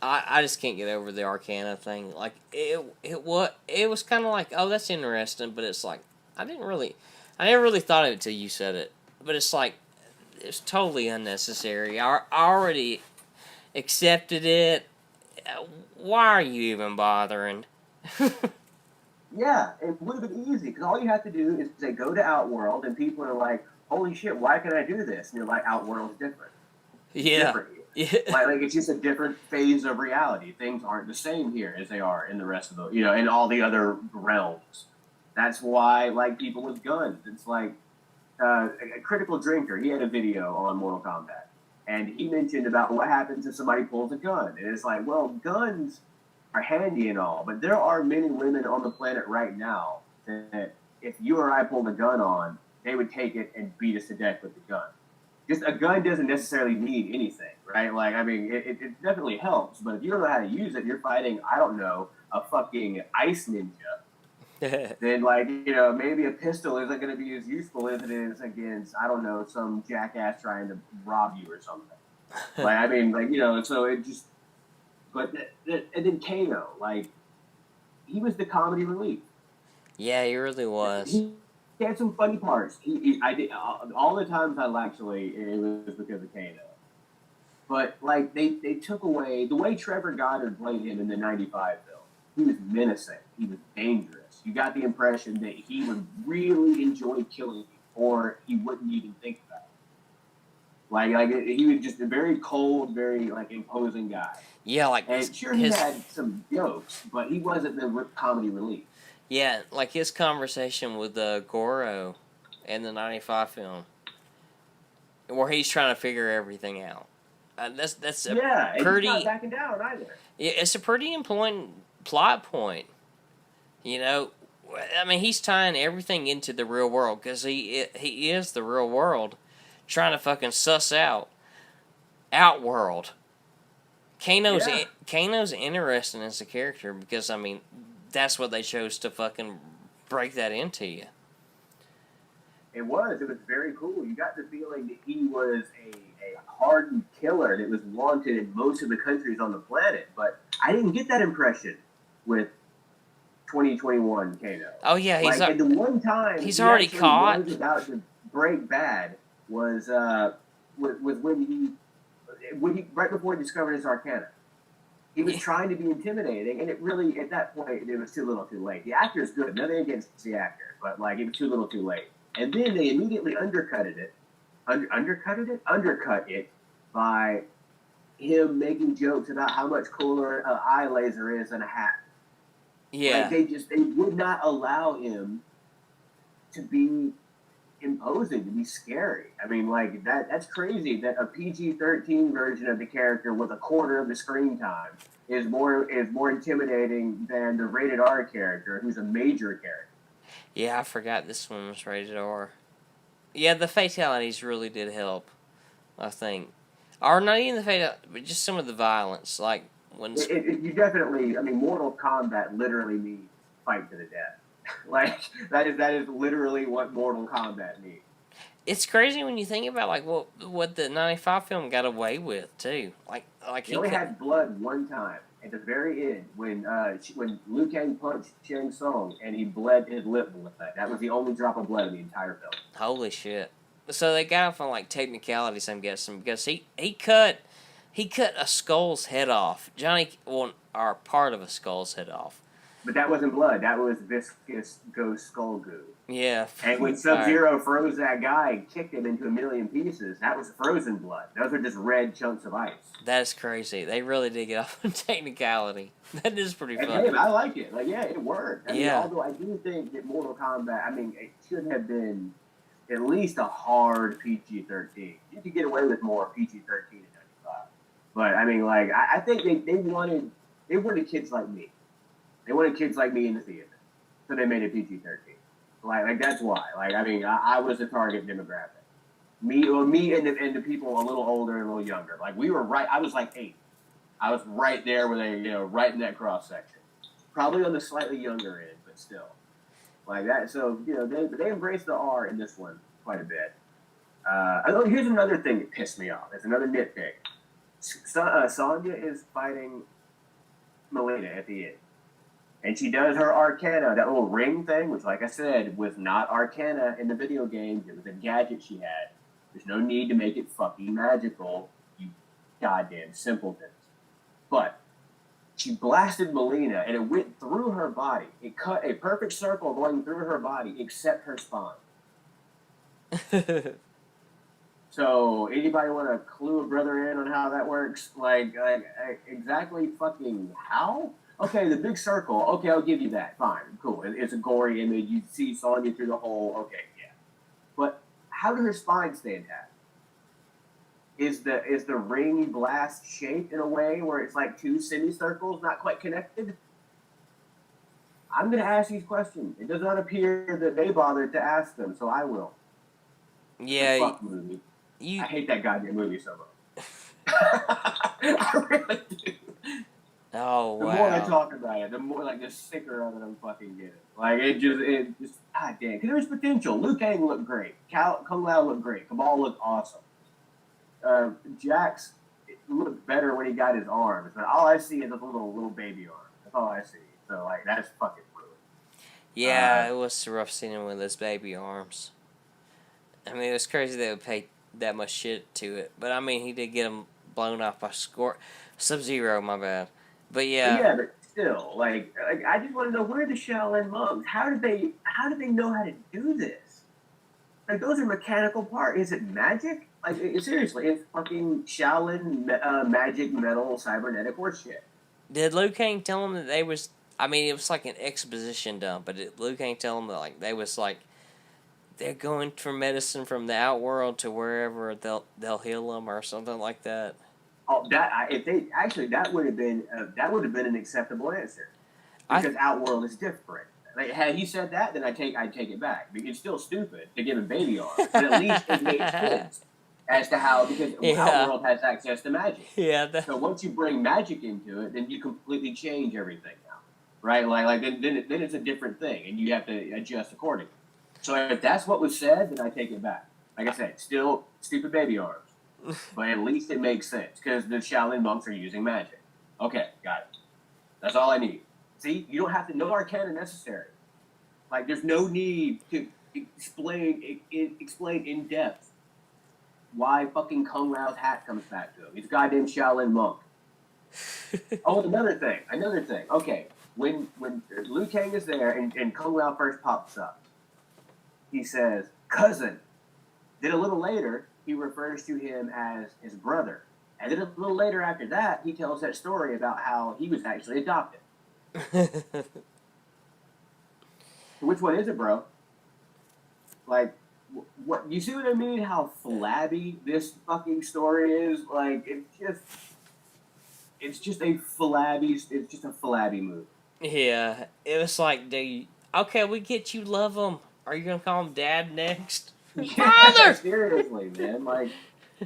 I just can't get over the Arcana thing. Like it was kind of like, oh, that's interesting, but it's like I never really thought of it till you said it. But it's like, it's totally unnecessary. I already accepted it. Why are you even bothering? Yeah, it would have been easy, because all you have to do is say, go to Outworld, and people are like, holy shit, why can I do this? And you're like, Outworld's different. Yeah. Yeah. Like it's just a different phase of reality. Things aren't the same here as they are in the rest of the, in all the other realms. That's why, like, people with guns, it's like, a Critical Drinker, he had a video on Mortal Kombat, and he mentioned about what happens if somebody pulls a gun, and it's like, well, guns handy and all, but there are many women on the planet right now that if you or I pulled a gun on, they would take it and beat us to death with the gun. Just a gun doesn't necessarily mean anything, right? Like, I mean, it definitely helps, but if you don't know how to use it, you're fighting, I don't know, a fucking ice ninja. Then, like, you know, maybe a pistol isn't going to be as useful as it is against, I don't know, some jackass trying to rob you or something. Like, I mean, like, you know, so it just, but, and then Kano, like, he was the comedy relief. Yeah, he really was. He had some funny parts. I did all the times it was because of Kano. But like they took away the way Trevor Goddard played him in the '95 film. He was menacing. He was dangerous. You got the impression that he would really enjoy killing you, or he wouldn't even think about it. Like he was just a very cold, very like imposing guy. Yeah, like and sure he had some jokes, but he wasn't the comedy relief. Yeah, like his conversation with Goro in the '95 film, where he's trying to figure everything out. That's a pretty. He's not backing down either. Yeah, it's a pretty important plot point. You know, I mean, he's tying everything into the real world because he is the real world, trying to fucking suss out Outworld. Kano's interesting as a character because I mean. That's what they chose to fucking break that into you. It was very cool. You got the feeling that he was a hardened killer that was wanted in most of the countries on the planet, but I didn't get that impression with 2021 Kano. Oh yeah, he's like, the one time he's already caught. Was about to break bad was when he right before he discovered his Arcana. He was trying to be intimidating, and it really, at that point, it was too little too late. The actor's good, nothing against the actor, but, like, it was too little too late. And then they immediately undercut it by him making jokes about how much cooler an eye laser is than a hat. Yeah. Like, they would not allow him to be imposing, to be scary. I mean, like, that's crazy that a PG-13 version of the character with a quarter of the screen time is more intimidating than the rated R character, who's a major character. Yeah, I forgot this one was rated R. Yeah, the fatalities really did help, I think. Or not even the fatalities, but just some of the violence. Like, when... You definitely... I mean, Mortal Kombat literally means fight to the death. Like, that is literally what Mortal Kombat means. It's crazy when you think about, like, what the 95 film got away with, too. Like he only had blood one time. At the very end, when Liu Kang punched Shang Tsung and he bled his lip with that. That was the only drop of blood in the entire film. Holy shit. So they got off on, like, technicalities, I'm guessing, because he cut a skull's head off. Or part of a skull's head off. But that wasn't blood. That was viscous ghost skull goo. Yeah. And when Sub-Zero froze that guy and kicked him into a million pieces, that was frozen blood. Those are just red chunks of ice. That's crazy. They really did get off on technicality. That is pretty funny. Hey, I like it. Like, yeah, it worked. I mean, yeah. Although I do think that Mortal Kombat, I mean, it should have been at least a hard PG-13. You could get away with more PG-13 in 95. But, I mean, like, I think they wanted kids like me. They wanted kids like me in the theater, so they made it PG-13. Like that's why. Like, I mean, I was the target demographic. Me and the people a little older and a little younger. Like, we were right. I was like 8. I was right there with right in that cross section. Probably on the slightly younger end, but still, like that. So they embraced the R in this one quite a bit. Here's another thing that pissed me off. It's another nitpick. Sonya is fighting Melina at the end. And she does her Arcana, that little ring thing, which, like I said, was not Arcana in the video games. It was a gadget she had. There's no need to make it fucking magical, you goddamn simpletons. But she blasted Melina, and it went through her body. It cut a perfect circle going through her body, except her spine. So, anybody want to clue a brother in on how that works? Like exactly fucking how? Okay, the big circle. Okay, I'll give you that. Fine, cool. It's a gory image. You see Sonya through the hole. Okay, yeah. But how did her spine stay intact? is the ring blast shaped in a way where it's like two semicircles not quite connected? I'm going to ask these questions. It does not appear that they bothered to ask them, so I will. Yeah. The fuck movie. I hate that goddamn movie so much. I really do. Oh, the wow. more I talk about it, the more like the sicker of it I'm fucking getting. Like it just god damn. Because there's potential. Liu Kang looked great. Kung Lao looked great. Kabal looked awesome. Jax looked better when he got his arms, but all I see is a little baby arm. That's all I see. So like that's fucking brutal. Yeah, it was rough seeing him with his baby arms. I mean, it was crazy they would pay that much shit to it, but I mean, he did get him blown off by Sub-Zero. My bad. But yeah. But still, like I just want to know, where are the Shaolin monks? How did they know how to do this? Like those are mechanical parts. Is it magic? Like seriously, it's fucking Shaolin magic metal cybernetic horse shit. Did Liu Kang tell him that they was? I mean, it was like an exposition dump, but did Liu Kang tell him that like they was like they're going for medicine from the outworld to wherever they'll heal them or something like that? Oh, if they actually that would have been an acceptable answer because Outworld is different. Like, had he said that, then I'd take it back. It's still stupid to give him baby arms, but at least it makes sense as to how because Outworld has access to magic. Yeah. So once you bring magic into it, then you completely change everything now, right? Like then it's a different thing, and you have to adjust accordingly. So if that's what was said, then I take it back. Like I said, still stupid baby arms. But at least it makes sense, because the Shaolin monks are using magic. Okay, got it. That's all I need. See, you don't have to know arcana necessary. Like, there's no need to explain in depth why fucking Kung Lao's hat comes back to him. He's a goddamn Shaolin monk. Oh, another thing. Okay, when Liu Kang is there and Kung Lao first pops up, he says, cousin. Then a little later, he refers to him as his brother. And then a little later after that, he tells that story about how he was actually adopted. Which one is it, bro? Like, what? You see what I mean? How flabby this fucking story is? Like, it's just a flabby movie. Yeah, it was like, okay, we get you love him. Are you gonna call him Dad next? Father! Seriously, man. Like,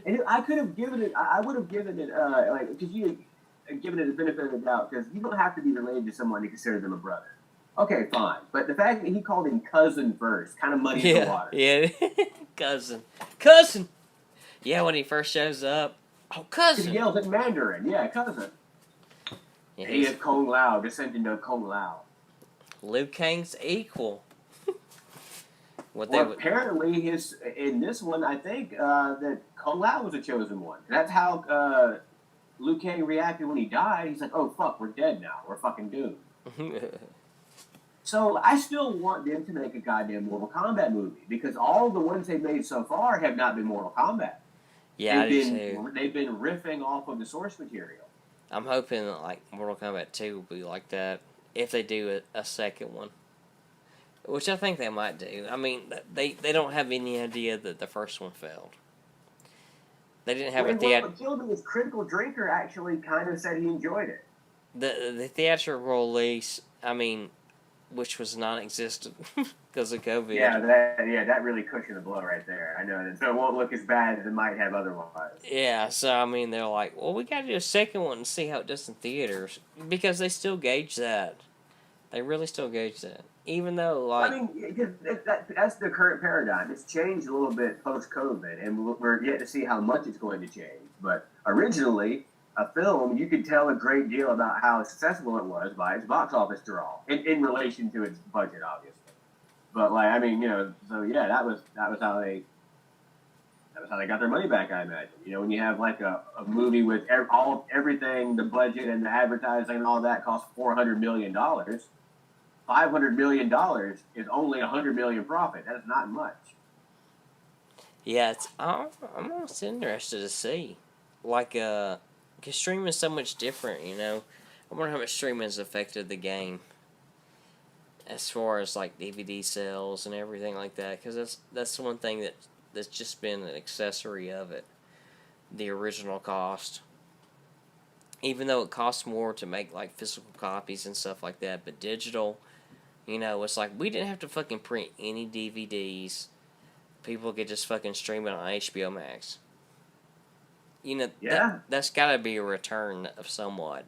and I could have given it. I would have given it like because you given it the benefit of the doubt because you don't have to be related to someone to consider them a brother. Okay, fine. But the fact that he called him cousin first kind of muddies the water. Yeah, cousin. Yeah, when he first shows up, oh, cousin. He yells at Mandarin. Yeah, cousin. Yeah, he is Kung Lao, descendant of Kung Lao. Liu Kang's equal. Apparently, in this one, I think that Kung Lao was the chosen one. That's how Liu Kang reacted when he died. He's like, "Oh fuck, we're dead now. We're fucking doomed." So I still want them to make a goddamn Mortal Kombat movie because all the ones they've made so far have not been Mortal Kombat. Yeah, they've been riffing off of the source material. I'm hoping that like Mortal Kombat 2 will be like that if they do a second one. Which I think they might do. I mean, they don't have any idea that the first one failed. They didn't have what killed him was Critical Drinker actually kind of said he enjoyed it. The theatrical release, I mean, which was non-existent because of COVID. Yeah, that really cushioned the blow right there. I know that. So it won't look as bad as it might have otherwise. Yeah, so I mean, they're like, well, we got to do a second one and see how it does in theaters because they still gauge that. They really still gauge that. Even though, like... I mean, that's the current paradigm. It's changed a little bit post-COVID, and we're yet to see how much it's going to change. But originally, a film, you could tell a great deal about how successful it was by its box office draw, in relation to its budget, obviously. But, like, I mean, so yeah, that was how they got their money back, I imagine. When you have, like, a movie with everything, the budget and the advertising and all that costs $400 million. $500 million is only $100 million profit. That is not much. Yeah, I'm almost interested to see, like, because streaming is so much different. I wonder how much streaming has affected the game, as far as like DVD sales and everything like that. Because that's one thing that's just been an accessory of it. the original cost. Even though it costs more to make like physical copies and stuff like that, but digital, you know, it's like we didn't have to fucking print any DVDs. People could just fucking stream it on HBO Max. You know, that's got to be a return of somewhat.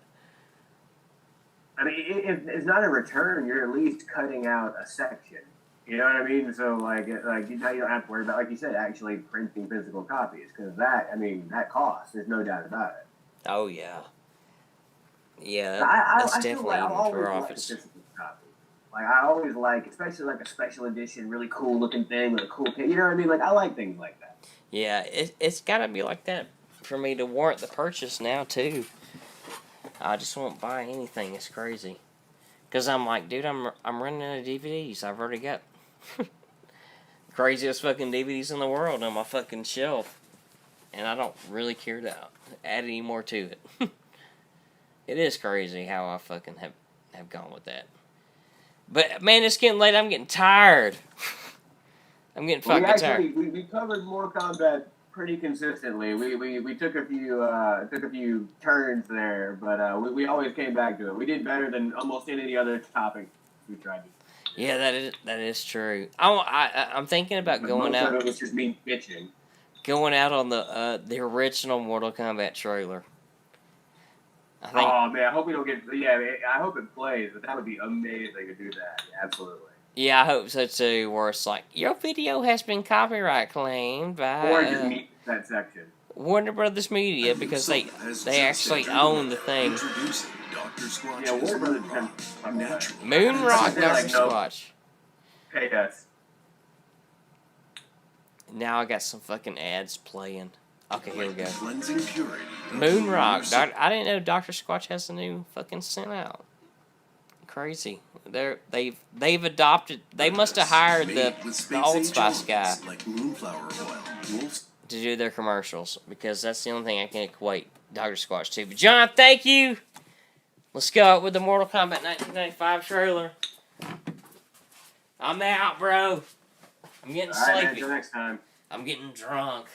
I mean, if it's not a return, you're at least cutting out a section. You know what I mean? So, like now you don't have to worry about, like you said, actually printing physical copies. Because that costs. There's no doubt about it. Oh, yeah. Yeah, I definitely I've always for liked office. a physical copy. Like, I always like, especially like a special edition, really cool looking thing with a cool kit. You know what I mean? Like, I like things like that. Yeah, it's got to be like that for me to warrant the purchase now, too. I just won't buy anything. It's crazy. Because I'm like, dude, I'm running out of DVDs. I've already got craziest fucking DVDs in the world on my fucking shelf. And I don't really care to add any more to it. It is crazy how I fucking have gone with that. But, man, it's getting late. I'm getting tired. I'm getting fucking tired. We covered Mortal Kombat pretty consistently. We took a few turns there, but we always came back to it. We did better than almost any other topic we tried to. Yeah, that is true. I'm thinking about going out. Most of it was just me bitching. Going out on the original Mortal Kombat trailer. Oh man, I hope we don't get. Yeah, I hope it plays, but that would be amazing to do that. Yeah, absolutely. Yeah, I hope so too. Where it's like, your video has been copyright claimed by or just meet that section. Warner Brothers Media, because they actually own the thing. Yeah, Warner Brothers Moonrock Dr. Squatch. Pay us. Now I got some fucking ads playing. Okay, here we go. Moonrock. I didn't know Dr. Squatch has a new fucking scent out. Crazy. They've adopted. They must have hired the Old Spice guy to do their commercials, because that's the only thing I can equate Dr. Squatch to. But John, thank you. Let's go out with the Mortal Kombat 1995 trailer. I'm out, bro. I'm getting sleepy. Until next time. I'm getting drunk.